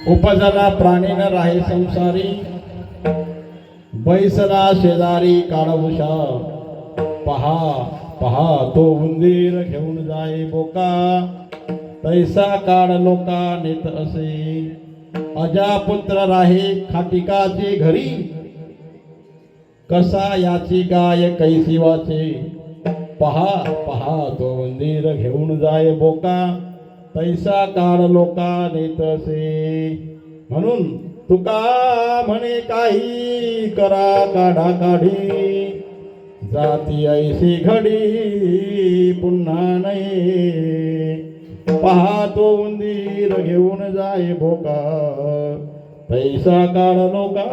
उपजला प्राणी न राहे संसारी, बैसला शेजारी काळभुषा. पहा पहा तो उंदीर घेऊन जाई बोका, तैसा काळ लोका नेत असे. अजा पुत्र राहे खाटिकाचे घरी, कसा याची गाय कैसी वाचे. पहा पहा तो उंदीर घेऊन जाय बोका, तैसा काळ लोका नेत असे. म्हणून तुका म्हणे काही करा काढा काढी, जाती ऐशी घडी पुन्हा नाही. पहा तो उंदीर घेऊन जाय बोका, तैसा काळ लोका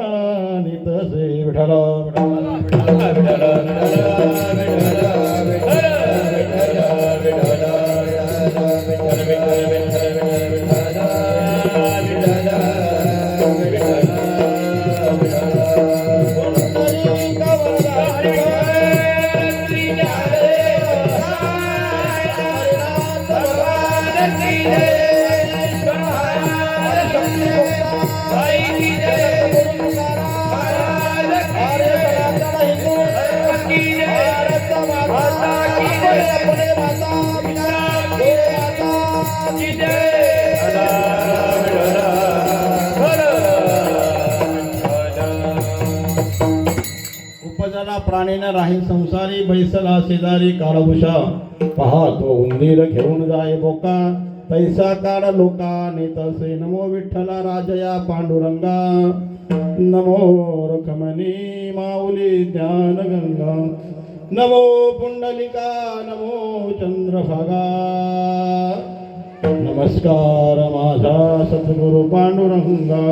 नेत असे. विठ्ठल उपजला प्राणी न राही संसारी, बैसला शेजारी काळभुषा. पहा तो उंदीर घेऊन जाय बोका, तैसा काळ लोका नेत असे. नमो विठ्ठला राजया पांडुरंगा, नमो रखमणी माऊली ज्ञान गंगा. नमो पुंडलिका नमो चंद्रभागा, नमस्कार माझा सद्गुरु पांडुरंगा.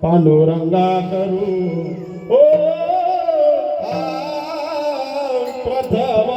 पांडुरंगा करू ओ प्रथम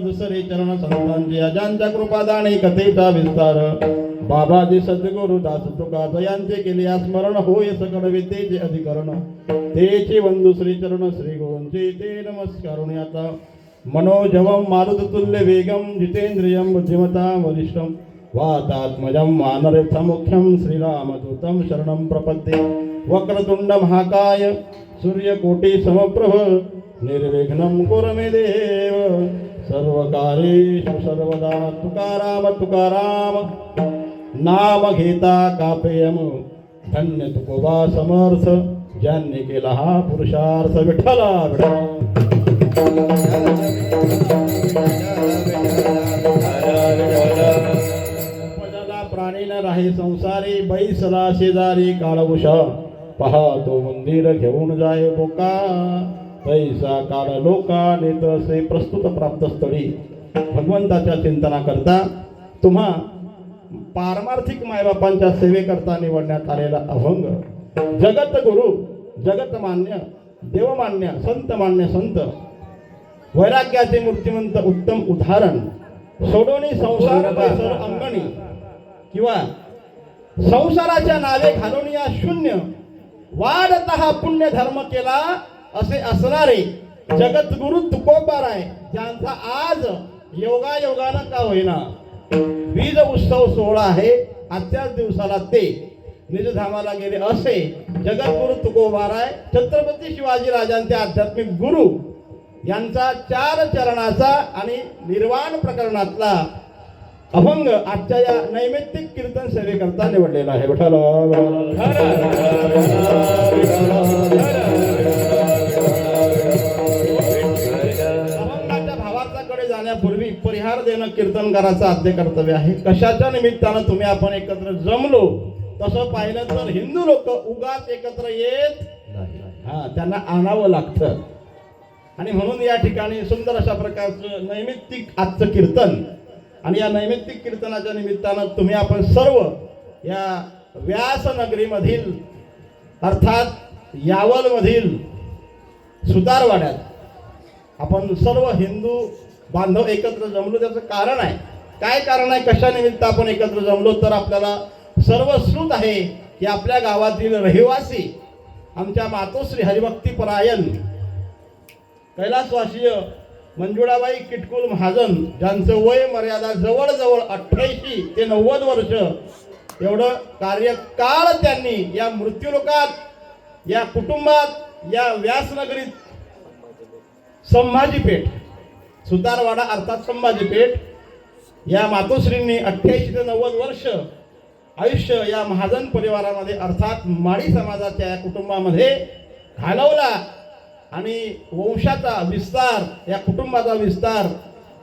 दुसरे चरण संतांची अजांच्या कृपादानी कथेचा विस्तार. बाबाजी सद्गुरु दास तुका यांचे केले स्मरण, होय सकळ विद्येचे अधिकरण. तेचे वंदू श्री चरण श्री गुरूंचे ते नमस्कारुणी. आता मनोजवम मारुततुल्य वेगम, जितेंद्रियम बुद्धिमता वरिष्ठम, वातात्मजम वानरथमुख्यम, श्रीरामदूतम शरणं प्रपद्ये. वक्रतुंड महाकाय सूर्यकोटि समप्रभ, निर्विघ्नं कुरु मे देव सर्व कार्येषु सर्वदा. तुकाराम तुकाराम नाम घेता कापेयम, धन्य तुकोबा समर्थ, ज्यांनी केला हा पुरुषार्थ. विठ्ठला उपजला प्राणी न राहे संसारी, बैसला शेजारी काळभुषा. पहा तो मंदिर घेऊन जाय बोका, तैसा काळ लोका नेत असे. प्रस्तुत प्राप्त स्थळी भगवंताच्या चिंतना करता तुम्हा पारमार्थिक मायबापांच्या सेवेकरता निवडण्यात आलेला अभंग जगत गुरु, जगत मान्य, देवमान्य, संत मान्य संत वैराग्याचे मूर्तिमंत उत्तम उदाहरण, सोडोनी संसार पैसर अंगणी, किंवा संसाराच्या नावे घालून या शून्य वाढत हा पुण्य धर्म केला, असे असणारे जगद्गुरु तुकोबाराय, ज्यांचा आज योगायोगानं का होईना वीज उत्सव सोहळा आहे, आजच्याच दिवसाला ते निजधामाला गेले, असे जगद्गुरु तुकोबाराय छत्रपती शिवाजी राजांचे आध्यात्मिक गुरु यांचा 4 चरणाचा आणि निर्वाण प्रकरणातला अभंग आजच्या या नैमित्तिक कीर्तन सेवेकरता निवडलेला आहे. अभंगाच्या भावार्थाकडे जाण्यापूर्वी परिहार देणं कीर्तनकाराचं आद्य कर्तव्य आहे. कशाच्या निमित्तानं तुम्ही आपण एकत्र जमलो, तसं पाहिलं तर हिंदू लोक उगाच एकत्र येत नाही, त्यांना आणावं लागतं. आणि म्हणून या ठिकाणी सुंदर अशा प्रकारचं नैमित्तिक आजचं कीर्तन, आणि या नैमित्तिक कीर्तनाच्या निमित्तानं तुम्ही आपण सर्व या व्यासनगरीमधील अर्थात यावलमधील सुतारवाड्यात आपण सर्व हिंदू बांधव एकत्र जमलो. त्याचं कारण आहे, काय कारण आहे, कशा निमित्त आपण एकत्र जमलो, तर आपल्याला सर्व श्रुत आहे की आपल्या गावातील रहिवासी आमच्या मातोश्री हरिभक्तीपरायण कैलासवासीय मंजुळाबाई किटकुल महाजन, ज्यांचं वय मर्यादा जवळजवळ 88 ते 90 वर्ष एवढं कार्यकाळ त्यांनी या मृत्यूलोकात, या कुटुंबात, या व्यासनगरीत संभाजीपेठ सुतारवाडा अर्थात संभाजीपेठ या मातोश्रींनी 88 ते 90 वर्ष आयुष्य या महाजन परिवारामध्ये अर्थात माळी समाजाच्या या कुटुंबामध्ये घालवला. आणि वंशाचा विस्तार, या कुटुंबाचा विस्तार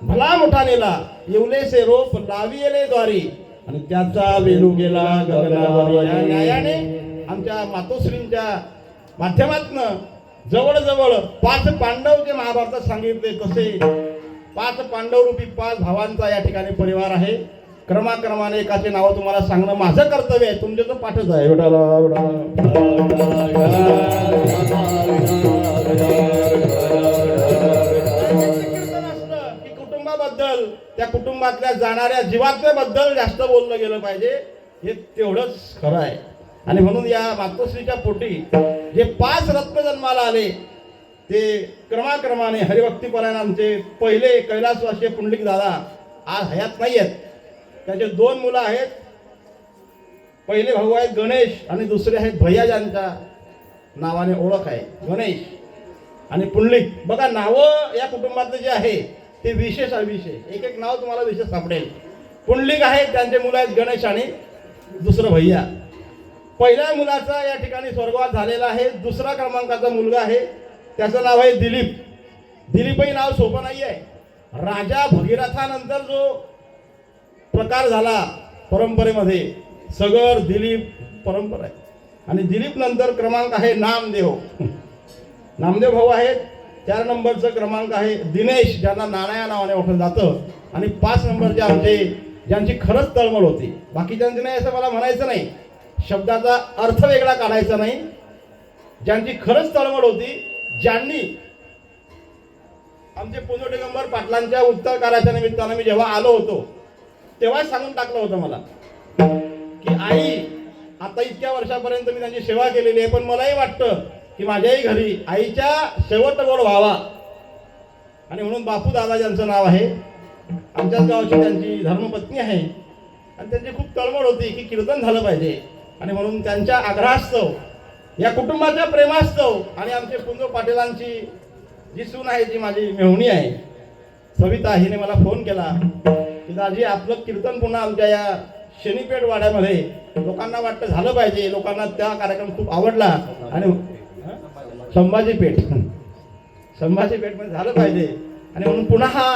भला मोठा नेला. येवलेसे रोप लाविले द्वारी आणि त्याचा वेलू गेला गगनावरी. या न्यायाने आमच्या मातोश्रींच्या माध्यमातनं जवळजवळ 5 पांडव जे महाभारतात सांगितले तसे 5 पांडव रूपी 5 भावांचा या ठिकाणी परिवार आहे. क्रमाक्रमाने एकाचे नाव तुम्हाला सांगणं माझं कर्तव्य आहे, तुमचं पाठच आहे. की कुटुंबाबद्दल, त्या कुटुंबातल्या जाणाऱ्या जीवात्म्याबद्दल जास्त बोललं गेलं पाहिजे, हे तेवढंच खरं आहे. आणि म्हणून या मातोश्रीच्या पोटी जे 5 रत्न जन्माला आले ते क्रमाक्रमाने हरिभक्तीपरायण आमचे पहिले कैलासवासी पुंडलिक दादा आज हयात नाही आहेत. त्याचे 2 मुलं आहेत. पहिले भाऊ आहेत गणेश आणि दुसरे आहेत भैया, ज्यांच्या नावाने ओळख आहे गणेश आणि पुंडलिक. बघा नावं या कुटुंबातले जे आहे ते विशेष अविशेष, एक एक नाव तुम्हाला विशेष सापडेल. पुंडलिक आहे, त्यांचे मुलं आहेत गणेश आणि दुसरं भैया. पहिल्या मुलाचा या ठिकाणी स्वर्गवास झालेला आहे. दुसरा क्रमांकाचा मुलगा आहे, त्याचं नाव आहे दिलीप. दिलीपही नाव सोपं नाही आहे. राजा भगीरथानंतर जो प्रकार झाला परंपरेमध्ये सगर दिलीप परंपरा आहे. आणि दिलीप नंतर क्रमांक आहे नामदेव. नामदेव भाऊ आहेत. 4 नंबरचा क्रमांक आहे दिनेश, ज्यांना नाना नावाने ओळखलं जातं. आणि 5 नंबरचे आमचे ज्यांची खरंच तळमळ होती, बाकीच्यांची नाही असं मला म्हणायचं नाही, शब्दाचा अर्थ वेगळा काढायचा नाही, ज्यांची खरंच तळमळ होती, ज्यांनी आमचे पुंजो दिगंबर पाटलांच्या उत्तर कार्याच्या निमित्तानं मी जेव्हा आलो होतो तेव्हाच सांगून टाकलं होतं मला की आई, आता इतक्या वर्षापर्यंत मी त्यांची सेवा केलेली आहे, पण मलाही वाटतं की माझ्याही घरी आईच्या शेवट गोड व्हावा. आणि म्हणून बापू दादा ज्यांचं नाव आहे, आमच्याच गावाची त्यांची धर्मपत्नी आहे, आणि त्यांची खूप तळमळ होती की कीर्तन झालं पाहिजे. आणि म्हणून त्यांच्या आग्रहास्तव, या कुटुंबाच्या प्रेमास्तव आणि आमचे पुंजो पाटीलांची जी सून आहे, जी माझी मेहुणी आहे सविता, हिने मला फोन केला की दाजी आपलं कीर्तन पुन्हा आमच्या या शनीपेठ वाड्यामध्ये लोकांना वाटतं झालं पाहिजे, लोकांना त्या कार्यक्रम खूप आवडला आणि संभाजीपेठमध्ये झालं पाहिजे. आणि म्हणून पुन्हा हा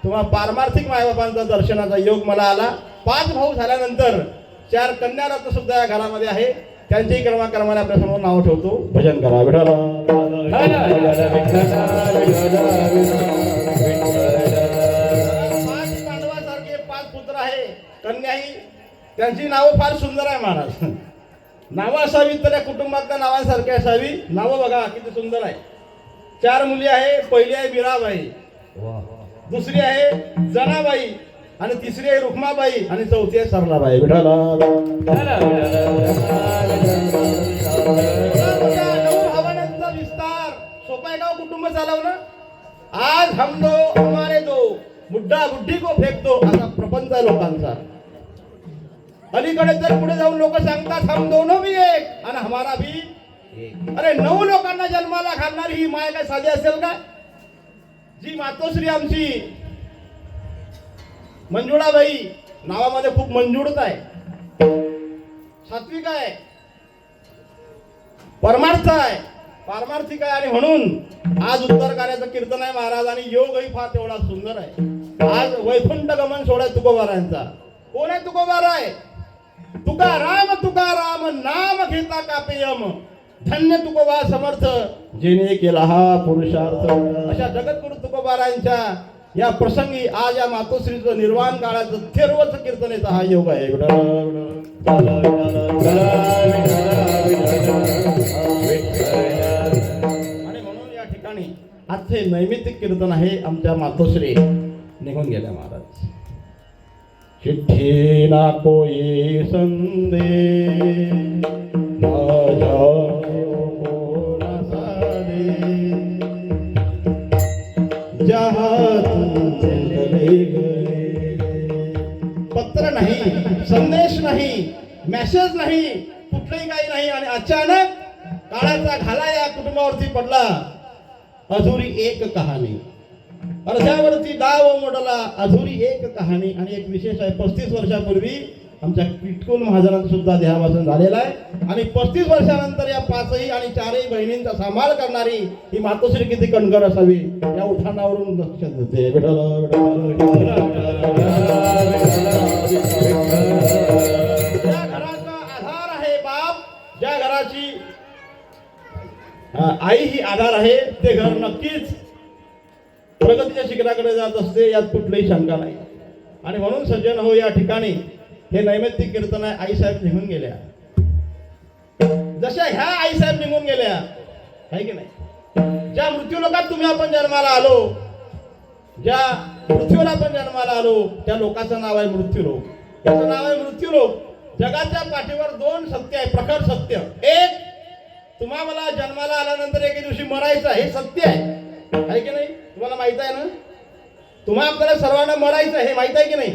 तुम्हा पारमार्थिक मायबापांचा दर्शनाचा योग मला आला. 5 भाऊ झाल्यानंतर 4 कन्यारत्न सुद्धा या घरामध्ये आहे. त्यांच्याही क्रमाक्रमाने आपल्यासमोर नाव ठेवतो. भजन करा विठाला. 5 पांडवासारखे 5 पुत्र आहे. कन्याही त्यांची नावं फार सुंदर आहे महाराज. नावं असावी तर या कुटुंबातल्या नावांसारखी असावी. नावं बघा किती सुंदर आहे. 4 मुली आहे. पहिली आहे मीराबाई, दुसरी आहे जनाबाई आणि तिसरी आहे रुक्माबाई आणि चौथी आहे सरलाबाई. विठाला विस्तार सोपा आहे का कुटुंब चालवणं? आज हम दो हमारे दो, बुड्ढा बुड्ढी को फेक दो, असा प्रपंच आहे लोकांचा. अलीकडे जर पुढे जाऊन लोक सांगतात हम दोनों भी एक आणि हमारा भी एक. अरे 9 लोकांना जन्माला घालणारी ही माय काय साधी असेल का? जी मातोश्री आमची मंजुळाबाई, नावामध्ये खूप मंजुळता आहे, सात्विक आहे, परमार्थ आहे, पारमार्थिक आहे. आणि म्हणून आज उत्तर कार्याचं कीर्तन आहे महाराज आणि योगही फार तेवढा सुंदर आहे. आज वैकुंठ गमन सोहळा तुकोबारायांचा. कोण आहे तुकोबाराय? तुकाराम नाम घेता कापेयम, धन्य तुकोबा समर्थ जेने केला हा पुरुषार्थ. अशा जगद्गुरु तुकोबारायांच्या या प्रसंगी आज या मातोश्रीचं निर्वाण काळाचं थेरवच कीर्तनेचा हा योग आहे. आणि म्हणून या ठिकाणी आजचे नैमित्तिक कीर्तन आहे. आमच्या मातोश्री निघून गेल्या महाराज. चिठ्ठी ना कोई संदेश पत्र नाही, संदेश नाही, मेसेज नाही, कुठलंही काही नाही. आणि अचानक काळाचा घाला या कुटुंबावरती पडला. अधुरी एक कहाणी, अर्ध्यावरती डाव मोडला, अधुरी एक कहाणी. आणि एक विशेष आहे, 35 वर्षापूर्वी आमच्या किटकुल महाजनांचं सुद्धा देहावासन झालेलं आहे. आणि 35 वर्षानंतर या 5ही आणि 4ही बहिणींचा सांभाळ करणारी ही मातोश्री किती कणकर असावी या उठाणावरून लक्षात येते. ज्या घराचा आधार आहे बाप, ज्या घराची आई ही आधार आहे, ते घर नक्कीच प्रगतीच्या शिखराकडे जात असते, यात कुठलीही शंका नाही. आणि म्हणून सज्जन हो, या ठिकाणी हे नैमित्तिक कीर्तन आहे. आईसाहेब निघून गेल्या. जशा ह्या आईसाहेब निघून गेल्या आहे की नाही, ज्या मृत्यूलोकात तुम्ही आपण जन्माला आलो, ज्या पृथ्वीवर आपण जन्माला आलो, त्या लोकाचं नाव आहे मृत्यूलोक. त्याचं नाव आहे मृत्यूलोक. जगाच्या पाठीवर 2 सत्य आहे, प्रखर सत्य. एक, तुम्हा मला जन्माला आल्यानंतर एके दिवशी मरायचं, हे सत्य आहे की नाही? तुम्हाला माहित आहे ना, तुम्हा आपल्याला सर्वांना मरायचं, हे माहित आहे की नाही?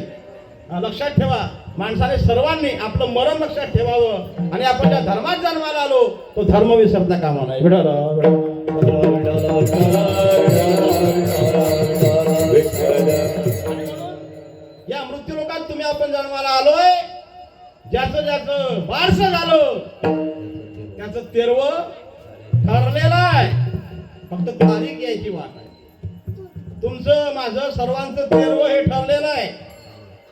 लक्षात ठेवा, माणसाने सर्वांनी आपलं मरण लक्षात ठेवावं. आणि आपण ज्या धर्मात जन्माला आलो तो धर्म विसरता कामा नाही. या मृत्यू लोकात तुम्ही आपण जन्माला आलोय, ज्याचं वारस झालं त्याचं तेरव ठरलेलं आहे, फक्त तारीख यायची वाट आहे. तुमचं माझं सर्वांचं तेरव हे ठरलेलं आहे.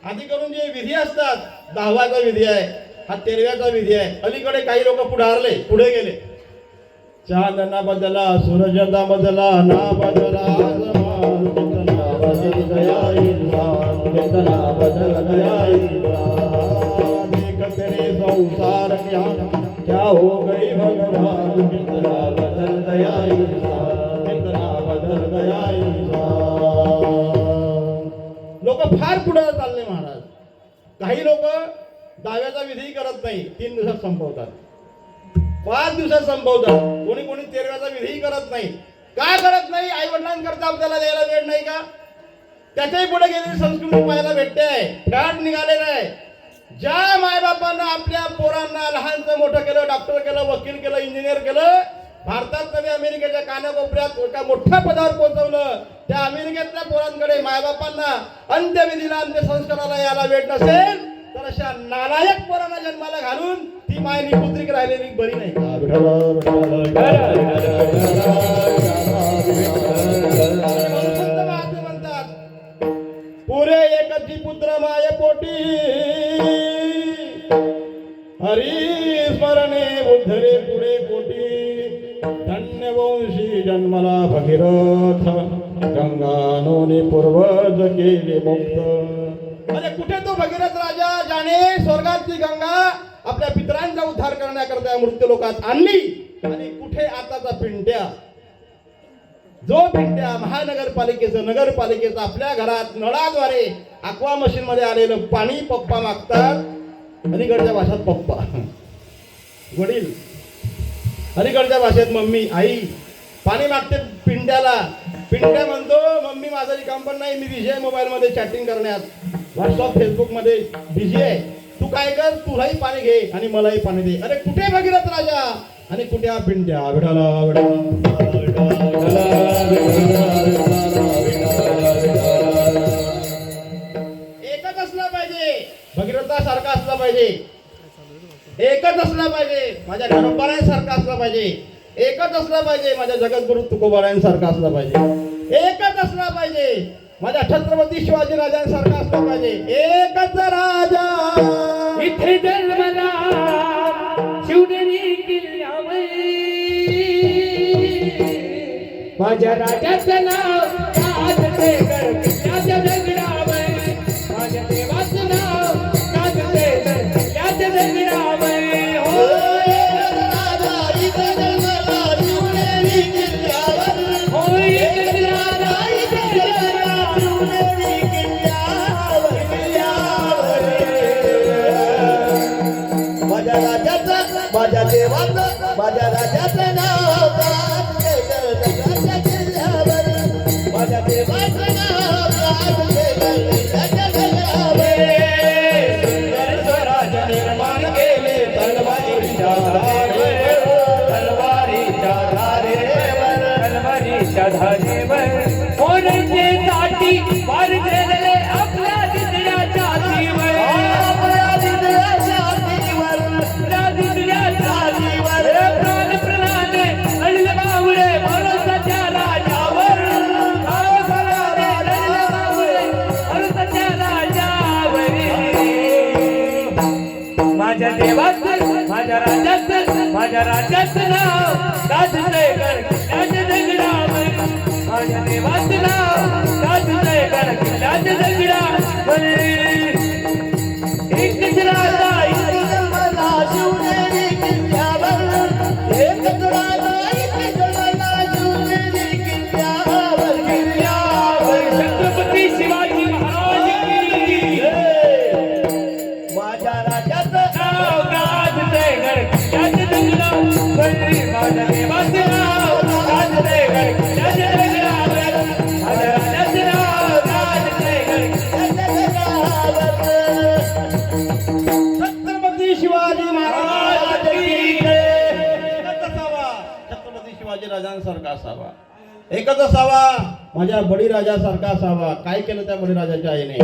आधी करून जे विधी असतात, 10वाचा विधी आहे, हा 13व्याचा विधी आहे. अलीकडे काही लोक पुढे गेले. चांदना बदला, सूरजना बदला, ना बदला, बदल गया देख तेरे संसार क्या हो गई भगवान, कितना बदल गया, कितना बदल गया. लोक फार पुढे चालले महाराज. काही लोक 10व्याचा विधी करत नाही, 3 दिवसात संपवतात, 5 दिवसात संपवतात. कोणी 13व्याचा विधी करत नाही. का करत नाही? आई वडिलांकरता आपल्याला द्यायला वेळ नाही का? त्याच्याही पुढे गेलेली संस्कृती पाहायला भेटते आहे. फॅट निघालेला आहे. ज्या मायबापांना आपल्या पोरांना लहानचं मोठं केलं, डॉक्टर केलं, वकील केलं, इंजिनियर केलं, भारतात नव्हे अमेरिकेच्या कानाकोपऱ्यात एका मोठ्या पदावर पोहोचवलं, त्या अमेरिकेतल्या पोरांकडे मायबापांना अंत्यविधीला, अंत्यसंस्काराला यायला वेळ नसेल, तर अशा नालायक पोरांना जन्माला घालून ती माय निपुत्रिक राहिलेली बरी नाही का? म्हणतात, पुरे एकची पुत्र माय पोटी, हरी स्मरणे उद्धरे पुढे कोटी. धन्यवंशी जन्मला भगीरथ, गंगा नोनी पूर्वज केले मुक्त. अरे कुठे तो भगीरथ राजा, ज्याने स्वर्गातली गंगा आपल्या पितरांचा उद्धार करण्याकरता मृत्यू लोकात आणली, आणि कुठे आताचा पिंट्या जो पिंट्या महानगरपालिकेचं नगरपालिकेचं आपल्या घरात नळाद्वारे अक्वा मशीन मध्ये आलेलं पाणी पप्पा मागतात, अलीकडच्या भाषेत पप्पा वडील, अलीकडच्या भाषेत मम्मी आई पाणी मागते पिंट्याला. पिंट्या म्हणतो मम्मी माझं रिकाम पण नाही, मी बिझी आहे मोबाईल मध्ये चॅटिंग करण्यात, व्हॉट्सअप फेसबुक मध्ये बिझी आहे. तू काय कर, तुलाही पाणी घे आणि मलाही पाणी दे. अरे कुठे भगीरथ राजा आणि कुठे हा पिंट्या? विठाला एकच असला पाहिजे, भगीरथासारखा असला पाहिजे, एकच असला पाहिजे, माझ्या घरोबारांसारखा असला पाहिजे, एकच असला पाहिजे, माझ्या जगद्गुरु तुकोबारायांसारखा असला पाहिजे, एकच असला पाहिजे, माझ्या छत्रपती शिवाजी राजांसारखा असला पाहिजे. एकच राजा इथे जन्मला शिवनेरी किल्ल्यावर, माझ्या राजाचं नाव राजशेखर किल्ल्याच्या दगडावर, माझ्या देवाचं नाव राजशेखर किल्ल्याच्या दगडावर. हो राजा इथे जन्मला शिवनेरी किल्ल्यावर, हो एकच राजा इथे जन्मला शिवनेरी किल्ल्यावर, किल्ल्यावर. माझ्या राजाचं, माझ्या देवाचं, माझ्या राजाचं नाव राजशेखर किल्ल्याच्या किल्ल्यावर, माझ्या देवाचं नाव राजशेखर किल्ल्याच्या किल्ल्यावर. सुंदर स्वराज निर्माण केले तलवारीच्या धारेवर, तलवारीच्या धारेवर, तलवारीच्या धारेवर. औरंगजेबासाठी वार केलेले आपल्या दिसऱ्या छातीवर, आपल्या दिसऱ्या छातीवर, आपल्या दिसऱ्या छातीवर. प्राण प्रणाने अडले बावळे भरोसाच्या राजावर, भरोसाने अडले बावळे भरोसाच्या राजावर. माझ्या देवाचं, माझ्या राजाचं, माझ्या राजाचं नाव राजशेखर किल्ल्याच्या दगडावर, माझ्या देवाचं नाव राजशेखर किल्ल्याच्या दगडावर. एकच राजा इथे जन्मला शिवनेरी किल्ल्यावर, एकच राजा इथे जन्मला शिवनेरी किल्ल्यावर, किल्ल्यावर. छत्रपती शिवाजी महाराज की माझ्या राजाचं नाव राजशेखर किल्ल्याच्या दगडावर, माझ्या देवाचं नाव राजशेखर किल्ल्याच्या दगडावर, माझ्या राजाचं नाव राजशेखर छत्रपती शिवाजी महाराज की जय. एकच असावा, छत्रपती शिवाजी राजांसारखा असावा, एकच असावा, माझ्या बळीराजासारखा असावा. काय केलं त्या बळीराजाच्या आईने?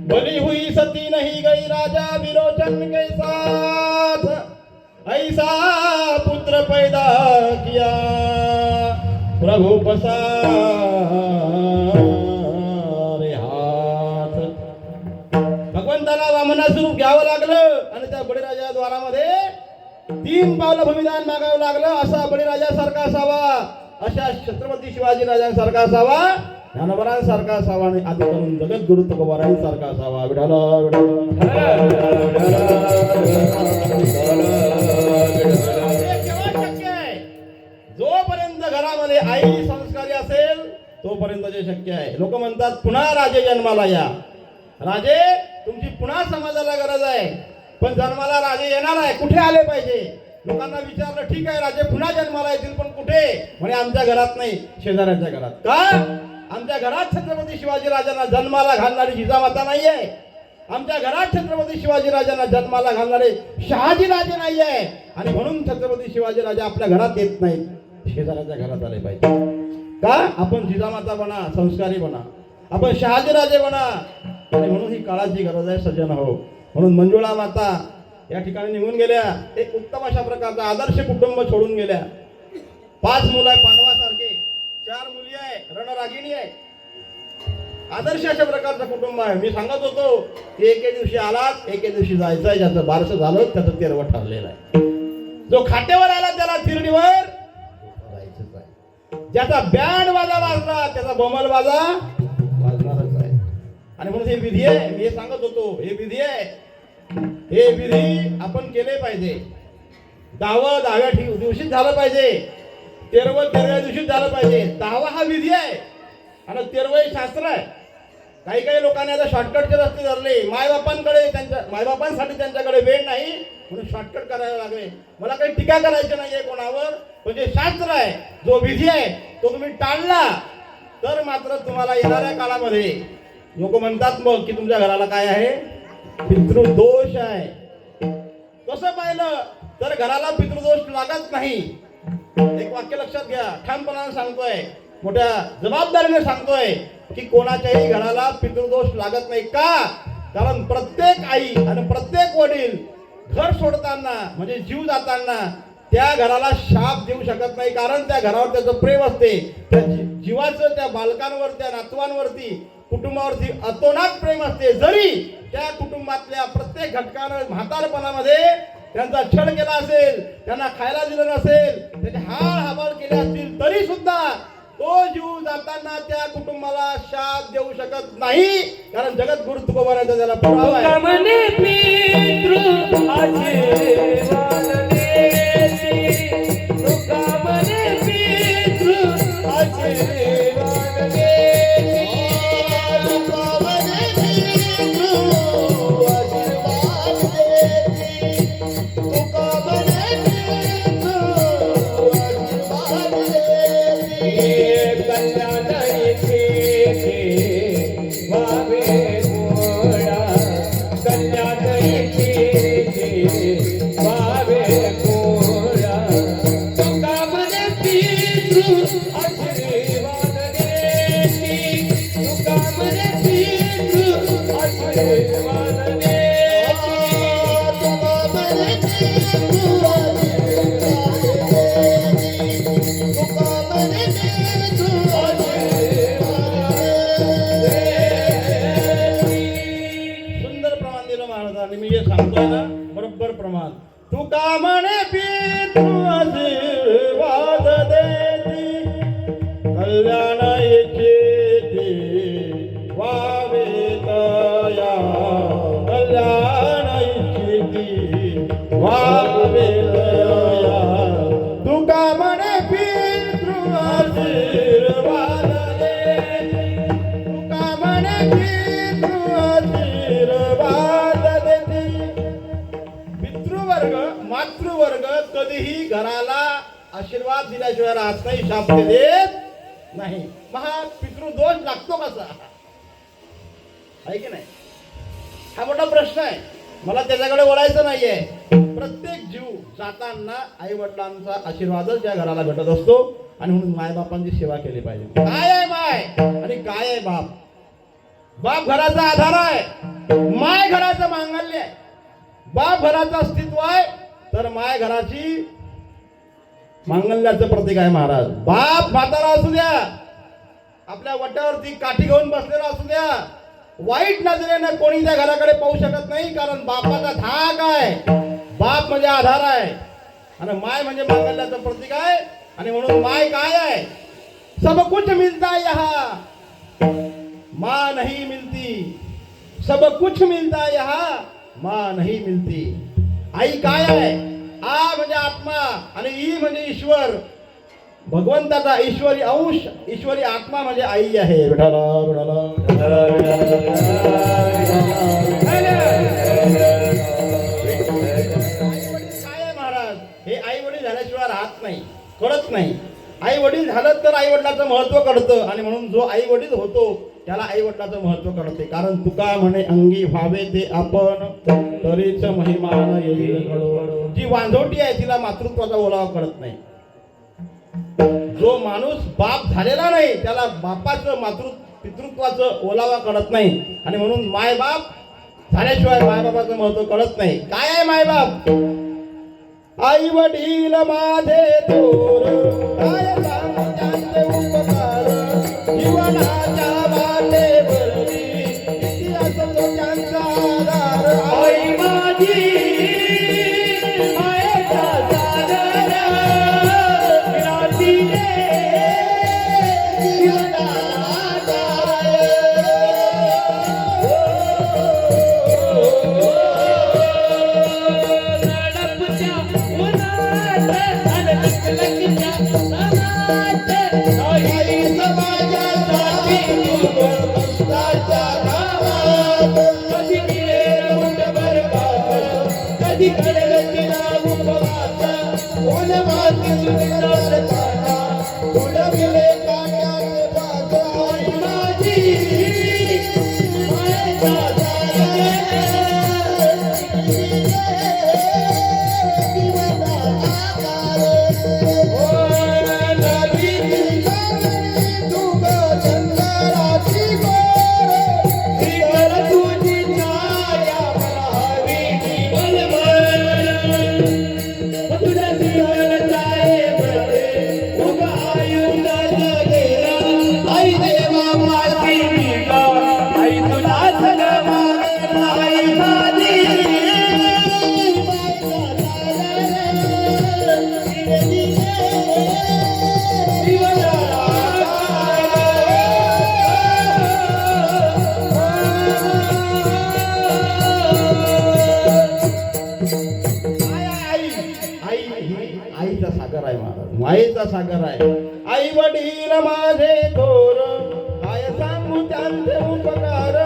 बली हुई सती नहीं गई राजा विरोचन के साथ, ऐसा पुत्र पैदा किया प्रभु पसारे हाथ. भगवंताला वामनाचं रूप घ्यावं लागलं आणि त्या बळीराजा द्वारामध्ये 3 पावलं भूमिदान मागावं लागलं. असा बळीराजासारखा असावा, अशा छत्रपती शिवाजी राजांसारखा असावा, ज्ञानोबारांसारखा असावा आणि आदी करून जगद्गुरु तुकोबारायांसारखा असावा. विठाला शक्य आहे जोपर्यंत घरामध्ये आई संस्कारी असेल तोपर्यंत जे शक्य आहे. लोक म्हणतात पुन्हा राजे जन्माला या. राजे तुमची पुन्हा समाजाला गरज आहे, पण जन्माला राजे येणार आहे, कुठे आले पाहिजे? लोकांना विचारलं ठीक आहे राजे पुन्हा जन्माला येतील, पण कुठे? म्हणे आमच्या घरात नाही, शेजाऱ्याच्या घरात. का? आमच्या घरात छत्रपती शिवाजी राजांना जन्माला घालणारी जिजामाता नाही आहे, आमच्या घरात छत्रपती शिवाजी राजांना जन्माला घालणारे शहाजी राजे नाही आहे, आणि म्हणून छत्रपती शिवाजी राजा आपल्या घरात येत नाहीत, शेजाऱ्याच्या घरात आले पाहिजे. का? आपण जिजामाता बना, संस्कारी बना, आपण शहाजी राजे बना, आणि म्हणून ही काळाची गरज आहे सज्जन हो. म्हणून मंजुळा माता या ठिकाणी निघून गेल्या, एक उत्तम अशा प्रकारचा आदर्श कुटुंब सोडून गेल्या. 5 मुलं आहे पांडवासारखे, 4 मुली आहे, रणरागिणी आहे, आदर्श अशा प्रकारचं कुटुंब आहे. मी सांगत होतो की एके दिवशी आलात एके दिवशी जायचं आहे, ज्याचं बारसं झालं त्याचं तेरवं ठरलेलं आहे. जो खाटेवर आला त्याला तिरडीवर जायचंच आहे, ज्याचा बँड वाजा वाजला त्याचा बोमल वाजा वाजणारच आहे. आणि म्हणून हे विधी आहे, मी हे सांगत होतो हे विधी आहे, हे विधी आपण केले पाहिजे. 10व्या दिवशी झालं पाहिजे. तेरव्या दिवशी झालं पाहिजे. 10वा हा विधी आहे आणि 13वा हे शास्त्र आहे. काही काही लोकांनी आता शॉर्टकटचे रस्ते धरले. मायबापांसाठी त्यांच्याकडे वेळ नाही म्हणून शॉर्टकट करायला लागले. मला काही टीका करायची नाहीये कोणावर, पण जे शास्त्र आहे, जो विधी आहे, तो तुम्ही टाळला तर मात्र तुम्हाला येणाऱ्या काळामध्ये लोक म्हणतात मग की तुमच्या घराला काय आहे, पितृदोष आहे. कसं पाहिलं तर घराला पितृदोष लागत नाही. एक वाक्य लक्षात घ्या, ठामपणाने सांगतोय, मोठ्या जबाबदारीने सांगतोय की कोणाच्याही घराला पितृदोष लागत नाही. का? कारण प्रत्येक आई आणि प्रत्येक वडील घर सोडताना म्हणजे जीव जाताना त्या घराला शाप देऊ शकत नाही. कारण त्या घरावर त्याचं प्रेम असते. त्या जीवाचं त्या बालकांवर, त्या नातवांवरती, कुटुंबावरती अतोनात प्रेम असते. जरी त्या कुटुंबातल्या प्रत्येक घटकानं म्हातारपणामध्ये त्यांचा छळ केला असेल, त्यांना खायला दिलं नसेल, त्याचे हाल हाबाळ केले असतील, तरी सुद्धा तो जीव जाताना त्या कुटुंबाला शाप देऊ शकत नाही. कारण जगद्गुरु तुकोबाराचा त्याला पुरावा आहे. सुंदर प्रमाण दिलं महाराजांनी. मी जे सांगतोय ना, बरोबर प्रमाण. तुका म्हणे पितृ आशीर्वाद देती, कल्याण इच्छिती वावे तया, कल्याण इच्छिती वावे तया. तुका म्हणे पितृ आशीर्वाद देती, तुका म्हणे पितृ आशीर्वाद देती. पितृवर्ग मातृवर्ग कधीही घराला आशीर्वाद दिल्याशिवाय राहत नाही, शाप देत नाही. महा पितृदोष लागतो कसा, आहे की नाही? हा मोठा प्रश्न आहे. मला त्याच्याकडे वळायचं नाहीये. प्रत्येक जीव जाताना आई वडिलांचा आशीर्वादच या घराला भेटत असतो आणि म्हणून मायबापांची सेवा केली पाहिजे. काय आहे माय आणि काय आहे बाप? बाप घराचा आधार आहे, माय घराचं मांगल्य आहे. बाप घराचं अस्तित्व आहे तर माय घराची मांगल्याचं प्रतीक आहे महाराज. बाप म्हातारा असू द्या, आपल्या वट्यावरती काठी घेऊन बसलेला असू द्या, वाईट नजरेनं कोणी त्या घराकडे पाहू शकत नाही. कारण बापाचा धाक आहे. बाप म्हणजे आधार आहे आणि माय म्हणजे मांगल्याचं प्रतीक आहे. आणि म्हणून माय काय आहे? सब कुछ मिलता यहाँ माँ नहीं मिलती, सब कुछ मिलता यहाँ माँ नहीं मिलती. आई काय आहे? आ म्हणजे आत्मा आणि ई म्हणजे ईश्वर, भगवंताचा ईश्वरी अंश, ईश्वरी आत्मा म्हणजे आई आहे. विठाला विठाला काय आहे महाराज? हे आई वडील झाल्याशिवाय राहत नाही, कळत नाही. आई वडील झालं तर आई वडिलाचं महत्व कळतं आणि म्हणून जो आई वडील होतो त्याला आई वडिलाचं महत्व कळते. कारण तुका म्हणे अंगी व्हावे ते आपण, तरीच महिमान येईल घडो. जी वांझोटी आहे तिला मातृत्वाचा ओलावा कळत नाही. जो माणूस बाप झालेला नाही त्याला बापाचं पितृत्वाचं ओलावा कळत नाही. आणि म्हणून मायबाप झाल्याशिवाय मायबापाचं महत्व कळत नाही. काय आहे मायबाप? आई वडील माझे थोर, काय सांगू त्यांचे उपकार, जीवनाच्या वाटेवरती इतिहास तो त्यांचा आधार. आई माझी मायेचा सागर, विराटीने जीवनाचा लग्न मायेचा सागर आहे. आई वडील माझे थोर, काय सांगू त्यांचे उपकार.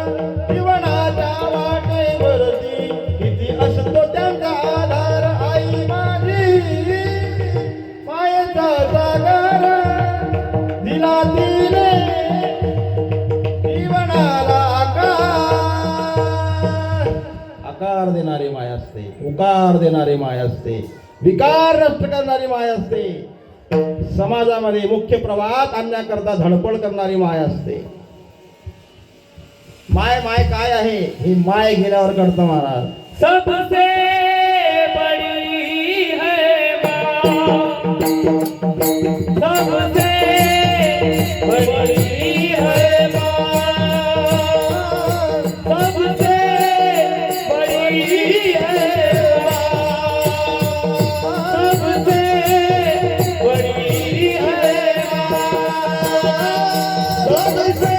जीवनाच्या वाटेवरती किती असतो त्यांचा आधार. आई माझी मायेचा सागर, दिला तिने जीवनाला आकार देणारी माय असते, उकार देणारी माय असते, विकार नष्ट करणारी माय असते, समाजामध्ये मुख्य प्रवाहात आणण्याकरता धडपड करणारी माय असते. माय माय काय आहे ही माय गेल्यावर कळतं महाराज. सबसे बड़ी है माँ, सबसे बड़ी है माँ, सबसे बड़ी है माँ, सबसे बड़ी है माँ, सबसे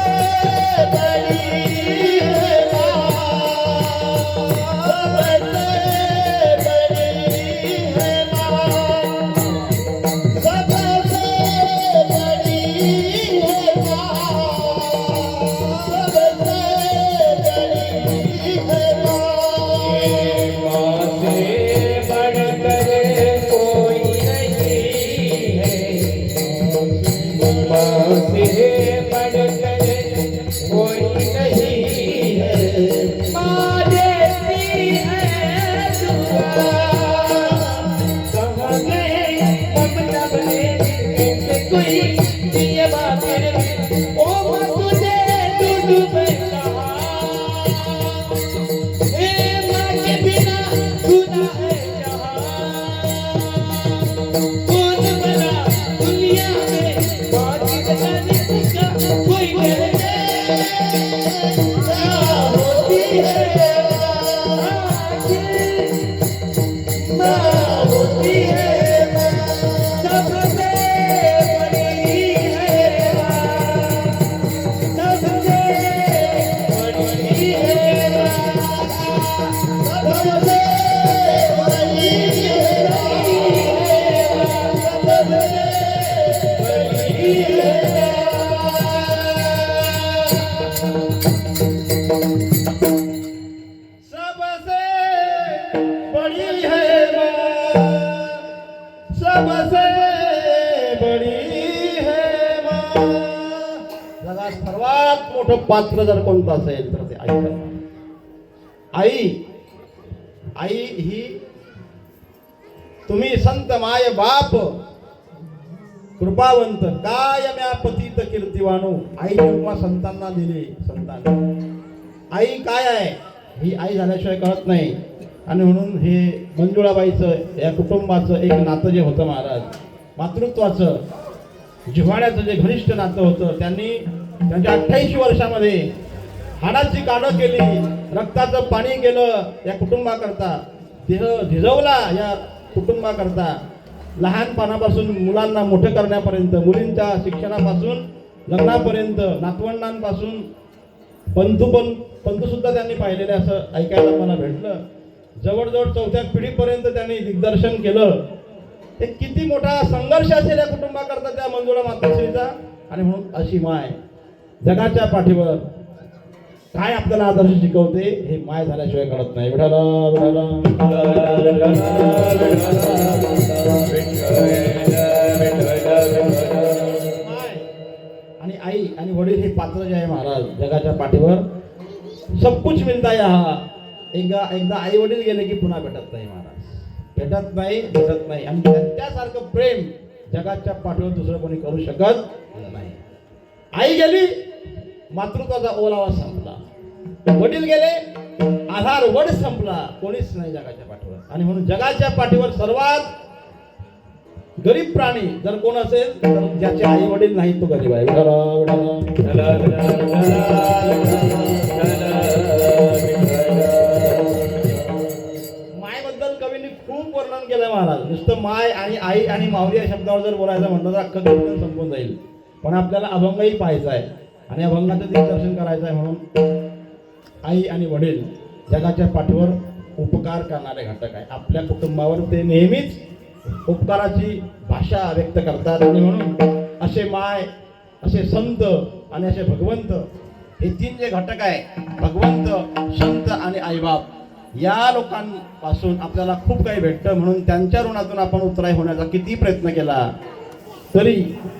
सबसे बड़ी है माँ. जगात सर्वात मोठं पात्र जर कोणतं असेल तर ते आई आहे. आई आई ही तुम्ही संत माय बाप कृपावंत काय म्या पतित कीर्तिवाणू. आई जेव्हा संतांना दिली संतांना. आई काय आहे ही आई झाल्याशिवाय कळत नाही. आणि म्हणून हे मंजुळाबाईचं या कुटुंबाचं एक नातं जे होतं महाराज, मातृत्वाचं जिव्हाळ्याचं जे घनिष्ठ नातं होतं, त्यांनी त्यांच्या 28 वर्षामध्ये हाडाची काढं केली, रक्ताचं पाणी केलं या कुटुंबाकरता, देह झिजवला या कुटुंबाकरता. लहानपणापासून मुलांना मोठं करण्यापर्यंत, मुलींच्या शिक्षणापासून लग्नापर्यंत, नातवंडांपासून पंतू सुद्धा त्यांनी पाहिलेले असं ऐकायला मला भेटलं. जवळजवळ 4थ्या पिढीपर्यंत त्यांनी दिग्दर्शन केलं. ते किती मोठा संघर्ष असेल या कुटुंबाकरता त्या मंजुळा मातोश्रीचा. आणि म्हणून अशी माय जगाच्या पाठीवर काय आपल्याला आदर्श शिकवते हे माय झाल्याशिवाय कळत नाही. आणि आई आणि वडील हे पात्र जे आहे महाराज जगाच्या पाठीवर सब कुछ मिळता है. एकदा आई वडील गेले की पुन्हा भेटत नाही महाराज, भेटत नाही. आणि त्यासारखं प्रेम जगाच्या पाठीवर दुसरं कोणी करू शकत नाही. आई गेली मातृत्वाचा ओलावा संपला, वडील गेले आधार वड संपला, कोणीच नाही जगाच्या पाठीवर. आणि म्हणून जगाच्या पाठीवर सर्वात गरीब प्राणी जर कोण असेल तर ज्याचे आई वडील नाहीत तो गरीब आहे. मायबद्दल कवींनी खूप वर्णन केलं महाराज. नुसतं माय आणि आई आणि माऊली या शब्दावर जर बोलायचं म्हटलं तर अख्खं कीर्तन संपून जाईल. पण आपल्याला अभंगही पाहायचा आहे आणि अभंगाचं दिग्दर्शन करायचं आहे. म्हणून आई आणि वडील जगाच्या पाठीवर उपकार करणारे घटक आहे. आपल्या कुटुंबावर ते नेहमीच उपकाराची भाषा व्यक्त करतात. आणि म्हणून असे माय, असे संत आणि असे भगवंत, हे तीन जे घटक आहे, भगवंत, संत आणि आईबाप, या लोकांपासून आपल्याला खूप काही भेटतं. म्हणून त्यांच्या ऋणातून आपण उतराई होण्याचा किती प्रयत्न केला तरी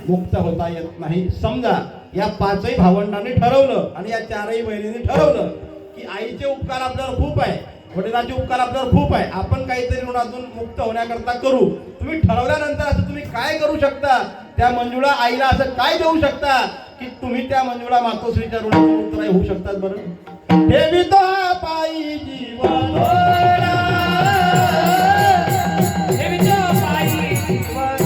मुक्त होता येत नाही. समजा या पाचही भावंडांनी ठरवलं आणि या चारही बहिणींनी ठरवलं की आईचे उपकार आपल्यावर खूप आहे, वडिलांचे उपकार आपल्यावर खूप आहे, आपण काहीतरी ऋणातून मुक्त होण्याकरता करू. तुम्ही ठरवल्यानंतर असं तुम्ही काय करू शकता? त्या मंजुळा आईला असं काय देऊ शकता की तुम्ही त्या मंजुळा मातोश्रीच्या ऋणातून उतराई होऊ शकतात? बरं, ठेवितो पायी जीवन, ठेवितो पायी जीवन,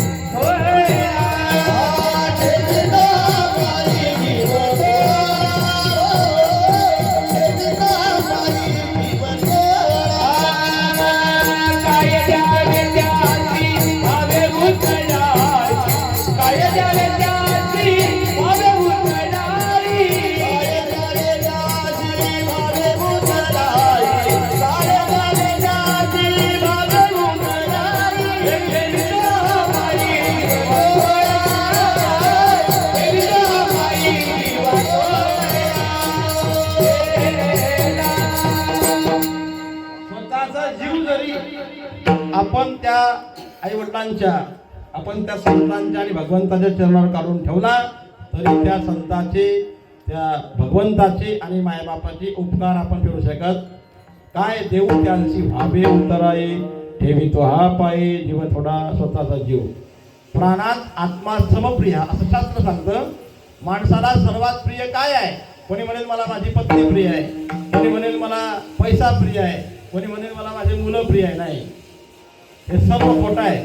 आपण त्या आईवडिलांच्या, आपण त्या संतांच्या आणि भगवंताच्या चरणावर काढून ठेवला तरी त्या संतांचे, त्या भगवंताचे आणि मायबापाचे उपकार आपण फेडू शकत काय? देऊ त्यांची भावे उतराये, ठेवितो हा पाये जीव थोडा स्वतःचा जीव. प्राणात आत्मा समप्रिय असं शास्त्र सांगतं. माणसाला सर्वात प्रिय काय आहे? कोणी म्हणेल मला माझी पत्नी प्रिय आहे, कोणी म्हणेल मला पैसा प्रिय आहे, कोणी म्हणेल मला माझे मुलं प्रिय आहे. नाही, हे सर्व खोटं आहे.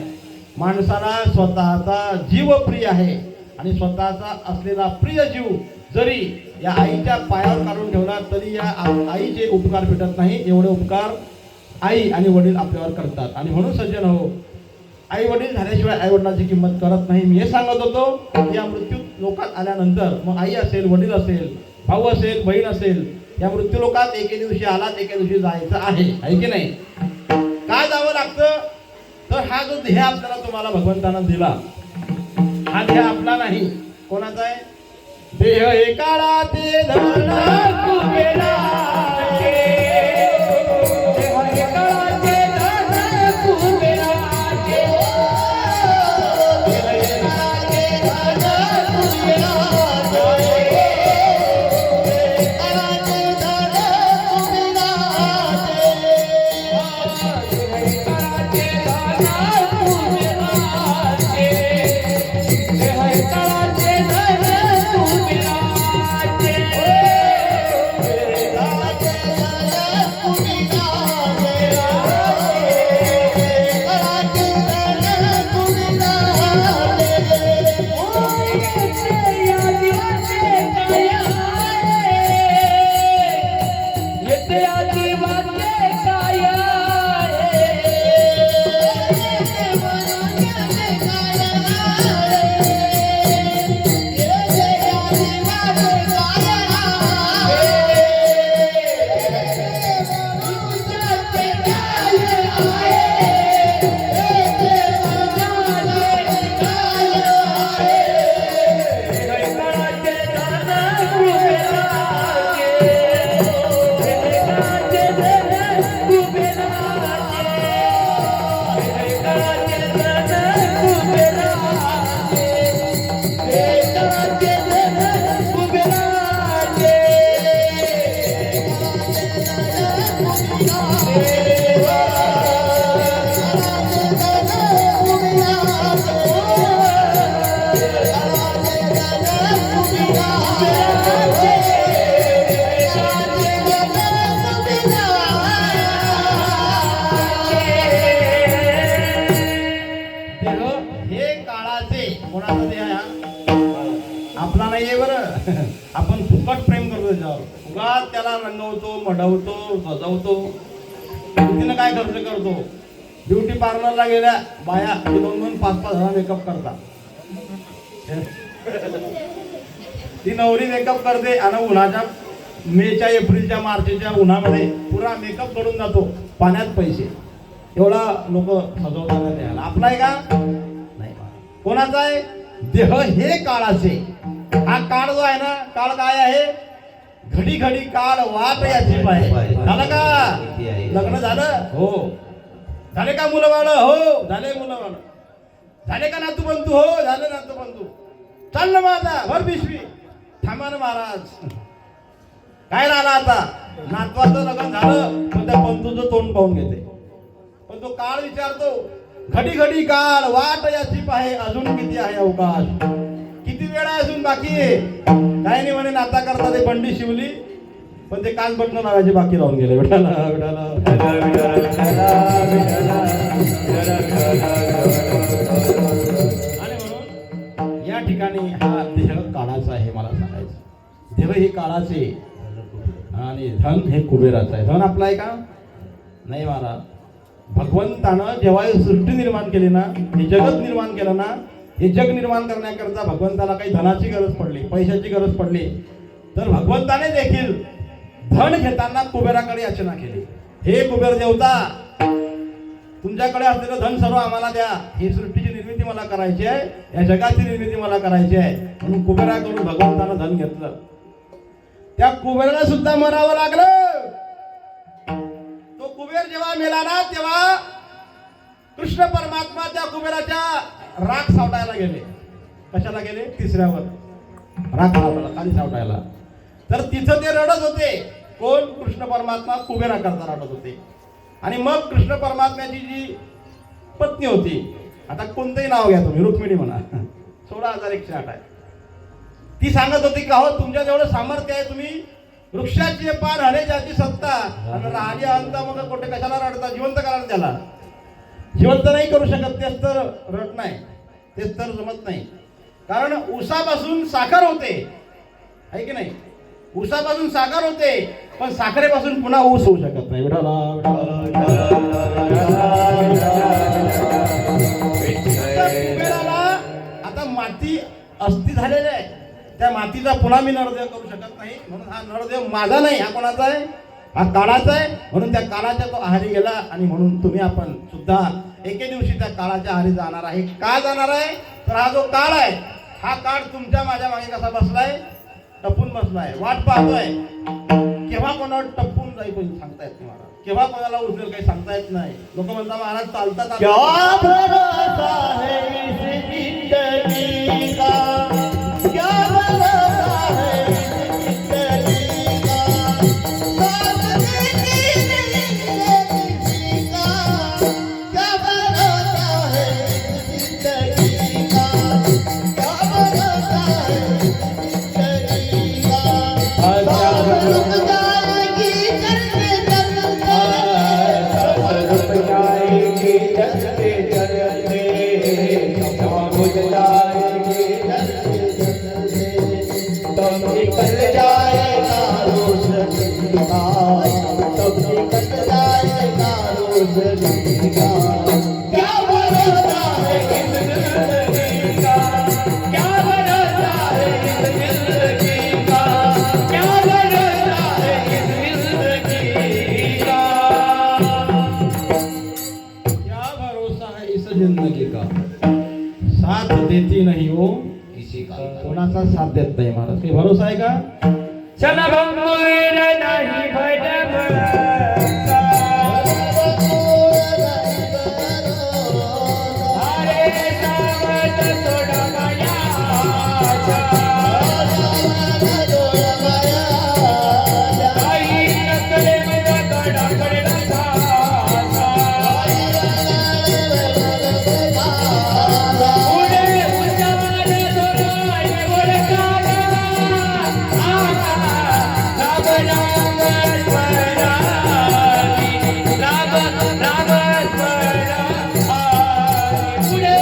माणसाला स्वतःचा जीव प्रिय आहे आणि स्वतःचा असलेला प्रिय जीव जरी या आईच्या पायावर काढून ठेवला तरी या आईचे उपकार भेटत नाही. एवढे उपकार आई आणि वडील आपल्यावर करतात. आणि म्हणून सज्जन हो, आई वडील झाल्याशिवाय आई वडिलांची किंमत करत नाही. मी हे सांगत होतो की या मृत्यू लोकात आल्यानंतर मग आई असेल, वडील असेल, भाऊ असेल, बहीण असेल, या मृत्यू लोकात एके दिवशी आलात, एके दिवशी जायचं आहे की नाही? काय जावं लागतं? तर हा जो देह आपल्याला तुम्हाला भगवंतानं दिला, हा देह आपला नाही. कोणाचा आहे? देह हे काळाचे धन कुबेराचे, देह हे काळाचे धन कुबेराचे, देह हे काळाचे धन कुबेराचे, आपला नाहीये बरं. आपण फुकट प्रेम करतो त्याच्यावर, उगाच त्याला रंगवतो, मडवतो, सजवतो. तिने काय खर्च करतो? ब्युटी पार्लरला गेल्या बाया 2-2, 5-5 मेकअप करतात. ती नवरी मेकअप करते आणि उन्हाच्या मेच्या, एप्रिलच्या, मार्चच्या उन्हामध्ये पुरा मेकअप करून जातो. पाण्यात पैसे. एवढा लोक सजवतात द्यायला. आपला आहे का नाही. कोणाचा आहे? देह हे काळाचे. हा काळ जो आहे ना, काळ काय आहे? घडी घडी काळ वाट याची पाय. झालं का लग्न? झालं हो. झाले का मुलं बाळ? हो झाले मुलं बाळ. झाले का नातू बंधू? हो झाले नातू बंधू. चाल ना माझा भर पिशवी. थांबा ना महाराज. काय राहिला आता? नातवाचं लग्न झालं पण त्या बंधूचं तोंड पाहून घेते. पण तो काळ विचारतो, घडी घडी काळ वाट याची पाहे, अजून किती आहे अवकाश? किती वेळ आहे अजून बाकी आहे? काय नाही म्हणे, नाता करता ते बंडी शिवली पण ते कान बटणं लावायचे बाकी राहून गेले. विठाला विठाला आणि म्हणून या ठिकाणी हा देह काळाचा आहे. मला सांगायचं, देह हे काळाचे आणि धन हे कुबेराचं आहे. धन आपलं आहे का नाही? महाराज, भगवंतानं जेव्हा ही सृष्टी निर्माण केली ना, हे जगत निर्माण केलं ना, हे जग निर्माण करण्याकरता भगवंताला काही धनाची गरज पडली, पैशाची गरज पडली, तर भगवंताने देखील धन घेताना कुबेराकडे याचना केली. हे कुबेर देवता, तुमच्याकडे असलेलं धन सर्व आम्हाला द्या. ही सृष्टीची निर्मिती मला करायची आहे, या जगाची निर्मिती मला करायची आहे. म्हणून कुबेराकडून भगवंतानं धन घेतलं. त्या कुबेराला सुद्धा मरावं लागलं. तो कुबेर जेव्हा मेला ना, तेव्हा कृष्ण परमात्मा त्या कुबेराच्या राख सावटायला गेले. कशाला गेले? तिसऱ्यावर राख सावटायला, खाली सावटायला. तर तिथं ते रडत होते. कोण? कृष्ण परमात्मा कुबेरा करता रडत होते. आणि मग कृष्ण परमात्म्याची जी पत्नी होती, आता कोणतंही नाव घ्या तुम्ही, रुक्मिणी म्हणा, 16,108 आहे, ती सांगत होती का हो, तुमच्या जेवढं सामर्थ्य आहे तुम्ही वृक्षाची पान हण्याची सत्ता आणि राहणी अंत मग कोठे कशाला रडता? जिवंत करा त्याला. जिवंत नाही करू शकत, तेच तर रट नाही, तेच तर जमत नाही. कारण ऊसापासून साखर होते, आहे की नाही? ऊसापासून साखर होते, पण साखरेपासून पुन्हा ऊस होऊ शकत नाही. आता माती अस्थि झालेली आहे, त्या मातीचा पुन्हा मी नरदेव करू शकत नाही. म्हणून हा नरदेव माझा नाही, हा कोणाचा आहे? हा काळाचा आहे. म्हणून त्या काळाच्या तो आहारी गेला. आणि म्हणून तुम्ही आपण सुद्धा एके दिवशी त्या काळाच्या आहारी जाणार आहे. का जाणार आहे? तर हा जो काळ आहे, हा काळ तुमच्या माझ्या मागे कसा बसलाय? टपून बसलाय, वाट पाहतोय. केव्हा कोणावर टपून जाईल पण सांगता येत नाही महाराज. केव्हा कोणाला उचलेल काही सांगता येत नाही. लोक म्हणतात महाराज चालतात. क्या भरोसा है इस जिंदगी का, क्या भरोसा है इस जिंदगी का, साथ देती नहीं किसी का, क्या भरोसा है इस जिंदगी का, क्या भरोसा है इस जिंदगी का, साथ रुक जाएगी चलते चलते, रुक जाएगी चलते चलते, बुझ जाएगी चलते चलते, तब निकल जाएगा रोशनी का, तब निकल जाएगा रोशनी का, क्या भरोसा है इस जिंदगी का, क्या भरोसा है इस जिंदगी का, क्या भरोसा है इस जिंदगी का, क्या भरोसा है इस जिंदगी का, साथ देती नहीं हो किसी का. कोणाचा साथ देत नाही महाराज. काही भरोसा आहे का? चला भंगुर नाही भटभटा, अरे सावध सोडा मायाचा, काही नकले मजा कडाकडे नसासा, पुढे उजाड सोडाय ओळखाला, राग राग स्वराली, राग राग स्वराली, पुढे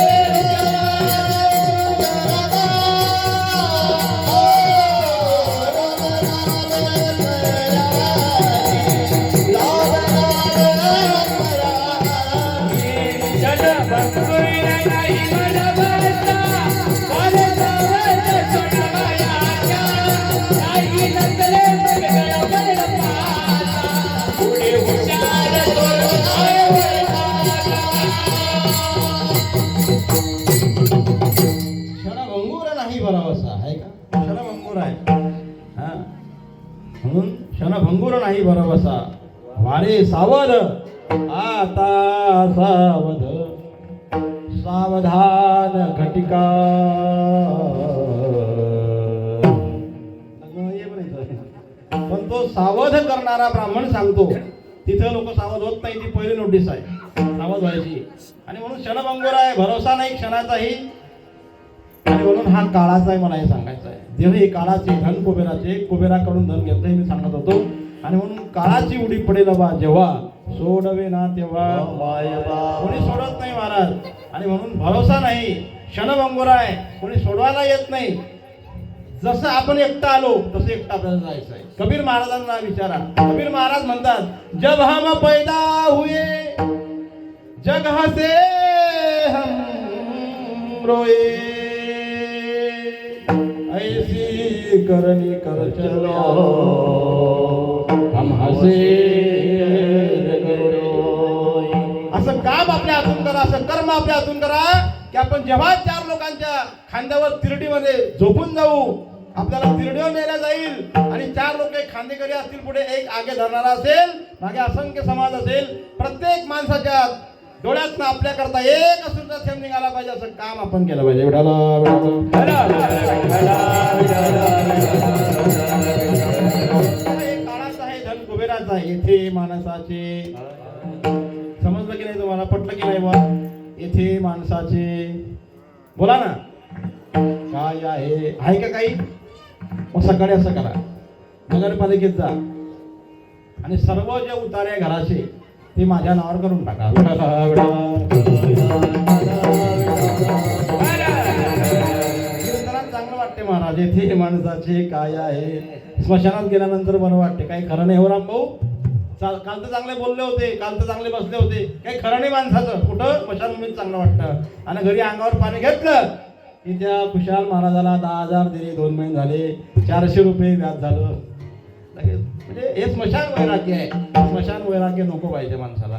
चला भंगुर नाही भटभटा, अरे सावध सोडा मायाचा, काही नकले मजा कडाकडे नसासा, पुढे हुशार सोडाय ओळखाला, म्हणून क्षणभंगुर नाही बरबसा, वारे सावध आता सावध, सावधान घटिका. पण तो सावध करणारा ब्राह्मण सांगतो, तिथं लोक सावध होत नाही, ती पहिली नोटीस आहे सावध व्हायची. आणि म्हणून क्षणभंगुर आहे, भरोसा नाही क्षणाचाही. आणि म्हणून हा काळाचा आहे, मला हे सांगायचं आहे. देव हे काळाचे, धन कुबेराचे, कुबेराकडून धन घेतलंय मी सांगत होतो. आणि म्हणून काळाची उडी पडेल बा जेव्हा, सोडवे ना तेव्हा कोणी सोडत नाही महाराज. आणि म्हणून भरोसा नाही, क्षणभंगुर आहे, कोणी सोडवायला येत नाही. जसं आपण एकटा आलो तसं एकटा आपल्याला जायचं आहे. कबीर महाराजांना विचारा, कबीर महाराज म्हणतात, जब हम पैदा हुए जग हसे हम रोए, ऐसी करनी कर चलो हम हसे रोए. असं काम आपल्या हातून करा, असं कर्म आपल्या हातून करा की आपण जेव्हा चार लोकांच्या खांद्यावर तिरडीमध्ये झोपून जाऊ, आपल्याला तिरडीवर नेल्या जाईल. आणि चार लोक एक खांदेकरी असतील, पुढे एक आगे धरणारा असेल, मागे असंख्य समाज असेल. प्रत्येक माणसाच्या डोळ्यातनं आपल्या करता एक असून थेंब निघाला पाहिजे, असं काम आपण केलं पाहिजे. हे काळाचं आहे, धन कुबेराचं आहे. येथे माणसाचे, समजलं की नाही तुम्हाला, पटलं की नाही बा? येथे माणसाचे बोला ना, काय आहे का काही? मग सकाळी असं करा, नगरपालिकेत जा आणि सर्व जे उतारे घराचे ते माझ्या नावावर करून टाका. चांगलं वाटते महाराज. येथे माणसाचे काय आहे. स्मशानात गेल्यानंतर बरं वाटते. काही खरं नाही हो राम भाऊ, काल तर चांगले बोलले होते, काल तर चांगले बसले होते, काही खरं नाही माणसाचं. कुठं स्मशानभूमीत चांगलं वाटतं. आणि घरी अंगावर पाणी घेतलं की त्या खुशाल महाराजाला 10,000 दिले, 2 महिने झाले, 400 रुपये व्याज झालं. म्हणजे हे स्मशान वैराग्य आहे. स्मशान वैराग्य नको पाहिजे माणसाला.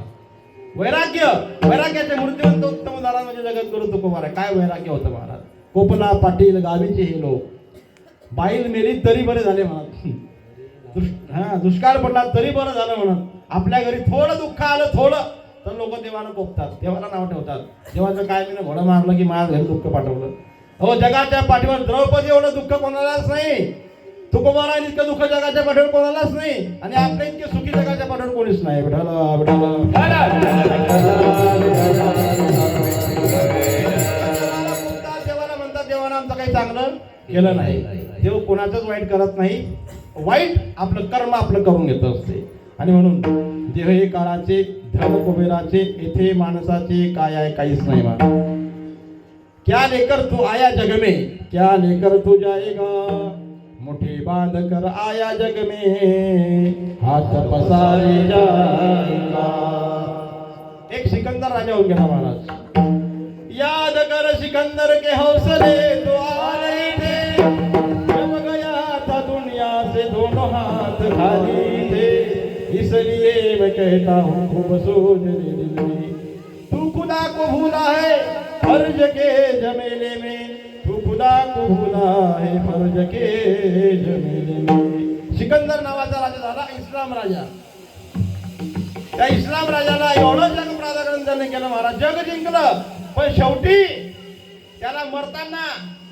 वैराग्याचे मूर्तिवंत उत्तम उदाहरण म्हणजे जगद्गुरु तुकोबार आहे. काय वैराग्य होतं महाराज. कोपला पाटील गावीचे हे लोक, बाईल मेली तरी बरे झाले म्हणत. दुष्काळ पडला तरी बरं झालं म्हणत. आपल्या घरी थोडं दुःख आलं थोडं तर लोक देवानं कोपतात, देवाला नाव ठेवतात. देवाचं काय मी घोडं मारलं की माझ्या घरी दुःख पाठवलं. हो, जगाच्या पाठीवर द्रौपदी एवढं दुःख कोणालाच नाही. तुकोबाराने इतकं दुःख जगाच्या पाठीवर कोणालाच नाही. आणि आपल्या इतके सुखी जगाच्या पाठीवर कोणीच नाही. देवाला म्हणतात, देवानं आमचं काही चांगलं केलं नाही. देव कोणाचंच वाईट करत नाही. वाईट आपलं कर्म आपलं करून घेत असते. आणि म्हणून देव हे काळाचे, धन कुबेराचे, येथे माणसाचे काय आहे काहीच नाही. क्या लेकर तू आया जग में, क्या लेकर तू जाएगा, मुट्ठी बांध कर आया जग में, हाथ पसारे जाएगा. एक सिकंदर राजा होऊन गेला महाराज. याद कर सिकंदर के हौसले तो आ रहे थे, जब गया था दुनिया से दोनों हाथ खाली थे. इसलिए मैं कहता हूँ खूब सोच ले दिल में, तू खुदा को भूला है फर्ज के झमेले में, तू खुदा को भूला है फर्ज के झमेले में. सिकंदर नावाचा राजा झाला, इस्लाम राजा. त्या इस्लाम राजाला एवढं जग प्राधान्य त्याने केलं महाराज. जग जिंकलं, पण शेवटी त्याला मरताना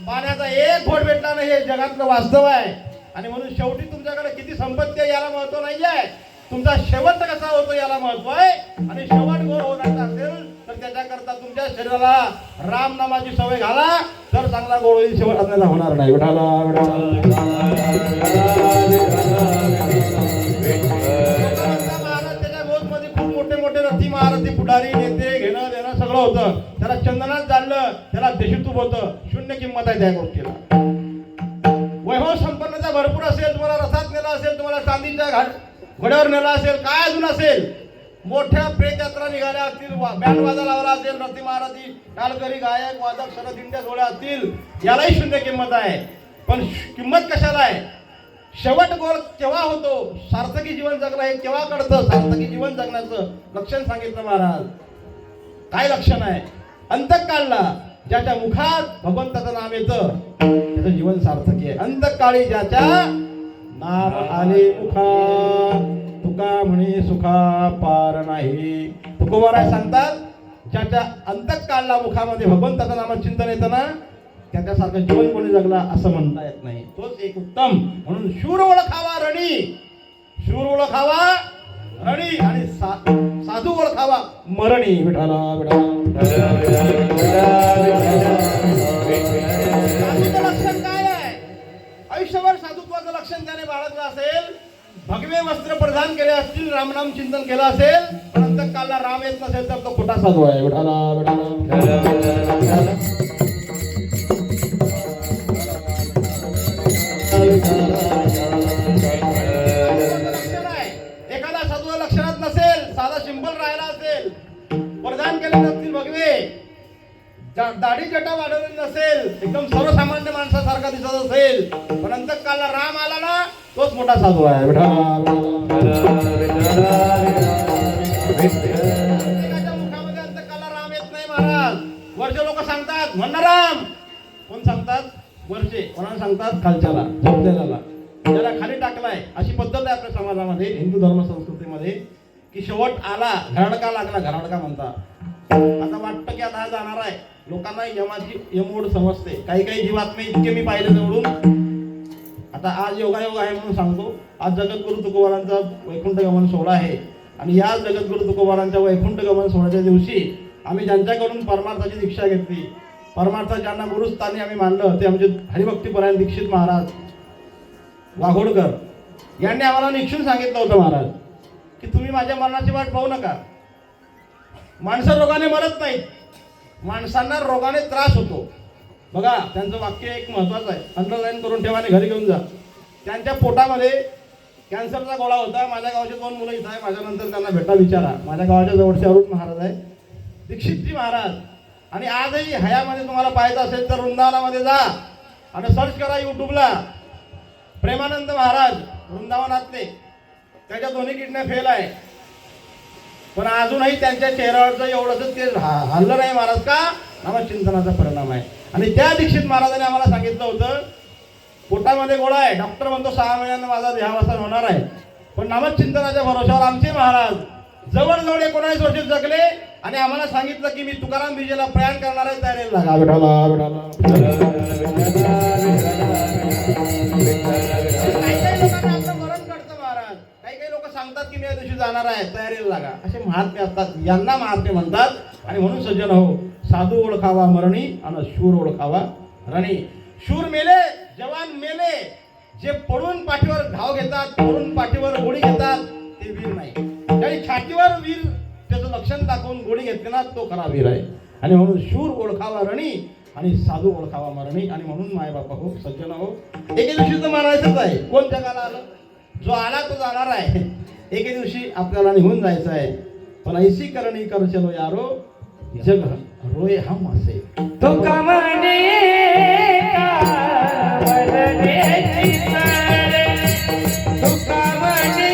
पाण्याचा एक घोट भेटला नाही. हे जगातलं वास्तव आहे. आणि म्हणून शेवटी तुमच्याकडे किती संपत्ती आहे याला महत्व नाही आहे, तुमचा शेवट कसा होतो याला महत्व आहे. आणि शेवट गोड होण्याचा असेल तर त्याच्याकरता तुमच्या शरीराला राम नामाची सवय घाला, तर चांगला गोड होईल. शेवट आपल्याला होणार नाही. महाराज त्याच्या बोधमध्ये खूप मोठे मोठे रथी महारथी पुढारी नेते घेणं देणं सगळं होतं. त्याला चंदनात जाणलं, त्याला देशतूप होतं. शून्य किंमत आहे त्या गोष्टीला. वैभव संपन्नता भरपूर असेल, तुम्हाला रथात नेला असेल, तुम्हाला चांदीच्या घोड्यावर नेला असेल, काय अजून असेल, मोठ्या प्रेत यात्रा निघाल्या असतील, बँड वाजा लावला असेल, रथी महारथी टाळकरी गायक वादक शरद दिंड्या जोड्या असतील, यालाही शून्य किंमत आहे. पण किंमत कशाला आहे? शेवट गोड केव्हा होतो, सार्थकी जीवन जगणं हे केव्हा कळतं. सार्थकी जीवन जगण्याचं लक्षण सांगितलं महाराज. काय लक्षण आहे? अंतकाळला ज्याच्या मुखात भगवंताचं नाम येतं त्याचं जीवन सार्थकी आहे. अंतकाळी ज्याच्या नाम आले मुखा तुका म्हणे सुखा पार नाही. तुकोबाराय सांगतात ज्याच्या अंतःकाळला मुखामध्ये भगवंताचं नाम चिंतन येतं ना त्याच्यासारखं जीवन कोणी जगला असं म्हणता येत नाही. तोच एक उत्तम. म्हणून शूर ओळखावा रणी, शूर ओळखावा रणी आणि साधू ओळखावा मरणी. विठाला साधूचं लक्षण काय आहे? आयुष्यभर साधुत्वाचं लक्षण त्याने बाळगलं असेल, भगवे वस्त्र प्रदान केले असतील, रामनाम चिंतन केलं असेल, पण अंतःकाळला राम येत नसेल तर तो खोटा साधू आहे. एखादा साधू लक्षणात नसेल, साधा सिंपल राहिला असेल, प्रदान केले नसतील भगवे, दाढी जटा वाढवली नसेल, एकदम सर्वसामान्य माणसासारखा दिसत असेल, पण अंतःकाळला राम आला ना तोच मोठा साधू आहे. प्रत्येकाच्या मुखामध्ये अंतःकाळला राम येत नाही महाराज. वरचे लोक सांगतात म्हणणार राम, कोण सांगतात? वरचे. कोणाला सांगतात? खालच्याला, झोपलेल्याला, त्याला खाली टाकलाय. अशी पद्धत आहे आपल्या समाजामध्ये, हिंदू धर्म संस्कृतीमध्ये, की शेवट आला घराडका लागला, घराडका म्हणतात. आता वाटतं की आता हा जाणार आहे. लोकांना यमाची यमोड समजते. काही काही जीवात्मे इतके मी पाहिले जवळून. आता आज योगायोग आहे म्हणून सांगतो. आज जगद्गुरु तुकोबारांचा वैकुंठ गमन सोहळा आहे आणि या जगद्गुरु तुकोबारांच्या वैकुंठ गमन सोहळ्याच्या दिवशी आम्ही ज्यांच्याकडून परमार्थाची दीक्षा घेतली, परमार्थ ज्यांना गुरुस्थानी आम्ही मानलं, ते आमचे हरिभक्तीपरायण दीक्षित महाराज वाघोडकर यांनी आम्हाला निक्षून सांगितलं होतं महाराज की तुम्ही माझ्या मरणाची वाट पाहू नका. माणसं रोगाने मरत नाहीत, माणसांना रोगाने त्रास होतो. बघा त्यांचं वाक्य एक महत्वाचं आहे, अंडरलाईन करून ठेवा आणि घरी घेऊन जा. त्यांच्या पोटामध्ये कॅन्सरचा गोळा होता. माझ्या गावाचे 2 मुलं इथं आहे, माझ्यानंतर त्यांना भेटा विचारा. माझ्या गावाच्या जवळचे अरुण महाराज आहे, दीक्षितजी महाराज. आणि आजही हयामध्ये तुम्हाला पाहायचं असेल तर वृंदावनामध्ये जा आणि सर्च करा यूट्यूबला, प्रेमानंद महाराज वृंदावनातले. त्याच्या दोन्ही किडन्या फेल आहे, पण अजूनही त्यांच्या चेहऱ्यावरचं एवढंच ते हल्लं नाही महाराज. का? नामचिंतनाचा परिणाम आहे. आणि त्या दीक्षित महाराजांनी आम्हाला सांगितलं होतं पोटामध्ये गोळा आहे, डॉक्टर म्हणतो 6 महिन्यांना माझा देहावसान होणार आहे, पण नामचिंतनाच्या भरोशावर आमचे महाराज जवळजवळ 19 वर्ष जगले आणि आम्हाला सांगितलं की मी तुकाराम बीजेला प्रयाण करणार आहे, तयारीला लागा. काही लोकांना आपलं मरण कळतं महाराज. काही लोक सांगतात की मी या दिवशी जाणार आहे, तयारीला लागा. असे महात्मे असतात, यांना महात्मे म्हणतात. आणि म्हणून सज्जन हो, साधू ओळखावा मरणी आणि शूर ओळखावा रणी. शूर मेले, जवान मेले, जे पडून पाठीवर घाव घेतात, पडून पाठीवर गोळी घेतात, ते वीर नाही. आणि छातीवर वीर त्याचं लक्षण दाखवून गोळी घेतली ना तो खरा वीर आहे. आणि म्हणून शूर ओळखावा रणी आणि साधू ओळखावा मरणी. आणि म्हणून माय बापा हो, सज्जन हो, एके दिवशी तर मारायचंच आहे. कोण जगाला आलं? जो आला तो जाणार आहे. एके दिवशी आपल्याला निघून जायचं आहे. पण ऐसी करणी कर चलो यारो, जग रोय हम असे. तुका म्हणे तुका म्हणे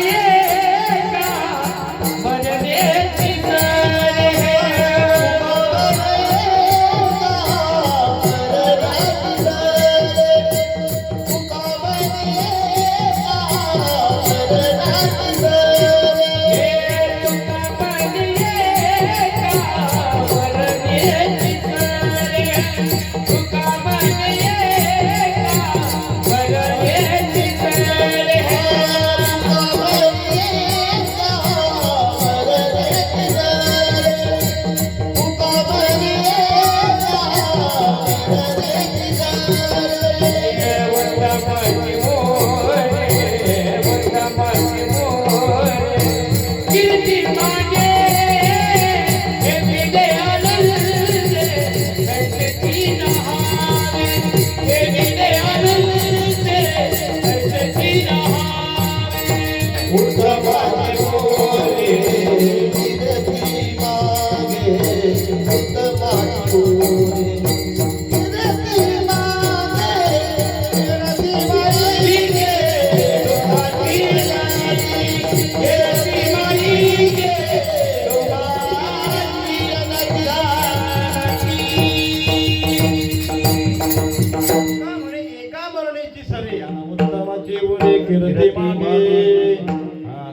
कीर्ती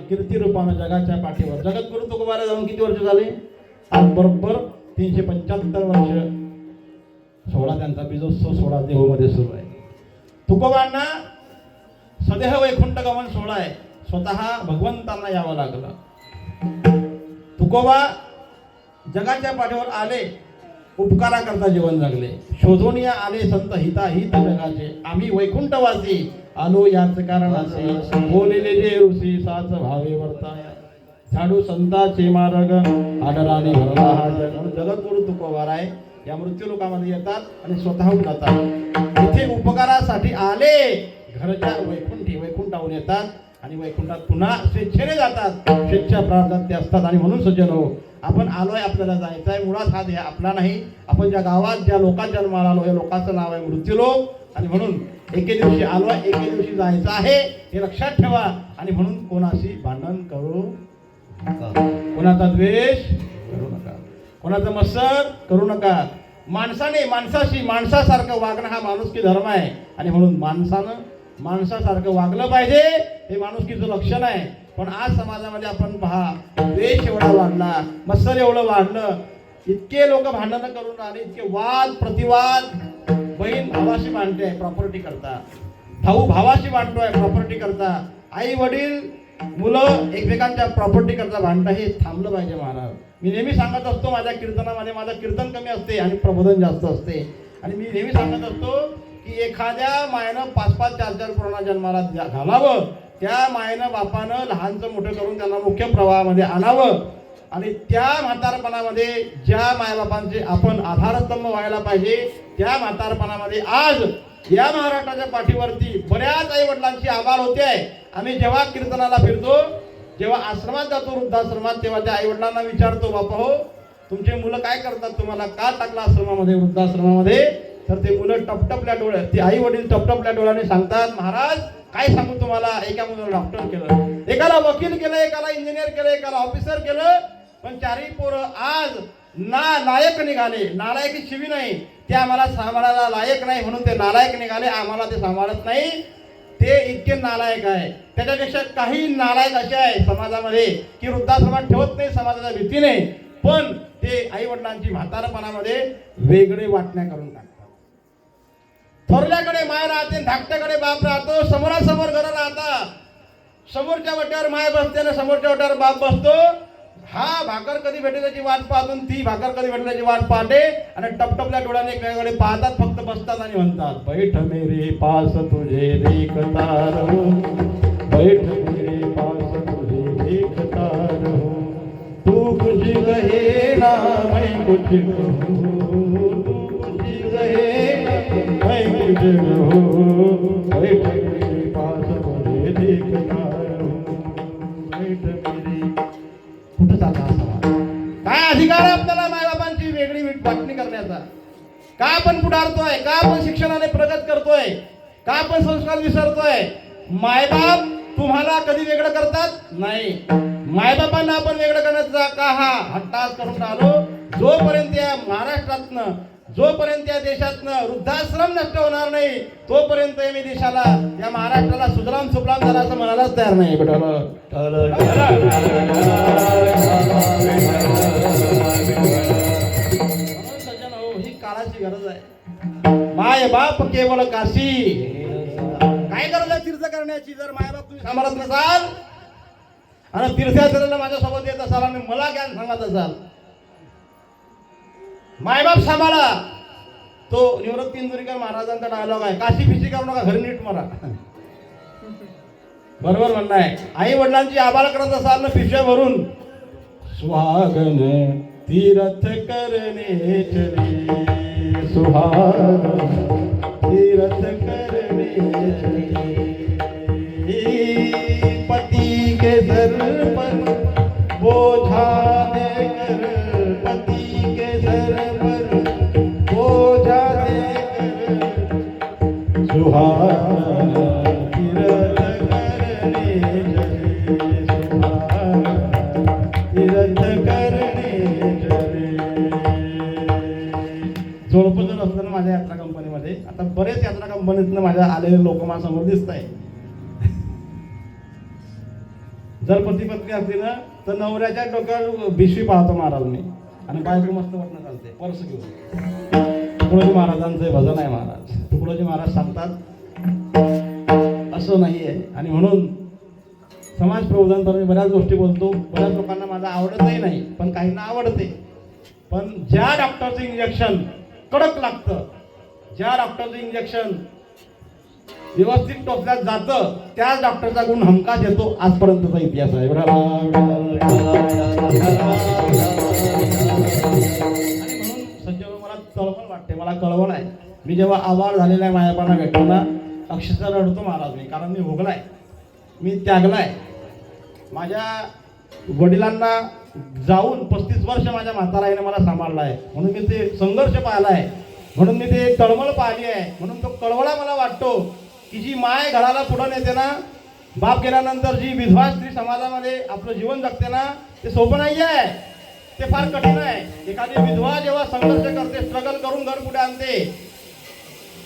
कीर्ती रूपानं जगाच्या पाठीवर. जगद्गुरु तुकोबाला जाऊन किती वर्ष झाले? आज बरोबर 375 वर्ष सोहळा, त्यांचा बीजोत्सव सोहळा देहूमध्ये सुरू आहे. तुकोबांना सदेह वैकुंठ गमन सोहळा आहे. स्वतः भगवंतांना यावं लागलं. तुकोबा जगाच्या पाठीवर आले, उपकाराकरता जीवन जगले. शोधून या आले संत हिताहित जगाचे, आम्ही वैकुंठवासी आलो याच कारणाचे. बोलिले जे ऋषी साच भावे वर्ता, झाडू संताचे मार्ग आदराने भरला हा जग. म्हणून जगद्गुरु तुकोबाराय या मृत्यू लोकामध्ये येतात आणि स्वतःहून जातात. इथे उपकारासाठी आले, घरच्या वैकुंठाहून येतात आणि वैकुंठात पुन्हा स्वेच्छेने जातात. स्वेच्छा प्रार्थना ते असतात. आणि म्हणून सज्जन हो, आपण आलोय, आपल्याला जायचं आहे. मुळात हा देह आपला नाही. आपण ज्या गावात ज्या लोकात जन्माला आलो या लोकांचं नाव आहे मृत्यूलोक. आणि म्हणून एके दिवशी आलोय, एके दिवशी जायचं आहे हे लक्षात ठेवा. आणि म्हणून कोणाशी भांडण करू नका, कोणाचा द्वेष करू नका, कोणाचा मत्सर करू नका. माणसाने माणसाशी माणसासारखं वागणं हा माणुसकी धर्म आहे. आणि म्हणून माणसानं माणसासारखं वागलं पाहिजे, हे माणुसकीचं लक्षण आहे. पण आज समाजामध्ये आपण पहा, द्वेष एवढा वाढला, मत्सर एवढं वाढलं, इतके लोक भांडणं करून राहिले, इतके वाद प्रतिवाद. बहीण भावाशी भांडते प्रॉपर्टी करता, भाऊ भावाशी भांडतोय प्रॉपर्टी करता, आई वडील मुलं एकमेकांच्या प्रॉपर्टी करता भांडणं, हे थांबलं पाहिजे महाराज. मी नेहमी सांगत असतो माझ्या कीर्तनामध्ये, माझं कीर्तन कमी असते आणि प्रबोधन जास्त असते. आणि मी नेहमी सांगत असतो की एखाद्या मायनं 5-5, 4-4 पोरांना जन्माला घालावं, त्या मायनं बापानं लहानचं मोठं करून त्यांना मुख्य प्रवाहामध्ये आणावं. आणि त्या म्हातारपणामध्ये ज्या मायबापांचे आपण आधारस्तंभ व्हायला पाहिजे, त्या म्हातारपणामध्ये आज या महाराष्ट्राच्या पाठीवरती बऱ्याच आई वडिलांची आबाल होते आहे. आम्ही जेव्हा कीर्तनाला फिरतो, जेव्हा आश्रमात जातो वृद्धाश्रमात, तेव्हा त्या आई वडिलांना विचारतो, बापा हो तुमचे मुलं काय करतात, तुम्हाला का टाकला आश्रमामध्ये वृद्धाश्रमामध्ये? तर ते मुलं टपटपल्या डोळ्यात, ते आई वडील टपटपल्या डोळ्याने सांगतात, महाराज काय सांगू तुम्हाला, एका मुलाला डॉक्टर केलं, एकाला वकील केलं, एकाला इंजिनियर केलं, एकाला ऑफिसर केलं, पण चारही पोरं आज ना लायक निघाले. नालायकी शिवी नाही, ते आम्हाला सांभाळायला लायक नाही म्हणून ते नालायक निघाले, आम्हाला ते सांभाळत नाही, ते इतके नालायक आहे. त्याच्यापेक्षा काही नालायक असे आहे समाजामध्ये की वृद्धाश्रमात ठेवत नाही समाजाच्या भीतीने, पण ते आई वडिलांची म्हातारपणामध्ये वेगळे वाटण्या करून टाकतात. थोरल्याकडे माय राहते, धाकट्याकडे बाप राहतो, समोरासमोर घर राहतात, समोरच्या वाट्यावर माय बसते आणि समोरच्या वाट्यावर बाप बसतो. हा भाकर कधी भेटेल त्याची वाट पाहतो, ती भाकर कधी भेटेल त्याची वाट पाहते, आणि टपटपल्या डोळ्याने एकमेकांकडे पाहतात, फक्त बसतात आणि म्हणतात, बैठ मेरे पास तुझे देखता रहूं, बैठ मेरे पास तुझे देखता रहूं, तू कुछ कहे ना मैं कुछ कहूं, तू कुछ कहे ना मैं कुछ कहूं, बैठ मेरे पास तुझे देखता रहूं, बैठ मेरे. कुठं चालला समाज? काय अधिकार आहे आपल्याला मायबापांची वेगळी वाटणी करण्याचा? का आपण पुढारतोय? का आपण शिक्षणाने प्रगत करतोय? का आपण संस्कार विसरतोय? मायबाप तुम्हाला कधी वेगळं करतात? नाही. मायबापांना आपण वेगळं करण्याचा का हा हट्टास करून आलो? जोपर्यंत या महाराष्ट्रातनं, जोपर्यंत या देशातनं वृद्धाश्रम नष्ट होणार नाही, तोपर्यंत मी देशाला, या महाराष्ट्राला सुजलाम सुफलाम झाला असं म्हणायलाच तयार नाही. सज्जन हो, ही काळाची गरज आहे. माय बाप केवळ काशी. काय गरज आहे तीर्थ करण्याची? जर मायबाप तुम्ही सांभाळत नसाल आणि तीर्थयात्रेला माझ्यासोबत येत असाल आणि मला ज्ञान सांगत असाल, मायबाप सांभाळा. तो निवृत्ती इंदुरीकर महाराजांचा डायलॉग आहे, काशी फिशी करू नका, घरी नीट मारा. बरोबर म्हणणं आहे. आई वडिलांची आबाळ करत असाल ना पिशव्या भरून, सुहागन तीर्थ करणे चली, सुहागन तीर्थ करणे चली, पति के सर पर बोझा देकर, पति के सर पर बोझा देकर, सुहागन तीर्थ करने चले, सुहागन तीर्थ करने चले. जोडपजण असताना माझ्या यात्रा कंपनीमध्ये, आता बरेच यात्रा कंपनीतनं माझ्या आलेले लोक माझ्यासमोर दिसत आहे. जर पती पत्नी असली ना तर नवऱ्याच्या डोक्यावर भिशवी पाहतो महाराज मी, आणि बायको मस्त वाटणं चालते पर्स घेऊन. तुकडोजी महाराजांचे भजन आहे महाराज. तुकडोजी महाराज सांगतात असं नाही आहे. आणि म्हणून समाज प्रबोधन मी बऱ्याच गोष्टी बोलतो. बऱ्याच लोकांना माझं आवडतही नाही, पण काहींना आवडते. पण ज्या डॉक्टरचं इंजेक्शन कडक लागतं, ज्या डॉक्टरचं इंजेक्शन व्यवस्थित टोचल्यात जातं, त्याच डॉक्टरचा गुण हमखास येतो. आजपर्यंतचा इतिहास आहे. आणि म्हणून सज्जन मला तळमळ वाटते, मला कळवण आहे. मी जेव्हा आभार झालेला आहे मायापाना भेटतो ना, अक्षरशः रडतो महाराज मी. कारण मी भोगलाय, मी त्यागलाय. माझ्या वडिलांना जाऊन 35 वर्ष माझ्या म्हाताराईने मला सांभाळलं आहे. म्हणून मी ते संघर्ष पाहिला आहे, म्हणून मी ते तळमळ पाहिली आहे. म्हणून तो कळवळा मला वाटतो की जी माय घराला पुढं नेते ना, बाप गेल्यानंतर जी विधवा स्त्री समाजामध्ये आपलं जीवन जगते ना, ते सोपं नाही आहे, ते फार कठीण आहे. एखादी विधवा जेव्हा संघर्ष करते, स्ट्रगल करून घर पुढे आणते,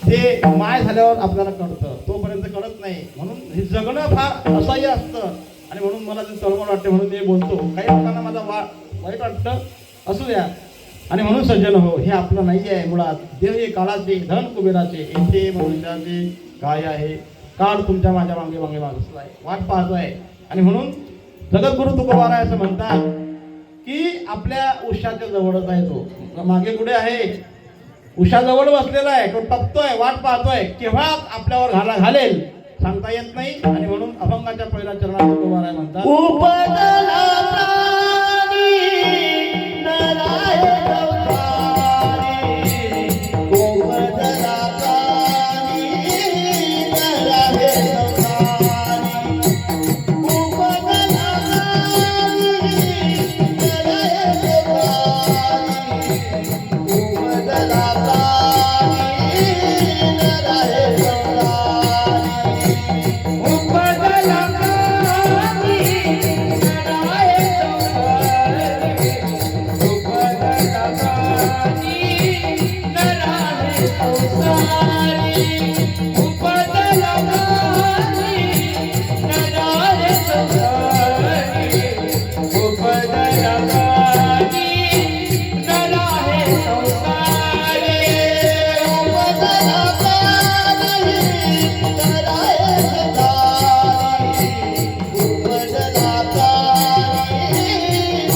ते माय झाल्यावर आपल्याला कळतं, तोपर्यंत कळत नाही. म्हणून हे जगणं फार असह्य असतं. आणि म्हणून मला ते तळमळ वाटते, म्हणून मी बोलतो. काही लोकांना माझा वाईट वाटतं, असू द्या. आणि म्हणून सज्जन हो, हे आपलं नाही आहे मुळात. देव हे काळाचे, धन कुबेराचे, येथे मनुष्याचे काय आहे, काळ तुमच्या माझ्या मागे मागे मागसला आहे, वाट पाहतोय. आणि म्हणून जगद्गुरु तुकोबाराय असं म्हणतात की आपल्या उशाच्या जवळच आहे तो, मागे पुढे आहे, उशाजवळ बसलेला आहे, तो टपतोय, वाट पाहतोय, केव्हा आपल्यावर घालेल सांगता येत नाही. आणि म्हणून अभंगाच्या पहिल्या चरणात तुकोबाराय म्हणतात, उपदला प्राणी नराय संसारी, उपदला प्राणी नराय संसारी, उपदला प्राणी नराय संसारी, उपदला प्राणी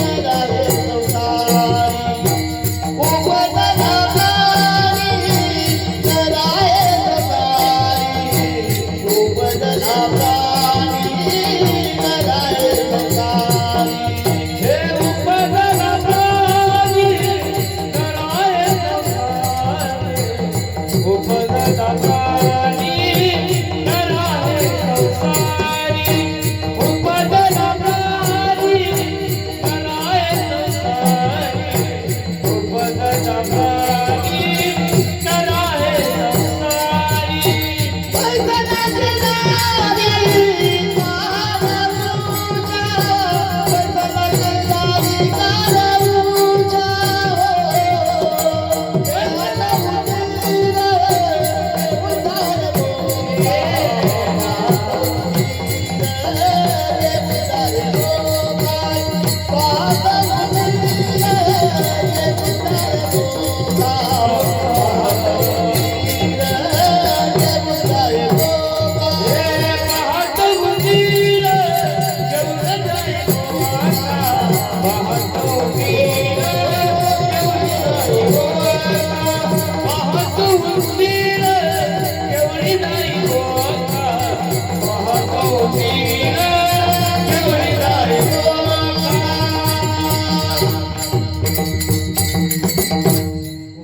नराय संसारी, उपदला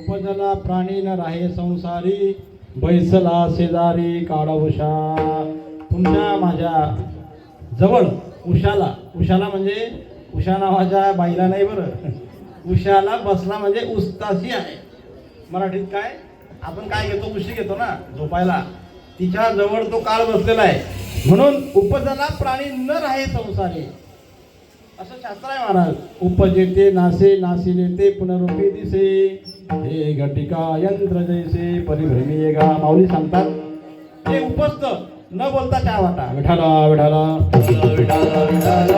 उपजला प्राणी न राहे संसारी, बैसला शेजारी काळा तुमच्या माझ्या जवळ उशाला, उशाला म्हणजे उषा नावाच्या बाईला नाही बरं, उशाला बसला म्हणजे उस्ताशी आहे. मराठीत काय आपण काय घेतो, उशी घेतो ना झोपायला, तिच्या जवळ तो काळ बसलेला आहे. म्हणून उपजला प्राणी न राहे संसारी असं शास्त्र आहे महाराज. उपजेते नासे नाशिले ते पुनरुपी दिसे, हे घटिका यंत्र जैसे परिभ्रमी येगा. माऊली सांगतात ते उपजत न बोलता चहा वाटा, विठाला विठाला विठाला विठाला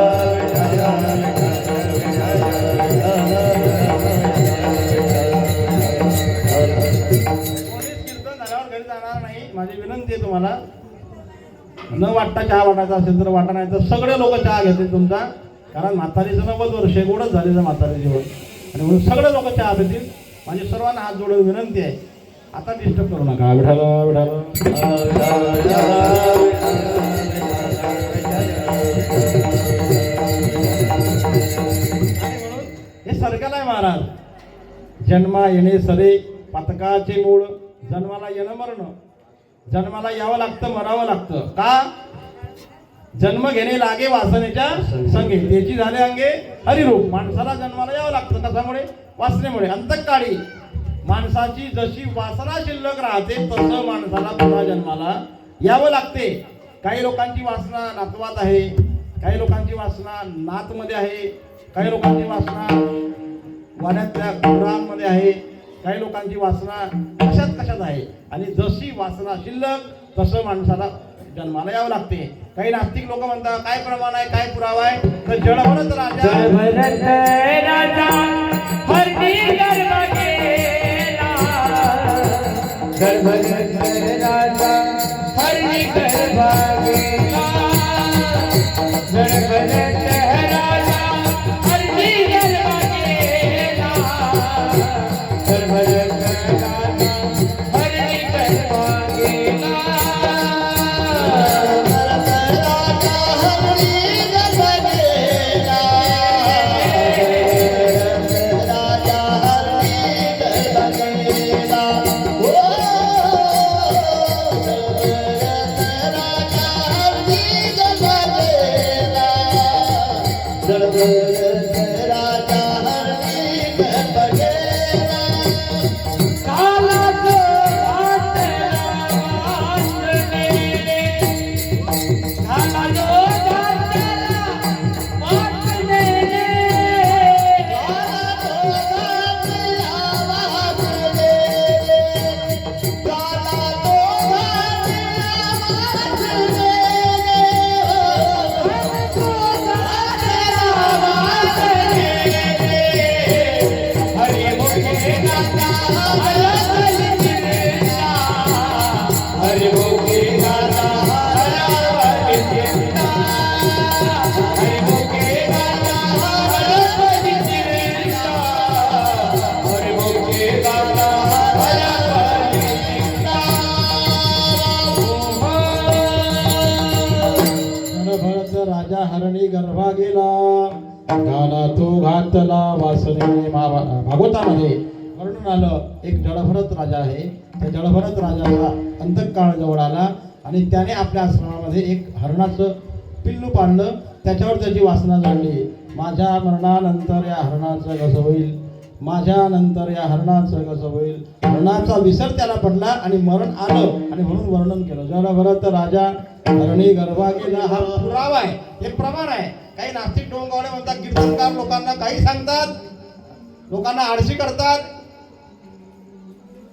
वाटता चहा वाटायचा असेल तर वाटा, नाही तर सगळे लोक चहा घेतील तुमचा, कारण म्हातारीचं 90 वर्ष गोडच झालेलं म्हातारी जीवन, आणि म्हणून सगळे लोक चहा पितील. माझी सर्वांना हात जोडून विनंती आहे, आता डिस्टर्ब करू नका. विठाल हे सरकाला आहे महाराज. जन्मा येणे सरे पातकाचे मूळ, जन्माला येणं मरण, जन्माला यावं लागतं मरावं लागतं. का? जन्म घेणे लागे वासनेच्या संगे, त्याची झाले अंगे हरिरूप. माणसाला जन्माला यावं लागतं, कशामुळे? वासनेमुळे. अंतकाळी माणसाची जशी वासना शिल्लक राहते तसं माणसाला पुन्हा जन्माला यावं लागते. काही लोकांची वासना नातवात आहे, काही लोकांची वासना नातमध्ये आहे, काही लोकांची वासना वाड्यातल्या गुरांमध्ये आहे, काही लोकांची वासना कशात कशात आहे. आणि जशी वासना शिल्लक तसं माणसाला जन्माला यावं लागते. काही नास्तिक लोक म्हणतात काय प्रमाण आहे, काय पुरावा आहे, तर जडभरत राजा हरणी गर्भ गेला, गर्भरत राजा हरणी गर्भ गेला, गर्भरत राजा हरणी गर्भ गेला, गर्भरत राजा हरणी गर्भ गेला. राजा हरणी गर्भा गेला, गाला तो घातला वासने. भागवतामध्ये वर्णन आलं, एक जडभरत राजा आहे, त्या जडभरत राजाचा अंतकाळ जवळ आला आणि त्याने आपल्या आश्रमामध्ये एक हरणाचं पिल्लू पाळलं. त्याच्यावर त्याची वासना जाणली, माझ्या मरणानंतर या हरणाचं कसं होईल, माझ्या नंतर या हरणाचं कसं होईल. हरणाचा विसर त्याला पडला आणि मरण आलं, आणि म्हणून वर्णन केलं जडभरत राजा हरणी गर्भा गेला. हा पुरावा आहे, हे प्रमाण आहे. काही नास्तिक डोंगावले म्हणतात, कीर्तनकार लोकांना काही सांगतात, लोकांना आळशी करतात.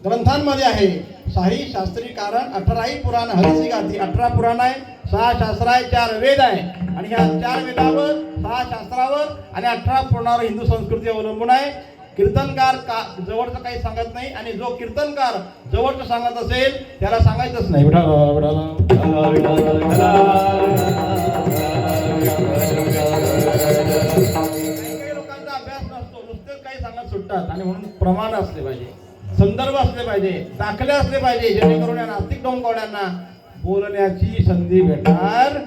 ग्रंथांमध्ये आहे शाही शास्त्री कारण 18 पुराण हरिसी गाती. 18 पुराण आहे, 6 शास्त्र आहे, 4 वेद आहे, आणि ह्या 4 वेदावर, 6 शास्त्रावर आणि 18 पुराणावर हिंदू संस्कृती अवलंबून आहे. कीर्तनकार जवळचं काही सांगत नाही, आणि जो कीर्तनकार जवळचं सांगत असेल त्याला सांगायचंच नाही. काही लोकांचा अभ्यास नसतो, नुसतेच काही सांगत सुटतात, आणि म्हणून प्रमाण असले पाहिजे, संदर्भ असले पाहिजे, दाखले असले पाहिजे, जेणेकरून या नास्तिक डोंगवड्यांना बोलण्याची संधी भेटणार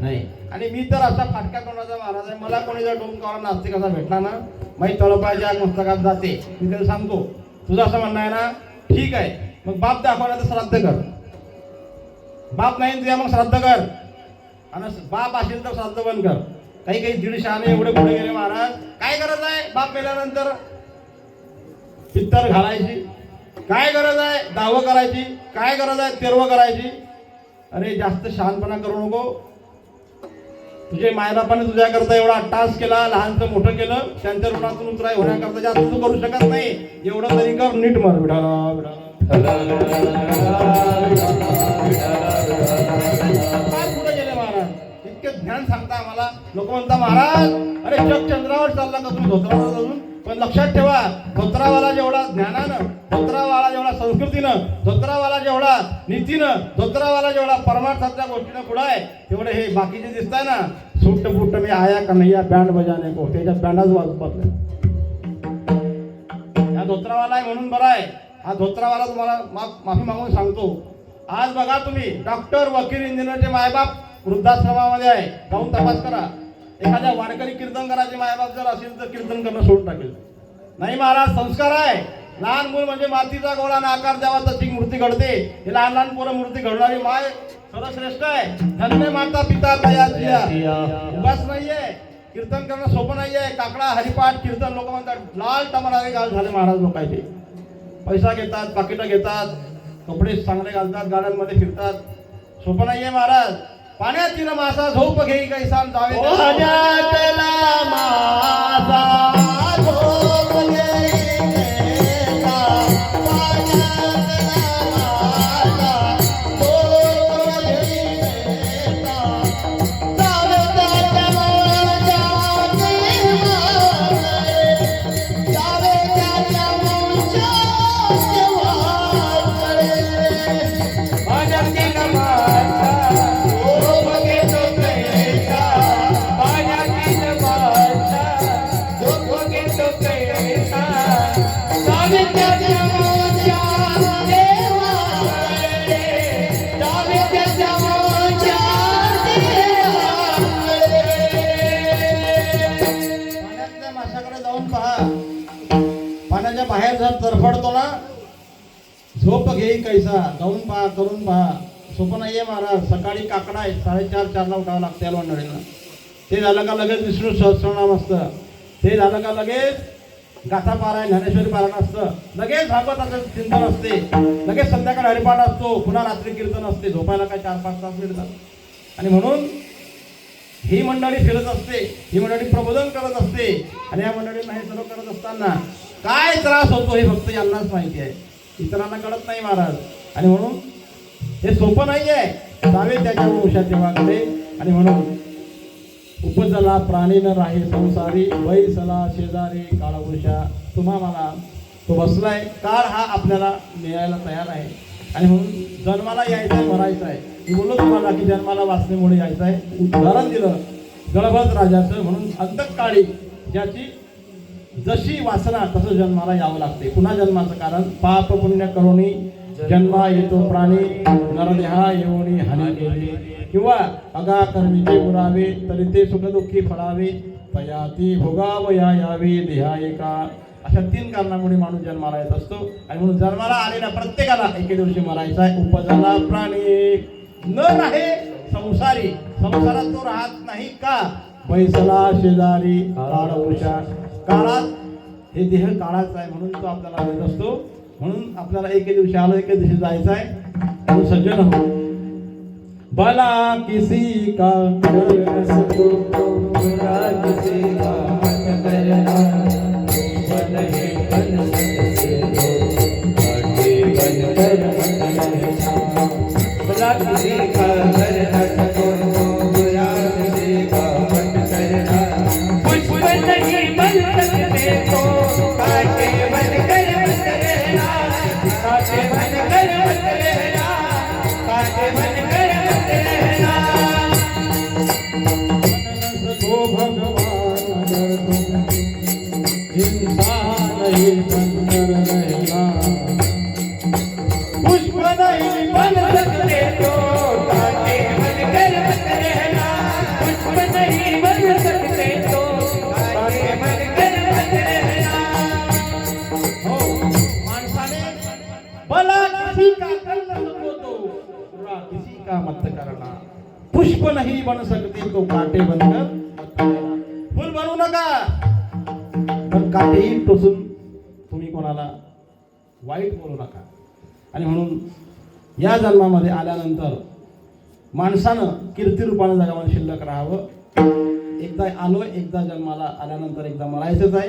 नाही. आणि मी तर असा फाटका तोंडाचा महाराज आहे, मला कोणी जर डोंगवडा नास्तिक असा भेटला ना, माझी तळपायच्या मस्तकात जाते. मी त्याला सांगतो, तुझं असं म्हणणं आहे ना, ठीक आहे, मग बाप दाखवला तर श्राद्ध कर. बाप नाही तुझ्या मग श्राद्ध कर, आणि बाप असेल तर श्राद्ध बंद कर. काही काही दीड शहाणे एवढे पुढे गेले महाराज. काय गरज आहे बाप मेल्यानंतर पित्तर घालायची, काय गरज आहे दावं करायची, काय गरज आहे तेरवं करायची. अरे जास्त शहाणपणा करू नको. तुझे मायबापाने तुझ्याकरता एवढा टास केला, लहानचं मोठं केलं, त्यांच्या ऋणातून उतराय होण्याकरता जास्त तू करू शकत नाही. एवढं तरी कर, नीट मर. विठाला काय पुढे गेले महाराज, इतके ज्ञान सांगता आम्हाला. लोक म्हणता महाराज अरे जग चंद्रावर चालला का तुम्ही धोत्रावर जाऊन, पण लक्षात ठेवा, धोत्रावाला जेवढा ज्ञानानं, धोत्रावाला जेवढा संस्कृतीनं, धोत्रावाला जेवढा नीतीनं, धोत्रावाला जेवढा परमार्थातल्या गोष्टीनं पुढं आहे, तेवढे हे बाकीचे दिसताय ना, सुट्ट पुट्ट मी आया कन्हैया बँड बजाने को, त्याच्या बँडाच वाजवत हा धोत्रावाला आहे म्हणून बरा आहे. हा धोत्रावाला तुम्हाला माफी मागून सांगतो. आज बघा तुम्ही, डॉक्टर, वकील, इंजिनियरचे मायबाप वृद्धाश्रमामध्ये आहे, जाऊन तपास करा. एखाद्या वारकरी कीर्तनकाराचे मायबाप जर असेल तर कीर्तन करणं सोडून टाकेल. नाही महाराज, संस्कार आहे. लहान मूल म्हणजे मातीचा गोळा ना आकार द्यावा तशी मूर्ती घडते. हे लहान लहान पोरं मूर्ती घडणारी माय सर्वश्रेष्ठ आहे. धन्य माता पिता दयाचिया. उगाच नाहीये, कीर्तन करणं सोपं नाहीये. काकडा हरिपाठ कीर्तन लोक म्हणतात, लाल टमारे गाल झाले महाराज लोकांचे. पैसा घेतात, पाकिटं घेतात, कपडे चांगले घालतात, गाड्यांमध्ये फिरतात. सोपं नाहीये महाराज. पाण्यातील मासा झोप घेई कैसा जावे पाण्यातला मासा झोप घेई कैसा, पाण्यातला मासा झोप घेई कैसा, जावे त्याच्या मुळाच्या वारे, जावे त्याच्या मुळाच्या वारे. पाण्यातील मासा पाण्याच्या बाहेर जर तरफडतो ना, झोप घेई कैसा, जाऊन पहा, करून पहा. सोपं नाहीये महाराज. सकाळी काकडा आहे, 4:30-4ला उठावं लागतं या मंडळींना. ते झालं का लगेच विष्णू सहस्रनाम असतं. ते झालं का लगेच गाथा पारायण, ज्ञानेश्वरी पारायण असतं. लगेच भागवताचं चिंतन असते. लगेच संध्याकाळी हरिपाठ असतो. पुन्हा रात्री कीर्तन असते. झोपायला काय 4-5 तास मिळतात. आणि म्हणून ही मंडळी फिरत असते, ही मंडळी प्रबोधन करत असते. आणि या मंडळींना हे सर्व करत असताना काय त्रास होतो हे फक्त यांनाच माहिती आहे, इतरांना कळत नाही महाराज. आणि म्हणून हे सोपं नाही आहे. जावे त्याच्या वंशा देवाकडे. आणि म्हणून उपजला प्राणी न राही संसारी, बैसला शेजारी काळवृषा. तुम्हा मला तो बसलाय. काळ हा आपल्याला मिळायला तयार आहे. आणि म्हणून जन्माला यायचं आहे, मरायचं आहे. मी बोललो तुम्हाला की जन्माला वासनेमुळे यायचं आहे. उदाहरण दिलं गणपत राजाचं. म्हणून अंतकाळी ज्याची जशी वासना तसं जन्माला यावं लागते. पुन्हा जन्माचं कारण पाप पुण्य करुणी जन्मा येतो प्राणी, नरदेहा येऊनी हानी केली, किंवा अगा कर्मीचे उरावे तरी ते सुखदुःखी फळावे, तयाती भोगावया यावे देहा एका. अशा 3 कारणामुळे माणूस जन्माला येत असतो. आणि म्हणून जन्माला आलेल्या प्रत्येकाला एके दिवशी मरायचा आहे. उपजला प्राणी न राहे संसारी, संसारात तो राहत नाही का. बैसला शेजारी काळवृषा, काळात हे देह काळाचा आहे म्हणून तो आपल्याला देत असतो. म्हणून आपल्याला एके दिवशी आलो, एके दिवशी जायचं आहे. म्हणून सज्जन हो, भला किसी का मत करना, पुष्प नहीं बन सकती तो कांटे बनकर मत लेना. फुल बनवू नका, पण काटेही टोचून तुम्ही कोणाला वाईट बोलू नका. आणि म्हणून या जन्मामध्ये आल्यानंतर माणसानं कीर्तिरूपानं जगामध्ये शिल्लक राहावं. एकदा आलोय, एकदा जन्माला आल्यानंतर एकदा मरायचंच आहे.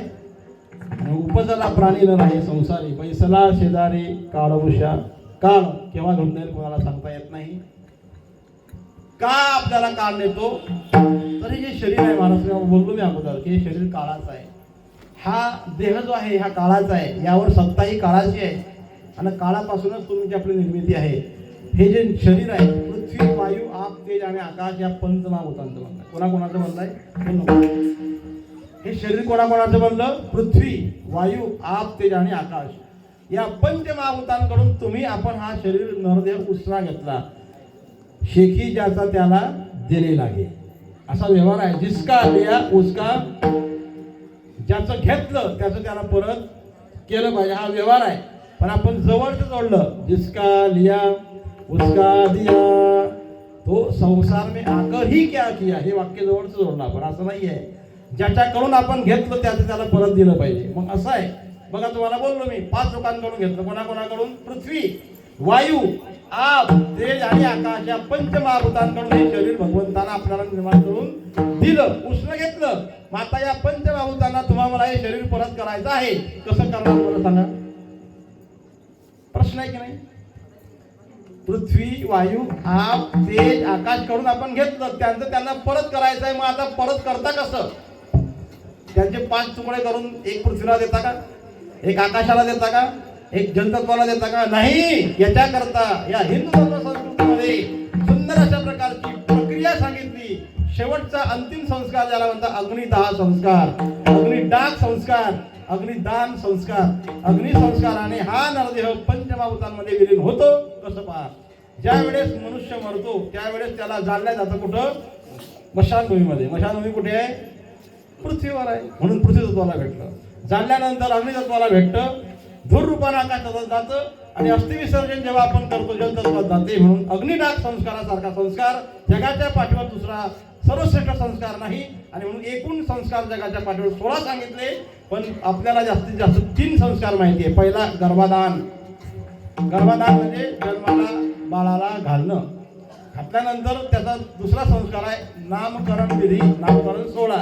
आणि उपजला प्राणी न राही संसारी, बैसला शेजारी काळवृषा. काळ केव्हा घडून येईल कोणाला सांगता येत नाही. का आपल्याला काळ नेतो, तरी जे शरीर आहे महाराष्ट्रात बोललो मी अगोदर की हे शरीर काळाचं आहे. हा देह जो आहे हा काळाचा आहे, यावर सत्ता ही काळाची आहे आणि काळापासूनच तुमची आपली निर्मिती आहे. हे जे शरीर आहे पृथ्वी वायू आप तेज आणि आकाश या पंचमहाभूतांचं बनलं. कोणाकोणाचं बनलंय? हे शरीर कोणाकोणाचं बनलं? पृथ्वी वायू आप तेज आणि आकाश या पंचमहाभूतांकडून तुम्ही आपण हा शरीर नरदेह उसरा घेतला. शेखी ज्याचा त्याला दिले लागे असा व्यवहार आहे. जिसका लिया उसका, ज्याचं घेतलं त्याचं त्याला परत केलं पाहिजे, हा व्यवहार आहे. पण आपण जवळच जोडलं, जिसका लिया उसका दिया तो संसार में आकर ही क्या किया, हे वाक्य जवळच जोडलं आपण. असं नाही आहे ज्याच्याकडून आपण घेतलं त्याचं त्याला परत दिलं पाहिजे. मग असं आहे बघा, तुम्हाला बोललो मी 5 लोकांकडून घेतलं. कोणाकोणाकडून? पृथ्वी वायू आप तेज आणि आकाश या पंचमहाभूतांकडून हे शरीर भगवंतानं आपल्याला निर्माण करून दिलं, उष्ण घेतलं. मग आता या पंचमहाभूतांना तुम्हाला हे शरीर परत करायचं आहे. कसं करणार मला सांगा? प्रश्न आहे की नाही? पृथ्वी वायू आप तेज आकाश कडून आपण घेतलं, त्यांचं त्यांना परत करायचं आहे. मग आता परत करता कसं? त्यांचे 5 तुकडे करून एक पृथ्वीला देता का? एक आकाशाला देता का? एक जलतत्वाला देता का? नाही. याच्याकरता या हिंदू धर्म संस्कृतीमध्ये सुंदर अशा प्रकारची प्रक्रिया सांगितली. शेवटचा अंतिम संस्कार ज्याला म्हणतात अग्निदाह संस्कार, अग्निडाग संस्कार, अग्निदान संस्कार. अग्निसंस्काराने हा नरदेह पंचमहाभूतांमध्ये विलीन होतो. कसं पहा, ज्या वेळेस मनुष्य मरतो त्यावेळेस त्याला जाळल्या जातं कुठं? मशानभूमीमध्ये. मशानभूमी कुठे आहे? पृथ्वीवर आहे. म्हणून पृथ्वी तत्वाला भेटलं. जाळल्यानंतर अग्नितत्वाला भेटतं, धूर रूपाने आकाशात जातं आणि अस्थि विसर्जन जेव्हा आपण करतो जलतत्वात जाते. म्हणून अग्निडाग संस्कारासारखा संस्कार जगाच्या पाठीवर दुसरा सर्वश्रेष्ठ संस्कार नाही. आणि म्हणून एकूण संस्कार जगाच्या पाठीवर 16 सांगितले, पण आपल्याला जास्तीत जास्त 3 संस्कार माहिती आहे. पहिला गर्भाधान. गर्भाधान म्हणजे जन्माला बाळाला घालणं. घातल्यानंतर त्याचा दुसरा संस्कार आहे नामकरण विधी, नामकरण 16.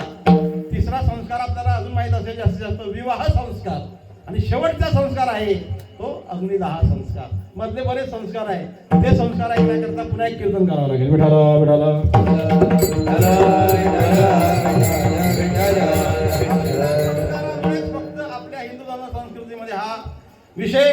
तिसरा संस्कार आपल्याला अजून माहित असेल जास्तीत जास्त विवाह संस्कार. आणि शेवटचा संस्कार आहे तो अग्निदाह संस्कार. मधले बरेच संस्कार आहे. ते संस्कार ऐकण्याकरता पुन्हा एक कीर्तन करावं लागेल. विठाला विठाला फक्त आपल्या हिंदू धर्म संस्कृतीमध्ये हा विषय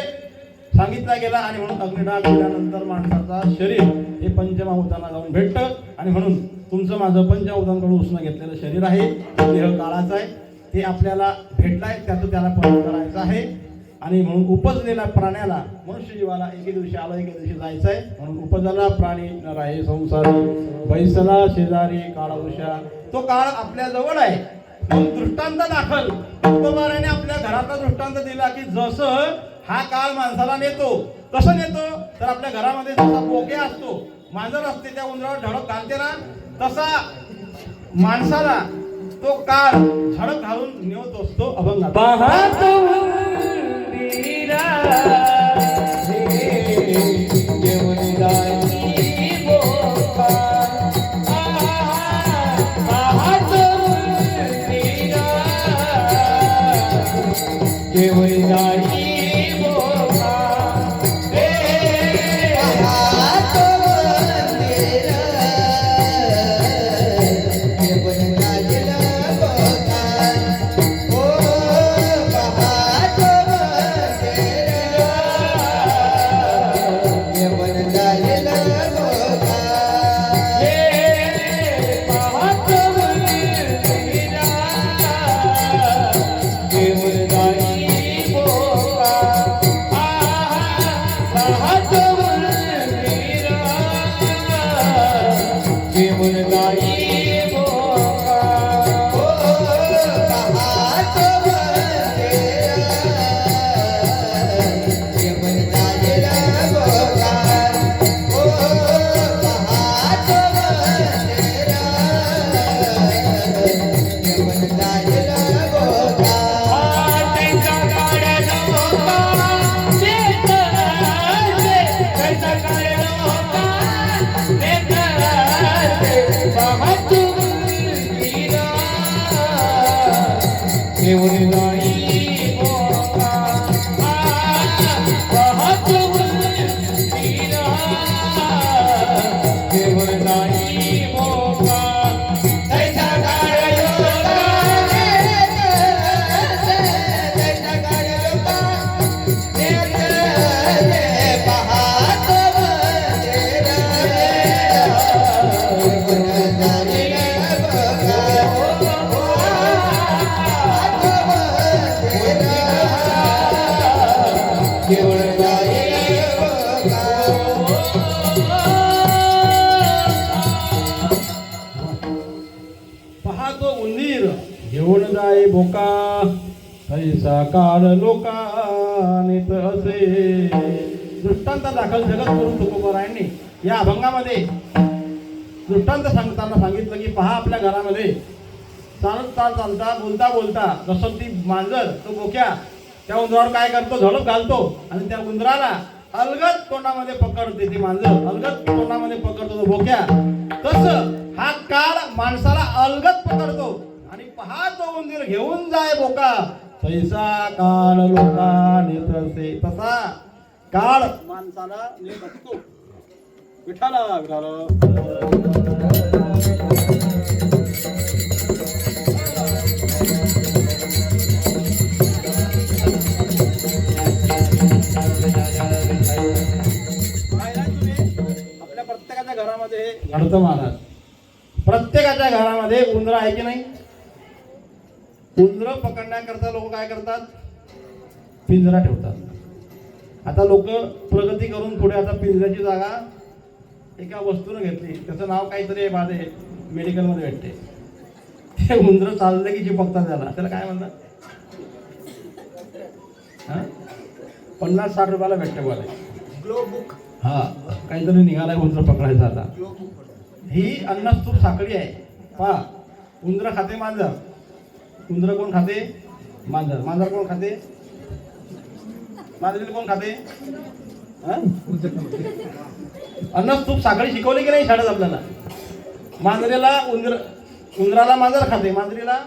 सांगितला गेला. आणि म्हणून अग्निडाग केल्यानंतर माणसाचा शरीर हे पंचमहाभूतांना जाऊन भेटतं. आणि म्हणून तुमचं माझं पंचमहाभूतांकडून उष्ण घेतलेलं शरीर आहे, देह काळाचा आहे, ते आपल्याला भेटलाय, त्याचं त्याला परत करायचं आहे. आणि म्हणून उपजलेल्या प्राण्याला, मनुष्य जीवाला एके दिवशी आला एके दिवशी जायचं आहे. म्हणून उपजला प्राणी न राहे संसारी, बैसला शेजारी काळावृषा. तो काळ आपल्या जवळ आहे. मग दृष्टांत दाखल तुकोबाराने आपल्या घराचा दृष्टांत दिला की जसं हा काळ माणसाला नेतो. कसं नेतो? तर आपल्या घरामध्ये जसा बोके असतो, मांजर असते, त्या उंदरावर झडप घालते ना, तसा माणसाला तो काळ झडप घालून नेत असतो अभंगात. पाहतो वीरा जाय बोका तैसा काळ लोकानित असे. दृष्टांत दाखल जगद्गुरु तुकोबारायांनी या अभंगामध्ये दृष्टांत सांगताना सांगितलं की पहा आपल्या घरामध्ये चालता बोलता बोलता जसं ती मांजर तो बोक्या त्या उंदरावर काय करतो, झडप घालतो आणि त्या उंदराला अलगद तोंडामध्ये पकडते. ती मांजर अलगद तोंडामध्ये पकडतो तो बोक्या. तसं हा काळ माणसाला अलगद पकडतो आणि पहा तो उंदीर घेऊन जाय बोका तैसा काळ लोकांनी तसे. तसा काळ माणसाला नेत असतो. विठाला विठाला. आपल्या प्रत्येकाच्या घरामध्ये घडतं महाराज. प्रत्येकाच्या घरामध्ये उंदर आहे की नाही? उंदर पकडण्याकरता लोक काय करतात? पिंजरा ठेवतात. आता लोक प्रगती करून पुढे आता पिंजऱ्याची जागा एका वस्तूने घेतली. त्याचं नाव काहीतरी आहे, मेडिकलमध्ये भेटते. ते उंदर चालले की चिपकतात त्याला काय म्हणतात? 50-60 रुपयाला भेटते बघा. Glow book. हा, काहीतरी निघालाय उंदर पकडायचा आता. ही अन्नस्तूप साखळी आहे. पहा, उंदर खाते मांजर. उंदर कोण खाते? मांजर. मांजर कोण खाते? मांजरीला कोण खाते? अन्नस्तूप साखळी शिकवली की नाही शाळेत आपल्याला? मांजरीला उंदराला मांजर खाते. मांजरीला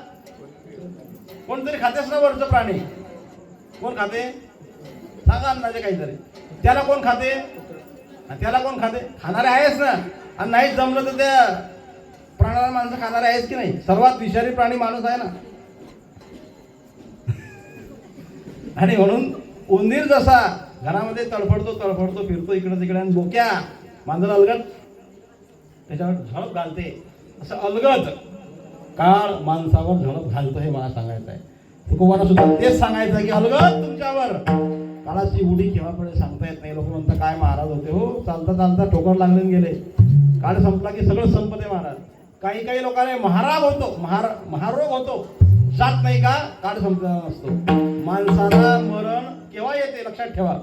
कोणतरी खातेच ना वरचं प्राणी. कोण खाते? सांगा अंदाजे काहीतरी. त्याला कोण खाते? त्याला कोण खाते? खाणारे आहेच ना. आणि नाहीच जमलं तर त्या प्राण्याला माणसं खाणारे आहेच की नाही? सर्वात विषारी प्राणी माणूस आहे ना. आणि म्हणून उंदीर जसा घरामध्ये तडफडतो फिरतो इकडे तिकडे आणि बोक्या मांजर अलगद त्याच्यावर झडप घालते. असं अलगद काळ माणसावर झडप घालतो हे मला सांगायचं आहे. तुकोबांना सुद्धा तेच सांगायचं आहे की अलगद तुमच्यावर काळाची उडी केव्हा पुढे सांगता येत नाही. लोक म्हणतात काय महाराज होते हो, चालता चालता ठोकर लागले गेले. काळ संपला की सगळं संपते महाराज. काही लोकांना महारोग होतो, जात नाही का? काळ संपलेला नसतो. माणसाला मरण केव्हा येते लक्षात ठेवा.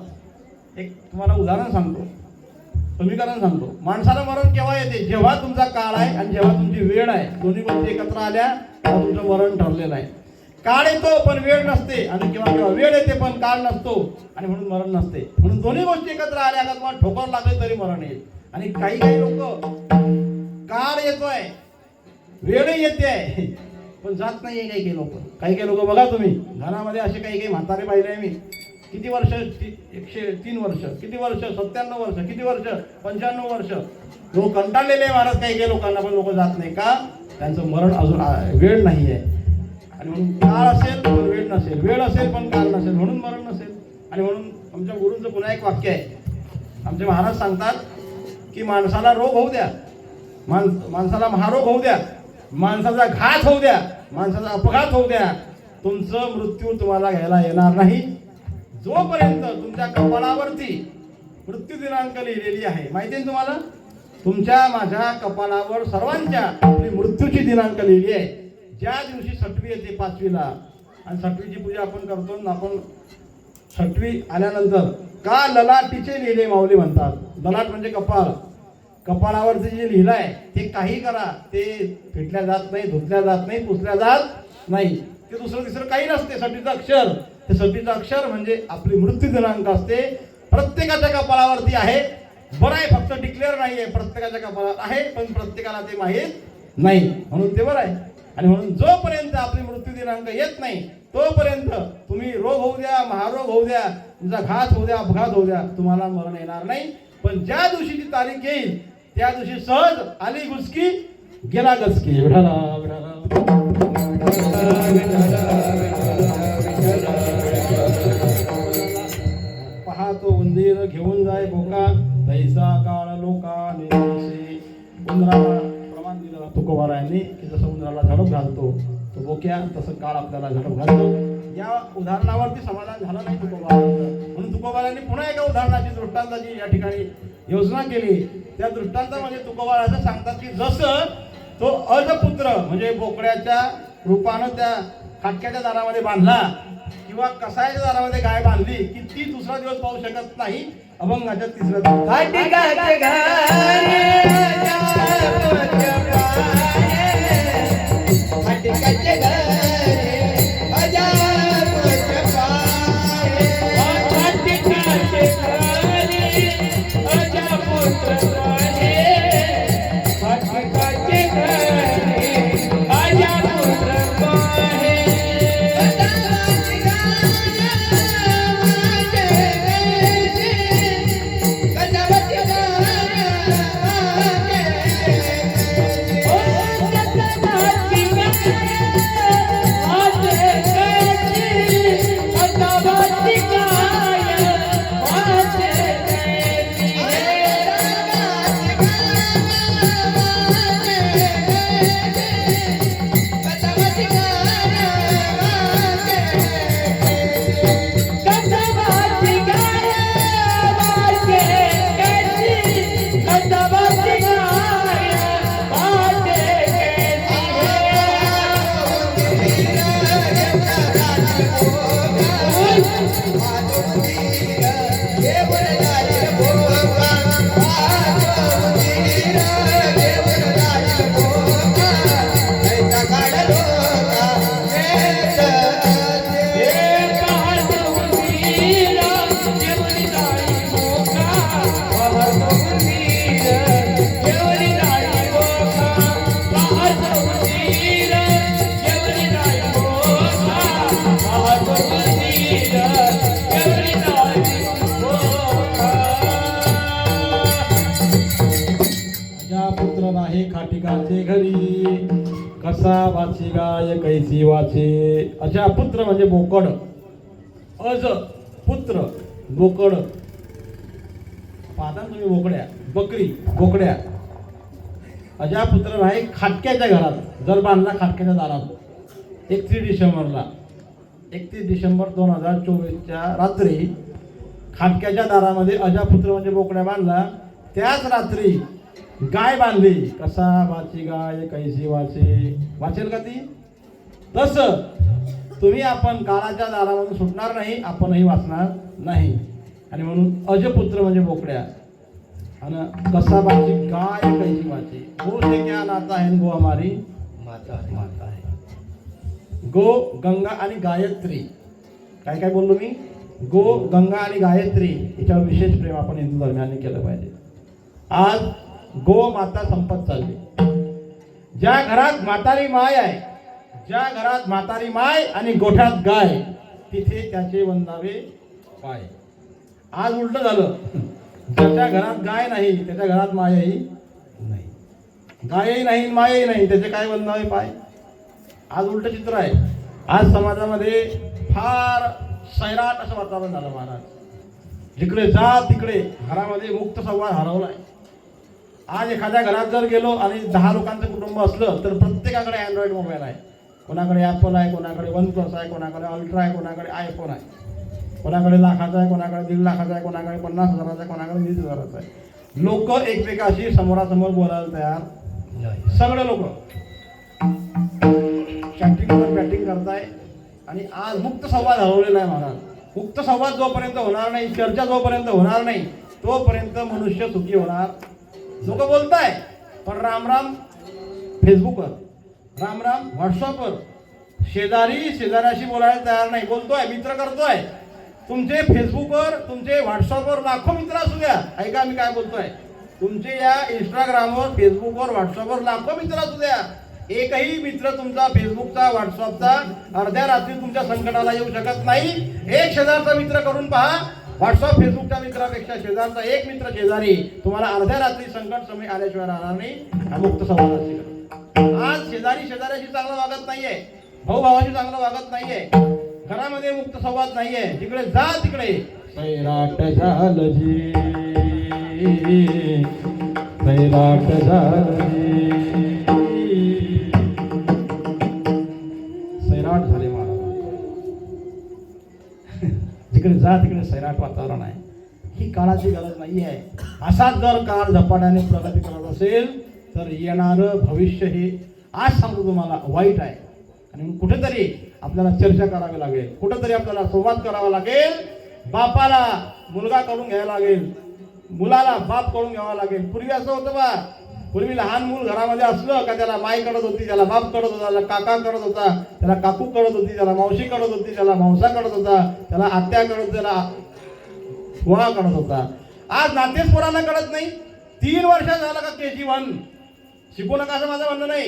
एक तुम्हाला उदाहरण सांगतो, समीकरण सांगतो. माणसाला मरण केव्हा येते? जेव्हा तुमचा काळ आहे आणि जेव्हा तुमची वेळ आहे. दोन्ही गोष्टी एकत्र आल्या तेव्हा तुमचं मरण ठरलेलं आहे. काळ येतो पण वेळ नसते आणि केव्हा वेळ येते पण काळ नसतो आणि म्हणून मरण नसते. म्हणून दोन्ही गोष्टी एकत्र आल्या का तुम्हाला ठोकर लागले तरी मरण येईल. आणि काही लोक काळ येतोय, वेळही येते पण जात नाहीये. काही लोक बघा तुम्ही घरामध्ये असे काही म्हातारे पाहिले आहे मी. किती वर्ष? 103 वर्ष. किती वर्ष? 97 वर्ष. किती वर्ष? 95 वर्ष. लोक कंटाळलेले महाराज काही लोकांना, पण लोक जात नाही का? त्यांचं मरण अजून वेळ नाही आहे. आणि म्हणून काळ असेल पण वेळ नसेल, वेळ असेल पण काळ नसेल, म्हणून मरण नसेल. आणि म्हणून आमच्या गुरूंचं पुन्हा एक वाक्य आहे. आमचे महाराज सांगतात की माणसाला रोग होऊ द्या, माणसाला महारोग होऊ द्या, माणसाचा घात होऊ द्या, माणसाचा अपघात होऊ द्या, तुमचं मृत्यू तुम्हाला घ्यायला येणार नाही. जोपर्यंत तुमच्या कपाळावरती मृत्यू दिनांक लिहिलेली आहे. माहिती आहे तुम्हाला? तुमच्या माझ्या कपाळावर सर्वांच्या आपली मृत्यूची दिनांक लिहिली आहे. ज्या दिवशी सटवी येते 5वीला आणि सटवीची पूजा आपण करतो ना, आपण सटवी आल्यानंतर का ललाटीचे लिहिले माऊली म्हणतात. ललाट म्हणजे कपाळ. कपाळावरती जे लिहिलं आहे ते काही करा, ते फेटल्या जात नाही, धुतल्या जात नाही, पुसल्या जात नाही. ते दुसरं तिसरं काही नसते. सटवीचं अक्षर, ते सटवीचं अक्षर म्हणजे आपली मृत्यू दिनांक असते. प्रत्येकाच्या कपाळावरती आहे. बरं आहे, फक्त डिक्लेअर नाही आहे. प्रत्येकाच्या कपाळात आहे पण प्रत्येकाला ते माहीत नाही, म्हणून ते बरं आहे. आणि म्हणून जोपर्यंत आपली मृत्यू दिनांक येत नाही तोपर्यंत तुम्ही रोग होऊ द्या, महारोग होऊ द्या, तुमचा घात होऊ द्या, अपघात होऊ द्या, तुम्हाला मरण येणार नाही. पण ज्या दिवशी ती तारीख येईल त्या दिवशी सहज आली गुसकी गेला गचकी. पहा तो उंदीर घेऊन जाय बोका तैसा काळ लोकांनी तसे. उंदराला प्रमाण दिलं तुकोबारायांनी की जसं उंदराला झडप घालतो तो बोक्या, तसं काळ आपल्याला झडप घालतो. या उदाहरणावरती समाधान झालं नाही तुकोबारायांचं. म्हणून तुकोबारायांनी पुन्हा एका उदाहरणाची, दृष्टांताची या ठिकाणी योजना केली. त्या दृष्टांतामध्ये तुकोबा असं सांगतात की जसं तो अजपुत्र म्हणजे बोकड्याच्या रूपानं त्या खाटक्याच्या दारामध्ये बांधला किंवा कसायच्या दारामध्ये गाय बांधली की ती दुसरा दिवस पाहू शकत नाही अभंगाच्या तिसऱ्या दिवशी. खाटकाचे घारे खाटकाचे घारे अजापुत्र पाहे खाटकाचे घारे अजापुत्र पाहे खाटकाचे घारे अजापुत्र पाहे पुत्र नाही खाटिकाचे घरी कसा वाची गाय कैसी वाचे. अशा पुत्र म्हणजे बोकड. अज पुत्र बोकड. पाहता तुम्ही बोकड्या बकरी बोकड्या. अजा पुत्र नाही खाटक्याच्या घरात जर बांधला खाटक्याच्या दारात 31 डिसेंबरला 31 डिसेंबर 2024च्या रात्री खाटक्याच्या दारामध्ये अजापुत्र म्हणजे बोकड्या बांधला. त्याच रात्री गाय बांधली. कसा वाची गाय कैसी वाचे. वाचेल का ती. तसं तुम्ही आपण काळाच्या दारामधून सुटणार नाही आपणही वाचणार नाही. आणि म्हणून अजपुत्र म्हणजे बोकड्या आणि कसा वाची गाय कैसी वाचे. गो से क्या नाता है. गो हमारी माता है. गो गंगा आणि गायत्री. काय काय बोललो मी. गो गंगा आणि गायत्री याच्यावर विशेष प्रेम आपण हिंदू धर्माने केलं पाहिजे. आज गो माता संपत चालली. ज्या घरात म्हातारी माय आहे ज्या घरात म्हातारी माय आणि गोठ्यात गाय तिथे त्याचे वंदावे पाय. आज उलट झालं. ज्याच्या घरात गाय नाही त्याच्या घरात मायही नाही. गायही नाही मायही नाही त्याचे काय वंदावे पाय. आज उलट चित्र आहे. आज समाजामध्ये फार सैराट असं वातावरण झालं महाराज. जिकडे जा तिकडे घरामध्ये मुक्त संवाद हरवलाय. आज एखाद्या घरात जर गेलो आणि 10 लोकांचं कुटुंब असलं तर प्रत्येकाकडे अँड्रॉइड मोबाईल आहे. कोणाकडे ॲपल आहे, कोणाकडे OnePlus आहे, कोणाकडे अल्ट्रा आहे, कोणाकडे आयफोन आहे, कोणाकडे लाखाचा आहे, कोणाकडे 1.5 लाखाचा आहे, कोणाकडे 50,000चा आहे, कोणाकडे 20,000चा आहे. लोक एकमेकाशी समोरासमोर बोलायला तयार नाही. सगळे लोक चॅटिंगवर बॅटिंग करताय. आणि आज मुक्त संवाद हरवलेला आहे महाराज. मुक्त संवाद जोपर्यंत होणार नाही, चर्चा जोपर्यंत होणार नाही तोपर्यंत मनुष्य सुखी होणार. लोक बोलताय पण राम राम फेसबुकवर, राम राम व्हॉट्सअपवर. शेजाऱ्याशी बोलायला तयार नाही. बोलतोय मित्र करतोय. तुमचे फेसबुकवर तुमचे व्हॉट्सअपवर लाखो मित्र असू द्या. ऐका मी काय बोलतोय. तुमचे या इंस्टाग्रामवर फेसबुकवर व्हॉट्सअपवर लाखो मित्र असू द्या. एकही मित्र तुमचा फेसबुकचा व्हॉट्सअपचा अर्ध्या रात्री तुमच्या संकटाला येऊ शकत नाही. एक शेजारचा मित्र करून पहा. व्हॉट्सअप फेसबुकच्या मित्रापेक्षा शेजारचा एक मित्र शेजारी तुम्हाला अर्ध्या रात्री संकट समय आल्याशिवाय राहणार नाही. हा मुक्त संवादाची. आज शेजारी शेजाऱ्याशी चांगलं वागत नाहीये. भाऊ भावाशी चांगलं वागत नाहीये. घरामध्ये मुक्त संवाद नाहीये. जिकडे जा तिकडे सैराट झालं जी. सैराट झालं जी. सैराट झाले महाराज. जिकडे जा तिकडे सैराट वातावरण आहे. ही काळाची गरज नाही आहे. असाच जर काळ झपाट्याने प्रगती करत असेल तर येणारं भविष्य हे आज सांगतो तुम्हाला वाईट आहे. आणि कुठेतरी आपल्याला चर्चा करावी लागेल, कुठेतरी आपल्याला संवाद करावा लागेल. बापाला मुलगा कडून घ्यायला लागेल, मुलाला बाप कडून घ्यावा लागेल. पूर्वी असं होतं बा, पूर्वी लहान मूल घरामध्ये असलं का त्याला माय कडत होती, त्याला बाप कडत होता, त्याला काका कडत होता, त्याला काकू कडत होती, त्याला मावशी कडत होती, त्याला मावसा कडत होता, त्याला आत्या कडत, त्याला गोळा कडत होता. आज नातेच पोराला कळत नाही. 3 वर्ष झालं का KG1 शिकू नका असं माझं म्हणणं नाही.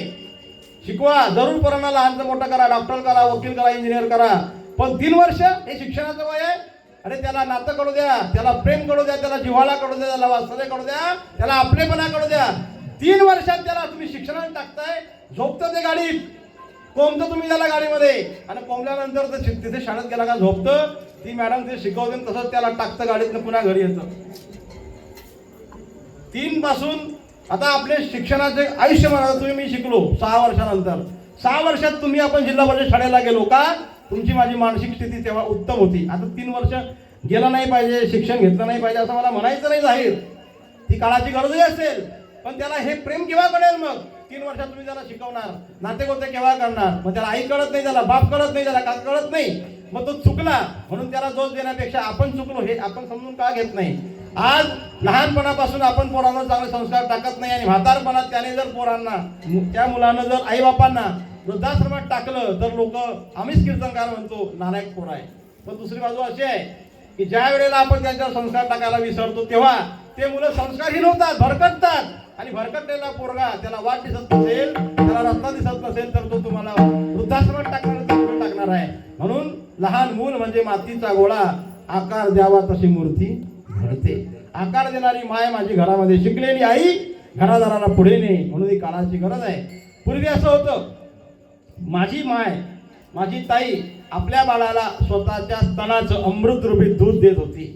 शिकवा जरूर, पोरांना लहानचं मोठं करा, डॉक्टर करा, वकील करा, इंजिनियर करा, पण 3 वर्ष हे शिक्षणाचं वय आहे. अरे त्याला नातं करू द्या, त्याला प्रेम करू द्या, त्याला जिव्हाळा करू द्या, त्याला वात्सल्य करू द्या, त्याला आपलेपणा करू द्या. 3 वर्षात त्याला तुम्ही शिक्षणात टाकताय, झोपतं ते गाडीत, कोंबतं तुम्ही त्याला गाडीमध्ये, आणि कोंबल्यानंतर तर तिथे शाळेत गेला का झोपतं. ती मॅडम ते शिकवते तसंच त्याला टाकतं गाडीतनं, पुन्हा घरी येतं. 3 पासून आता आपले शिक्षणाचे आयुष्य म्हणा, तुम्ही मी शिकलो 6 वर्षानंतर, 6 वर्षात तुम्ही आपण जिल्हा परिषद शाळेला गेलो का, तुमची माझी मानसिक स्थिती तेव्हा उत्तम होती. आता 3 वर्ष गेलं नाही पाहिजे, शिक्षण घेतलं नाही पाहिजे असं मला म्हणायचं नाही जाहीर, ती काळाची गरजही असेल, पण त्याला हे प्रेम केव्हा कळेल. मग 3 वर्षात तुम्ही त्याला शिकवणार, नातेगोते केव्हा करणार. मग त्याला आई कळत नाही, त्याला बाप कळत नाही, त्याला काका कळत नाही, मग तो चुकला म्हणून त्याला दोष देण्यापेक्षा आपण चुकलो हे आपण समजून का घेत नाही. आज लहानपणापासून आपण पोरांना चांगले संस्कार टाकत नाही, आणि म्हातारपणात त्याने जर पोरांना, त्या मुलानं जर आई बापांना वृद्धाश्रमात टाकलं तर लोक, आम्हीच कीर्तनकार म्हणतो, नालायक पोर आहे. पण दुसरी बाजू अशी आहे की ज्या वेळेला आपण त्यांच्यावर संस्कार टाकायला विसरतो तेव्हा ते मुलं संस्कारहीन होतात, भरकटतात, आणि भरकटलेला पोरगा, त्याला वाट दिसत नसेल, त्याला रस्ता दिसत नसेल, तर तो तुम्हाला वृद्धाश्रमात टाकणार आहे. म्हणून लहान मूल म्हणजे मातीचा गोळा, आकार द्यावा तशी मूर्ती घडते. आकार देणारी माय माझी घरामध्ये, शिकलेली आई घरादाराला पुढे ने, म्हणून ही काळाची गरज आहे. पूर्वी असं होतं, माझी माय, माझी ताई आपल्या बाळाला स्वतःच्या स्तनाचं अमृतरूपी दूध देत होती.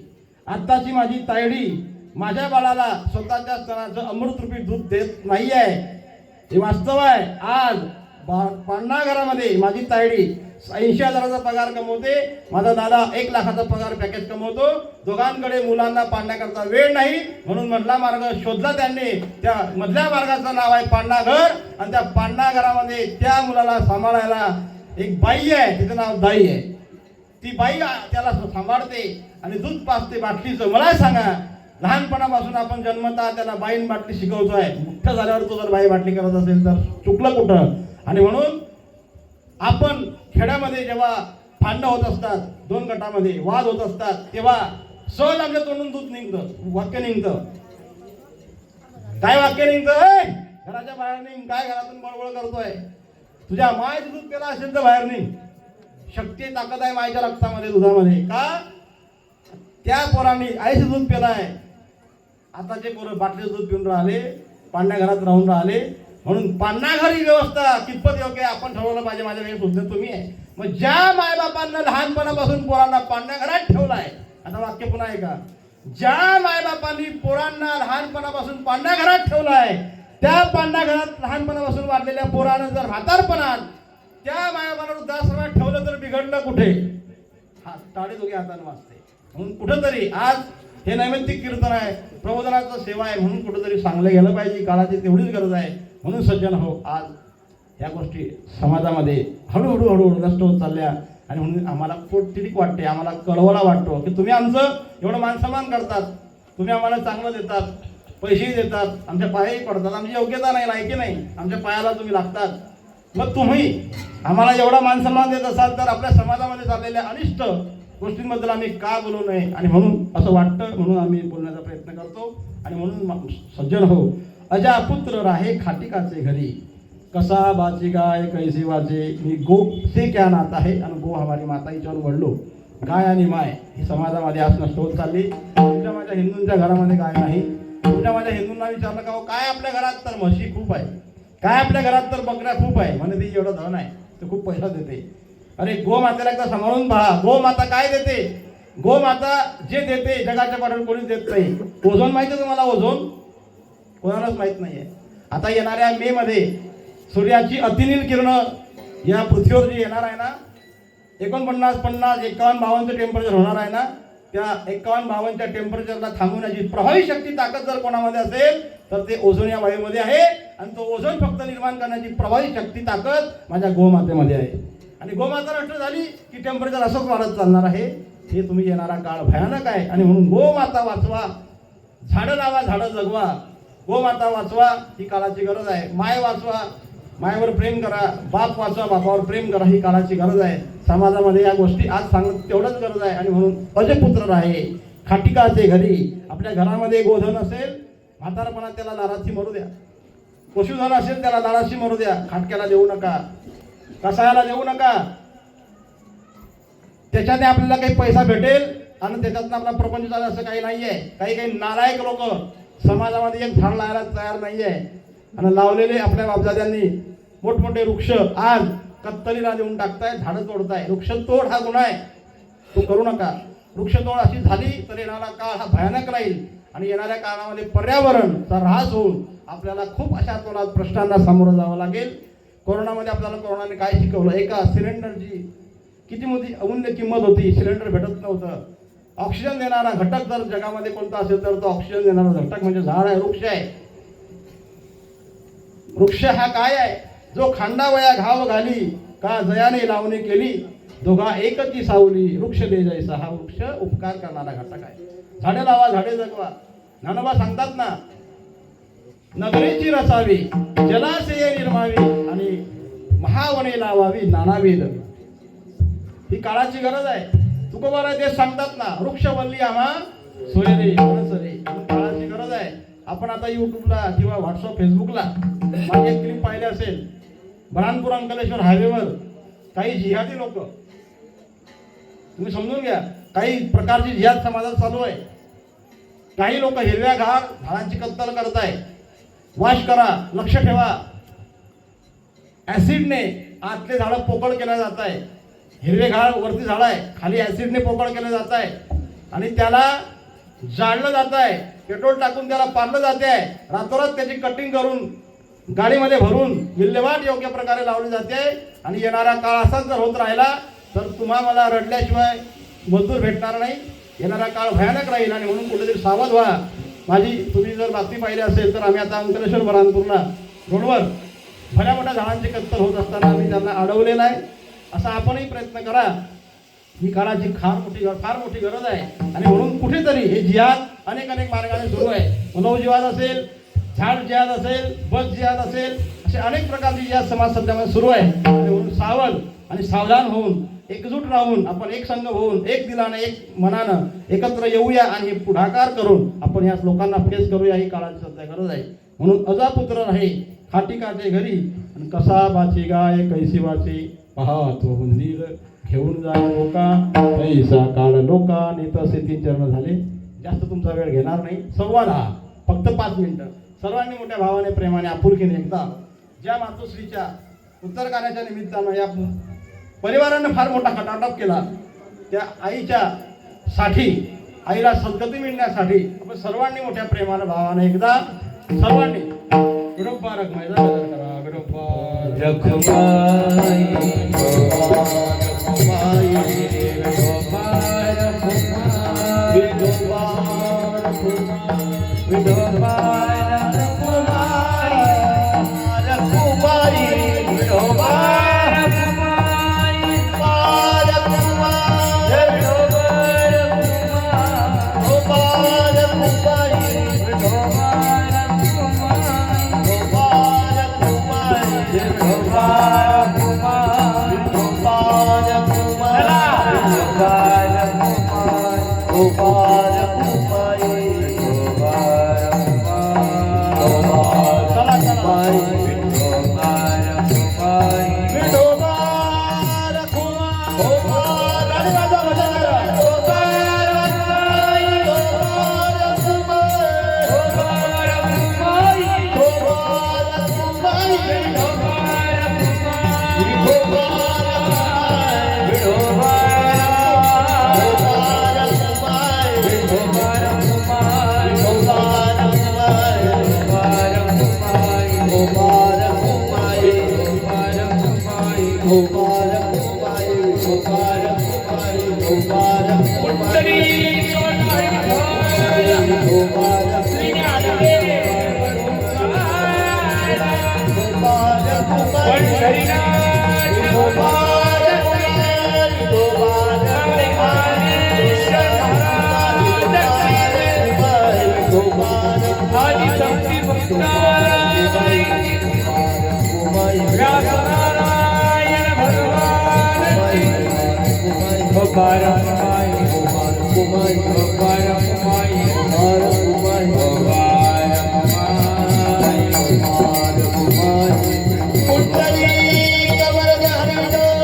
आत्ताची माझी तायडी माझ्या बाळाला स्वतःच्या स्तनाचं अमृतरूपी दूध देत नाही आहे. हे वास्तव आहे. आज पांढरा घरामध्ये माझी तायडी 80,000चा पगार कमवते, माझा दादा 1 लाखाचा पगार पॅकेज कमवतो. दोघांकडे मुलांना पाळण्याकरता वेळ नाही, म्हणून मधला मार्ग शोधला त्यांनी. त्या मधल्या मार्गाचं नाव आहे पांढरा घर, आणि त्या पांढरा घरामध्ये त्या मुलाला सांभाळायला एक बाई आहे, तिचं नाव दाई आहे. ती बाई त्याला सांभाळते आणि दूध पाजते बाटलीचं. मला सांगा, लहानपणापासून आपण जन्मता त्याला बाईन बाटली शिकवतोय, मोठं झाल्यावर तो जर बाई बाटली करत असेल तर चुकलं कुठं. आणि म्हणून आपण खेड्यामध्ये जेव्हा भांडणं होत असतात, 2 गटामध्ये वाद होत असतात, तेव्हा सहज आपल्या तोंडून दूध निघतं, वाक्य निघतं. काय वाक्य निघतं? घराच्या बाहेर निघ, काय घरातून बळबळ करतोय, तुझ्या मायचं दूध प्याला असेल तर बाहेर निघ. शक्ती ताकद आहे मायच्या रक्तामध्ये, दुधामध्ये. का? त्या पोरांनी आईचं दूध पेलाय. आताचे पोरं बाटलीचं दूध पिऊन राहिले, पांढऱ्या घरात राहून राहिले. म्हणून पांढरा घर ही व्यवस्था कितपत योग्य आहे आपण ठरवलं पाहिजे. माझ्या वेळी सुद्धा तुम्ही आहे. मग ज्या मायबापांना लहानपणापासून पोरांना पांढऱ्या घरात ठेवलाय, आता वाक्य पुन्हा आहे का, ज्या मायबापांनी पोरांना लहानपणापासून पांढऱ्या घरात ठेवलाय, त्या पांढऱ्या घरात लहानपणापासून वाढलेल्या पोरानं जर म्हातारपणात त्या मायबापांना वृद्धाश्रमात ठेवलं तर बिघडलं कुठे? हा टाळी दोघे हाताने वाजते. म्हणून कुठंतरी आज हे नैमित्तिक कीर्तन आहे, प्रबोधनाचं सेवा आहे, म्हणून कुठंतरी सांगलं गेलं पाहिजे. काळाची तेवढीच गरज आहे. म्हणून सज्जन हो, आज या गोष्टी समाजामध्ये हळूहळू नष्ट होत चालल्या, आणि म्हणून आम्हाला पोटतिडीक वाटते, आम्हाला कळवळा वाटतो की तुम्ही आमचं एवढं मानसन्मान करतात, तुम्ही आम्हाला चांगलं देतात, पैसेही देतात, आमच्या पायाही पडतात, आमची योग्यता नाही, लायकी नाही, आमच्या पायाला तुम्ही लागतात. मग तुम्ही आम्हाला एवढा मानसन्मान देत असाल तर आपल्या समाजामध्ये चाललेल्या अनिष्ट गोष्टींबद्दल आम्ही का बोलू नये, आणि म्हणून असं वाटतं, म्हणून आम्ही बोलण्याचा प्रयत्न करतो. आणि म्हणून सज्जन हो, अजा पुत्र राहे खाटिकाचे घरी, कसा बाची गाय कैसी वाजे, मी गो से क्या नात आहे, आणि गो हमारी माता हिच्यावर वडलो. गाय आणि माय ही समाजामध्ये आज नष्ट होत चालली. तुमच्या माझ्या हिंदूंच्या घरामध्ये गाय नाही. तुमच्या माझ्या हिंदूंना विचारलं का काय आपल्या घरात, तर म्हशी खूप आहे. काय आपल्या घरात, तर बकऱ्या खूप आहे. म्हणे ती एवढं धन आहे, ते खूप पैसा देते. अरे गोमातेला एकदा सांभाळून पहा, गोमाता काय देते. गोमाता जे देते जगाच्या पाठीवर कोणीच देत नाही. ओझोन माहिती आहे तुम्हाला? ओझोन कोणालाच माहित नाहीये. आता येणाऱ्या मे मध्ये सूर्याची अतिनील किरणं या पृथ्वीवर जी येणार आहे ना, 49, 50, 51, 52 टेम्परेचर होणार आहे ना, त्या 51-52च्या टेम्परेचरला थांबवण्याची प्रभावी शक्ती ताकद जर कोणामध्ये असेल तर ते ओझोन या वायूमध्ये आहे. आणि तो ओझोन फक्त निर्माण करण्याची प्रभावी शक्ती ताकद माझ्या गोमातेमध्ये आहे. आणि गोमाता नष्ट झाली की टेम्परेचर असंच वाढत चालणार आहे. हे तुम्ही येणारा काळ भयानक आहे. आणि म्हणून गोमाता वाचवा, झाडं लावा, झाडं जगवा. गोमाता वाचवा ही काळाची गरज आहे. माय वाचवा, मायेवर प्रेम करा. बाप वाचवा, बापावर प्रेम करा ही काळाची गरज आहे. समाजामध्ये या गोष्टी आज सांगत तेवढंच गरज आहे. आणि म्हणून अजपुत्र राहे खाटिकाचे घरी. आपल्या घरामध्ये गोधन असेल, म्हातारपणात त्याला लाडाची मरू द्या. पशुधन असेल त्याला लाडाची मरू द्या. खाटक्याला देऊ नका, कसायाला देऊ नका. त्याच्याने आपल्याला काही पैसा भेटेल आणि त्याच्यातनं आपला प्रपंच चालेल असं काही नाहीये. काही नालायक लोक समाजामध्ये एक झाड लावायला तयार नाहीये. आणि लावलेले आपल्या बापदाद्यांनी मोठमोठे वृक्ष आज कत्तलीला देऊन टाकताय, झाडं तोडताय. वृक्षतोड हा गुन्हा आहे, तो करू नका. वृक्षतोड अशी झाली तर येणारा काळ हा भयानक राहील. आणि येणाऱ्या काळामध्ये पर्यावरणचा ऱ्हास होऊन आपल्याला खूप अशा तोलात प्रश्नांना सामोरं जावं लागेल. कोरोनामध्ये आपल्याला कोरोनाने काय शिकवलं? एका सिलेंडरची किती मोठी अमूल्य किंमत होती. सिलेंडर भेटत नव्हतं. ऑक्सिजन देणारा घटक जर जगामध्ये कोणता असेल तर तो ऑक्सिजन देणारा घटक म्हणजे झाड आहे, वृक्ष आहे. वृक्ष हा काय आहे? जो खांडावया घाव घाली का जयाने लावणी केली, दोघा एकची सावली वृक्ष दे जैसा. हा वृक्ष उपकार करणारा घटक आहे. झाडे लावा, झाडे जगवा. ज्ञानोबा सांगतात ना, नगरीची रसावी, जलाशये निर्मावी आणि महावने लावावी नानाविध. ही काळाची गरज आहे. तुकोबाराय ते सांगतात ना, वृक्षवल्ली आम्हा सोयरे वनसरे. काळाची गरज आहे. आपण आता युट्यूबला किंवा व्हॉट्सअप फेसबुकला माझी एक क्लिप पाहिली असेल. बऱ्हाणपूर अंकलेश्वर हायवेवर काही जिहादी लोक, तुम्ही समजून घ्या, काही प्रकारची जिहाद समाजात चालू आहे. काही लोक हिरव्या झाडांची कत्तल करताय. वाश करा, लक्ष ठेवा. ऍसिडने आतले झाडं पोकळ केल्या जात आहे. हिरवे वरती झाड आहे, खाली ऍसिडने पोकळ केलं जात आहे. आणि त्याला जाळलं जात आहे. पेट्रोल टाकून त्याला पाडलं जाते आहे. रातोरात त्याची कटिंग करून गाडीमध्ये भरून विल्हेवाट योग्य प्रकारे लावली जाते. आणि येणारा काळ असाच जर होत राहिला तर तुम्हाला रडल्याशिवाय मजदूर भेटणार नाही. येणारा काळ भयानक राहील. आणि म्हणून कुठेतरी सावध व्हा. तुम्ही जर बातमी पाहिली असेल तर आम्ही आता अंकलेश्वर बऱ्हाणपूरला रोडवर भल्या मोठ्या झाडांची कत्तल होत असताना आम्ही त्यांना अडवलेलं आहे. असा आपणही प्रयत्न करा. ही काळाची फार मोठी गरज आहे. आणि म्हणून कुठेतरी हे जिहाद अनेक मार्गाने सुरू आहे. मनोव जिहाद असेल, झाड जिहाद असेल, बस जिहाद असेल, असे अनेक प्रकारची जिहाद समाज सध्यामध्ये सुरू आहे. आणि म्हणून सावध आणि सावधान होऊन एकजूट राहून आपण एक संघ होऊन एक दिलानं एक मनानं एकत्र येऊया आणि हे पुढाकार करून आपण या लोकांना फेस करूया. ही काळाची सध्या गरज आहे. म्हणून अजापुत्र राहे खाटिकाचे घरी आणि कसा बाची गाय कैसी बाची पाहतो हुंदीर घेऊन जा लोका पैसा काढ लोका. तसे 3 चरण झाले. जास्त तुमचा वेळ घेणार नाही. 10:15 फक्त 5 मिनिटं. सर्वांनी मोठ्या भावाने प्रेमाने आपुलकीने एकदा ज्या मातोश्रीच्या उत्तर कार्याच्या निमित्तानं या परिवारानं फार मोठा खटाटप केला, त्या आईच्या साठी, आईला सद्गती मिळण्यासाठी आपण सर्वांनी मोठ्या प्रेमानं भावाने एकदा सर्वांनी विडोबा रखमाईचा गजर करा. विडोबा रखमाई मुबारक पुंडलिक वरदान डोल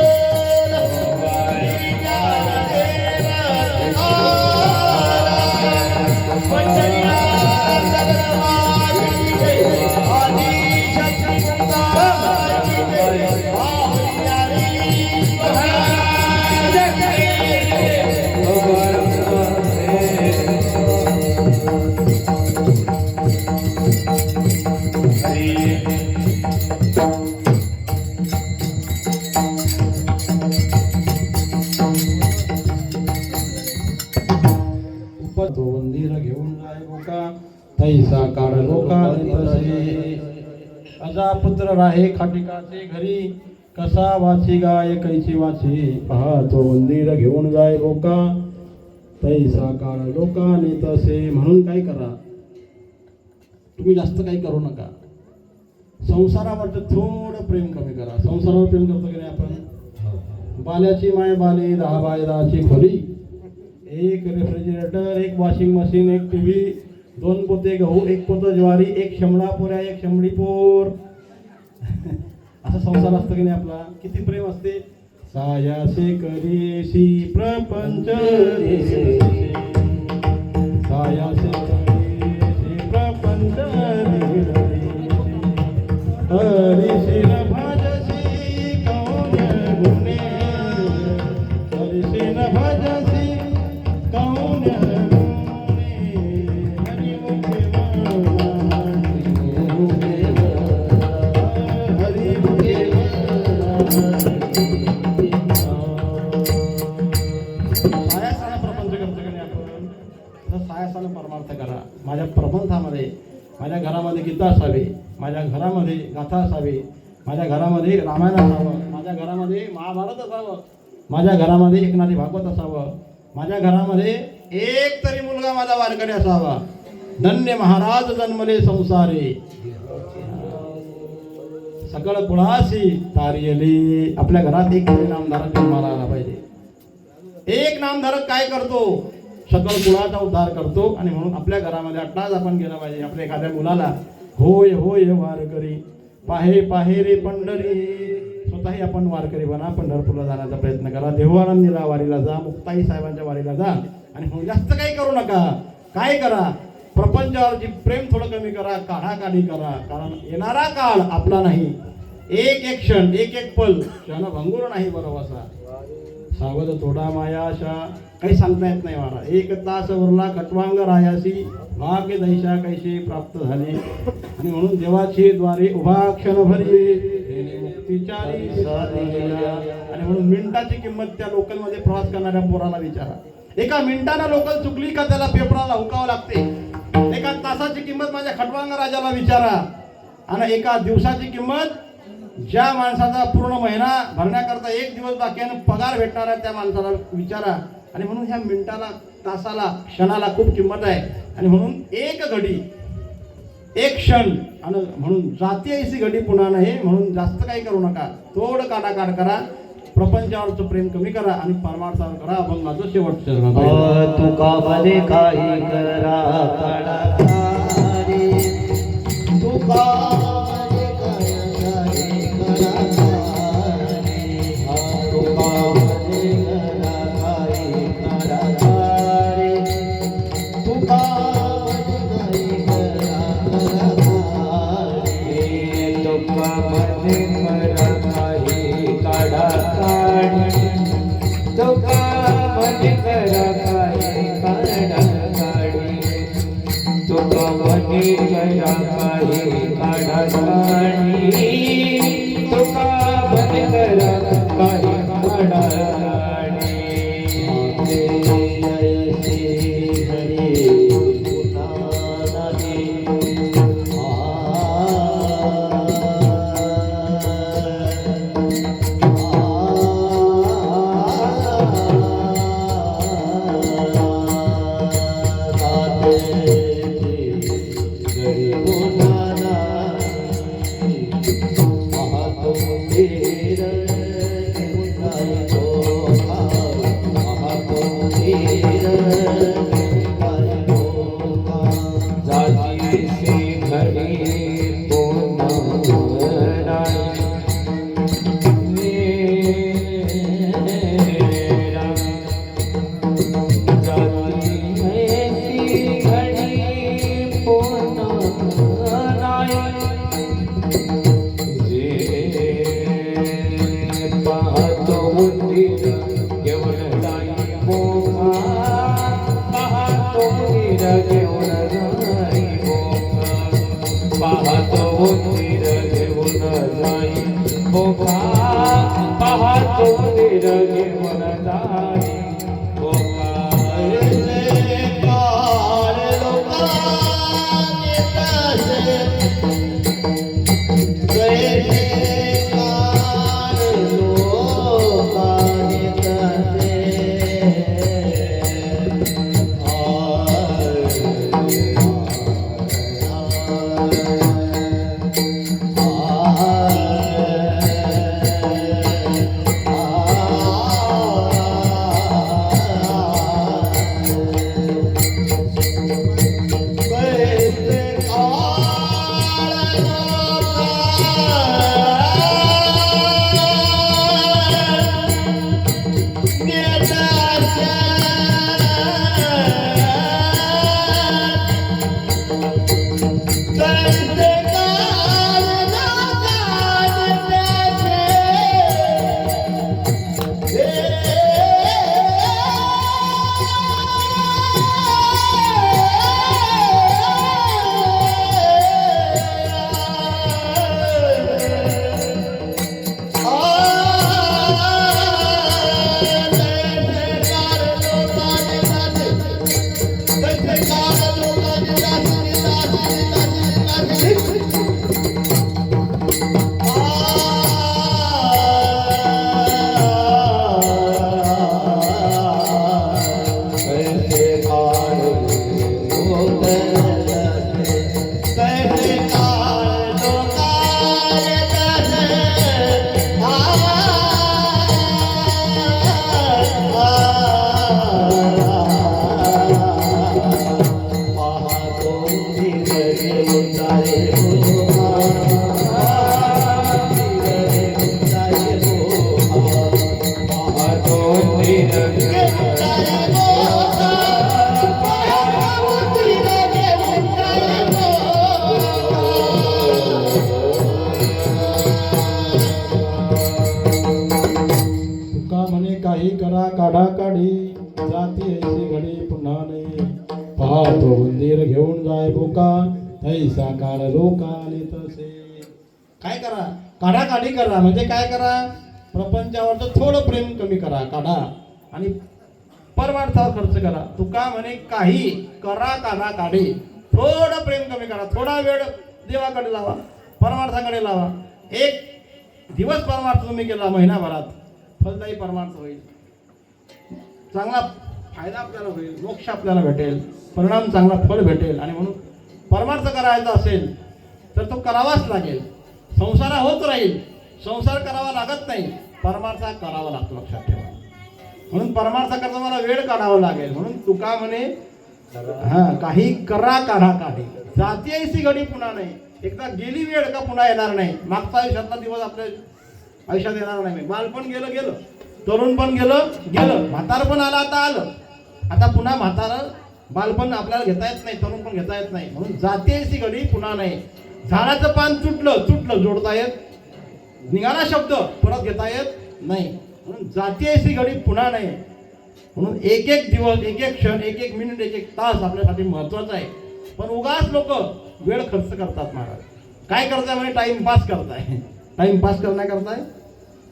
तो मंदिर घेऊन जाय बोका तैसा काळ लोका तसे अजा पुत्र राहे खाटिकाचे घरी कसा वाची गाय कैची वाची पहा तो मंदिर घेऊन जाय बोका तैसा काळ लोकाने तसे म्हणून काय करा तुम्ही जास्त काही करू नका संसारावर थोडं प्रेम कमी करा संसारावर प्रेम करतो की नाही आपण बाल्याची माय बाली 10 बाय 10ची खोली एक रेफ्रिजरेटर एक वॉशिंग मशीन एक टीव्ही 2 पोते गहू 1 पोतं ज्वारी 1 शमडा पोऱ्या 1 शमडी पोर असा संसार असतो की नाही आपला किती प्रेम असते सायासे करीशी प्रपंच सायासे करीशी प्रपंच हरिशिर भजसी कौन गुणे हरिशिर भजसी कौन गुणे हरि मुखे हरि मुखे सायासाला प्रपंच करतो की नाही आपण तर सायासाला परमार्थ करा माझ्या प्रबंधामध्ये माझ्या घरामध्ये गीता असावी माझ्या घरामध्ये गाथा असावी माझ्या घरामध्ये रामायण असावं माझ्या घरामध्ये महाभारत असावं माझ्या घरामध्ये एकनाथी भागवत असावं माझ्या घरामध्ये एक तरी मुलगा माझा वारकरी असावा धन्य महाराज जन्मले संसारे सकळ कुळासी तारियली आपल्या घरात एक तरी नामधारक जन्माला आला पाहिजे एक नामधारक काय करतो सकळ कुळाचा उद्धार करतो आणि म्हणून आपल्या घरामध्ये अट्टाच आपण गेला पाहिजे आपल्या एखाद्या मुलाला होय होय वारकरी पाहे पाहे रे पंढरी स्वतःही आपण वारकरी बना पंढरपूरला जाण्याचा प्रयत्न करा देवानंदीला वारीला जा मुक्ताई साहेबांच्या वारीला जा आणि म्हणून जास्त काही करू नका काय करा प्रपंचावरची प्रेम थोडं कमी करा काढाकाढी करा कारण येणारा काळ आपला नाही एक एक क्षण एक एक पल क्षण भंगूर नाही बरोबर असा सावध थोडा मायाशा काही सांगता येत नाही मला 1 तास वरला कटवांग रायासी भाग्य दैशा कैशी प्राप्त झाली आणि म्हणून देवाची द्वारे उभा क्षण भरली मुक्तीचारी आणि म्हणून मिनिटाची किंमत त्या लोकलमध्ये प्रवास करणाऱ्या पोराला विचारा एका मिनिटानं लोकल चुकली का त्याला पेपराला हुकावं लागते एका तासाची किंमत माझ्या खटवांग राजाला विचारा आणि एका दिवसाची किंमत ज्या माणसाचा पूर्ण महिना भरण्याकरता 1 दिवस बाकी आहे पगार भेटणार आहे त्या माणसाला विचारा आणि म्हणून ह्या मिनिटाला तासाला क्षणाला खूप किंमत आहे आणि म्हणून एक घडी एक क्षण आणि म्हणून जाती ऐसी घडी पुन्हा नाही म्हणून जास्त काही करू नका थोडं काढाकाढ करा प्रपंचावरचं प्रेम कमी करा आणि परमार्थावर करा अभंगाचं शेवटचं तुका बने काही करा काढाकाढी तुका Oh घेऊन जाई बोका पाहतो उंदीर घेऊन जाई बोका पाहतो उंदीर घेऊन जाई बोका पाहतो उंदीर घेऊन जाई बोका काही करा काढा काढी जाती ऐसी घडी पुन्हा नाही पाहतो उंदीर घेऊन जाय बोका ऐसा काळ लोकाले तसे काय करा काढा काढी करा म्हणजे काय करा प्रपंचावर थोडं प्रेम कमी करा काढा आणि परमार्थावर खर्च करा तुका म्हणे काही करा काढा काढी थोडं प्रेम कमी करा थोडा वेळ देवाकडे लावा परमार्थाकडे लावा एक दिवस परमार्थ तुम्ही केला महिनाभरात फलदायी परमार्थ होईल चांगला फायदा आपल्याला होईल मोक्ष आपल्याला भेटेल परिणाम चांगला फळ भेटेल आणि म्हणून परमार्थ करायचा असेल तर तो करावाच लागेल संसार होत राहील संसार करावा लागत नाही परमार्थ करावा लागतो लक्षात ठेवा म्हणून परमार्थ करता मला वेळ काढावा लागेल म्हणून तुका म्हणे काही करा काढा काढी जाती ऐसी घडी पुन्हा नाही एकदा गेली वेळ का पुन्हा येणार नाही मागचा आयुष्यातला दिवस आपल्या आयुष्यात येणार नाही बालपण गेलं गेलं तरुण पण गेलं गेलं म्हातार पण आलं आता आलं आता पुन्हा म्हातार बालपण आपल्याला घेता येत नाही तरुण पण घेता येत नाही म्हणून जाती ऐसी घडी पुन्हा नाही झाडाचं पान तुटलं तुटलं जोडता येत निघाला शब्द परत घेता येत नाही म्हणून जाती ऐसी घडी पुन्हा नाही म्हणून एक एक दिवस एक एक क्षण एक एक मिनिट एक एक तास आपल्यासाठी महत्वाचा आहे पण उगाच लोक वेळ खर्च करतात महाराज काय करताय म्हणजे टाइमपास करताय टाइमपास करण्या करताय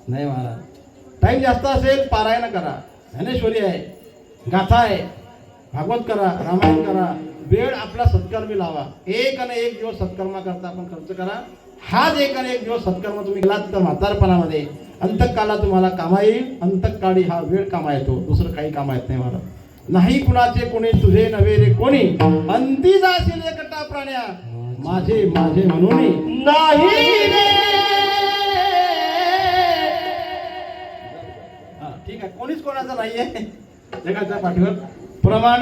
नाही महाराज टाइम जास्त असेल पारायण करा ज्ञानेश्वरी आहे गाथा आहे भागवत करा रामायण करा वेळ आपला सत्कर्मी लावा एक आणि एक दिवस सत्कर्मा करता आपण खर्च करा हाच एक आणि एक दिवस सत्कर्म तुम्ही केलात तर म्हातारपणामध्ये अंतकाला तुम्हाला कामा येईल अंतकाळी हा वेळ कामा येतो दुसरं काही कामा येत नाही महाराज नाही कुणाचे कोणी तुझे नव्हे रे कोणी अंती जाशील एकटा प्राण्या माझे माझे म्हणून नाही रे ठीक आहे कोणीच कोणाचं नाहीये जगाच्या पाठीवर प्रमाण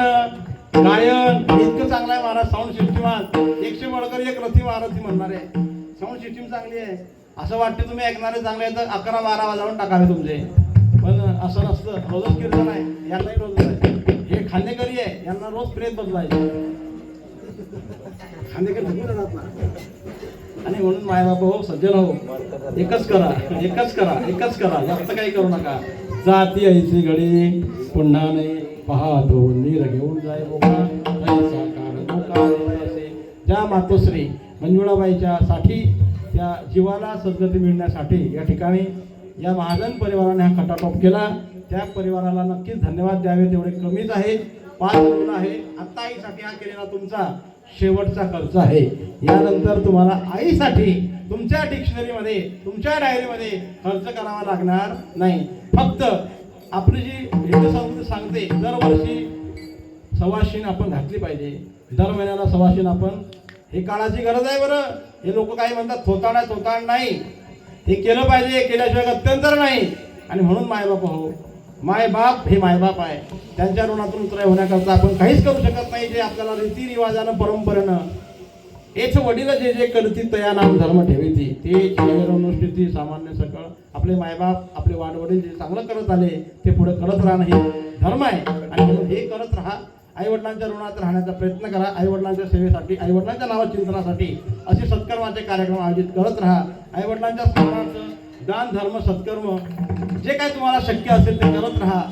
गायन इतकं चांगलं आहे महाराज साऊंड सिस्टीम 100 बळकर एक रथी महारथी म्हणणार आहे साऊंड सिस्टीम चांगली आहे असं वाटतं तुम्ही ऐकणारे चांगले तर 11-12 वाजवून टाकावे तुमचे पण असं नसतं रोजच कीर्तन आहे यांनाही रोजच आहे हे खांदेकरी आहे यांना रोज प्रेत बदलायचे खांदेकरी झुकून जातात ना आणि म्हणून मायबाप हो सज्जन हो एकच करा एकच करा एकच करा जास्त काही करू नका जाती ऐसी घडी पुन्हा नाही पाहतो नीर घेऊन जाय बोका ऐसा काळ धोका देतसे. ज्या मातोश्री मंजुळाबाईच्या साठी त्या जीवाला सद्गती मिळण्यासाठी या ठिकाणी या महाजन परिवाराने हा खटाटोप केला. त्या परिवाराला नक्कीच धन्यवाद द्यावे तेवढे कमीच आहे. 5 मुलं आहे. आता आईसाठी हा केलेला तुमचा शेवटचा खर्च आहे. यानंतर तुम्हाला आईसाठी तुमच्या डिक्शनरीमध्ये तुमच्या डायरीमध्ये खर्च करावा लागणार नाही. फक्त आपली जी हिंदू संस्कृती सांगते दरवर्षी सवाशीण आपण घातली पाहिजे. दर महिन्याला सवाशीण आपण, हे काळाची गरज आहे बरं. हे लोक काही म्हणतात थोतांड नाही, हे केलं पाहिजे, केल्याशिवाय गत्यंतर नाही. आणि म्हणून मायबाप हो, मायबाप हे मायबाप आहे. त्यांच्या ऋणातून उतराय होण्याकरता आपण काहीच करू शकत नाही. जे आपल्याला रीतिरिवाजानं परंपरेनं येथे वडील जे जे करती तया नाम धर्म ठेवीती ते अनुष्ठिती सामान्य सकळ आपले मायबाप आपले वाडवडील जे चांगलं करत आले ते पुढे करत राहणं हे धर्म आहे. आणि म्हणून हे करत राहा. आईवडिलांच्या ऋणात राहण्याचा प्रयत्न करा. आईवडिलांच्या सेवेसाठी आईवडिलांच्या नावा चिंतनासाठी असे सत्कर्माचे कार्यक्रम आयोजित करत राहा. आईवडिलांच्या स्मरणार्थ दान धर्म सत्कर्म जे काही तुम्हाला शक्य असेल ते करत राहा.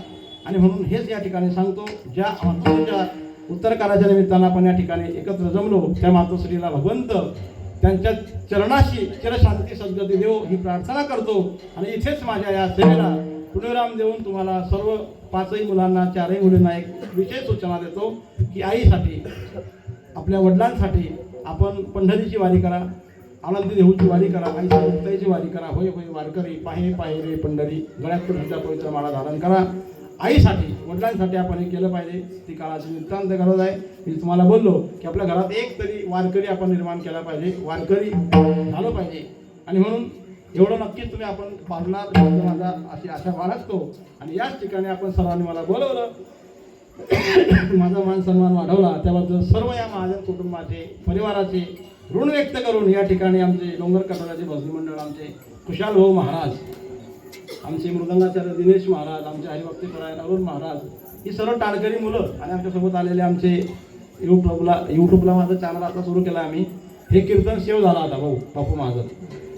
आणि म्हणून हेच या ठिकाणी सांगतो, ज्या मातोश्रीच्या उत्तर कार्याच्या निमित्तानं आपण या ठिकाणी एकत्र जमलो त्या मातोश्रीला भगवंत त्यांच्या चरणाशी चिरशांती सद्गती देव ही प्रार्थना करतो. आणि इथेच माझ्या या सेवेला पुनराम देऊन तुम्हाला सर्व 5ही मुलांना 4ही मुलींना एक विशेष सूचना देतो की आईसाठी आपल्या वडिलांसाठी आपण पंढरीची वारी करा, आनंदी देहूची वारी करा, आईच्या मुक्ताईची वारी करा. होय होय वारकरी पाहे पाहे रे पंढरी, गळ्यात तुझ्या पवित्र माळा धारण करा. आईसाठी वडिलांसाठी आपण हे केलं पाहिजे. ती काळाची नितांत गरज आहे. मी तुम्हाला बोललो की आपल्या घरात एक तरी वारकरी आपण निर्माण केला पाहिजे, वारकरी झालं पाहिजे. आणि म्हणून एवढं नक्कीच तुम्ही आपण पाळणार माझा अशी आशा बाळगतो. आणि याच ठिकाणी आपण सर्वांनी मला बोलवलं, माझा मान सन्मान वाढवला, त्याबद्दल सर्व या महाजन कुटुंबाचे परिवाराचे ऋण व्यक्त करून या ठिकाणी आमचे डोंगर कटोऱ्याचे भजनी मंडळ, आमचे कुशाल भाऊ महाराज, आमचे मृदंगाचार्य दिनेश महाराज, आमचे हरिभक्तीपरायण अरुण महाराज, ही सर्व टाळकरी मुलं आणि आमच्यासोबत आलेले आमचे यूट्यूबला माझं चॅनल आता सुरू केलं आम्ही. हे कीर्तन सेव झाला होता भाऊ बापू महाजन.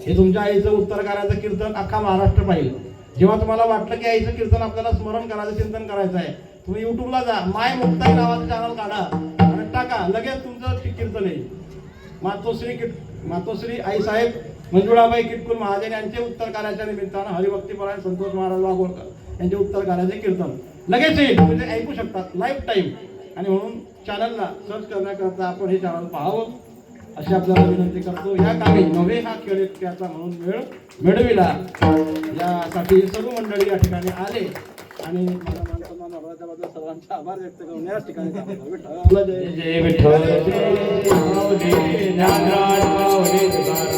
हे तुमच्या आईचं उत्तर कार्याचं कीर्तन अख्खा महाराष्ट्र पाहिलं. जेव्हा तुम्हाला वाटलं की आईचं कीर्तन आपल्याला स्मरण करायचं, चिंतन करायचं आहे, तुम्ही यूट्यूबला जा, माय मुक्ताई नावाचं चॅनल काढा आणि टाका, लगेच तुमचं कीर्तन येईल. मातोश्री आईसाहेब मंजुळाबाई किटकुल महाजन यांचे उत्तर कार्याच्या निमित्तानं हरिभक्तीपरायण संतोष महाराज वाघोळकर यांचे उत्तर कार्याचे कीर्तन लगेच येईल, तुम्ही ते ऐकू शकतात लाईफ टाईम. आणि म्हणून चॅनलला सर्च करण्याकरता आपण हे चॅनल पाहावं अशी आपल्याला विनंती करतो. या कामी नवे हा खेळ इतक्याचा म्हणून वेळ मिळविला, यासाठी सर्व मंडळी या ठिकाणी आले. आणि माझा मानसन्मान वाढवल्याबद्दल सर्वांचे आभार व्यक्त करून या ठिकाणी विठ्ठल जय जय विठ्ठल जय माऊली ज्ञानराज माऊली तुकाराम.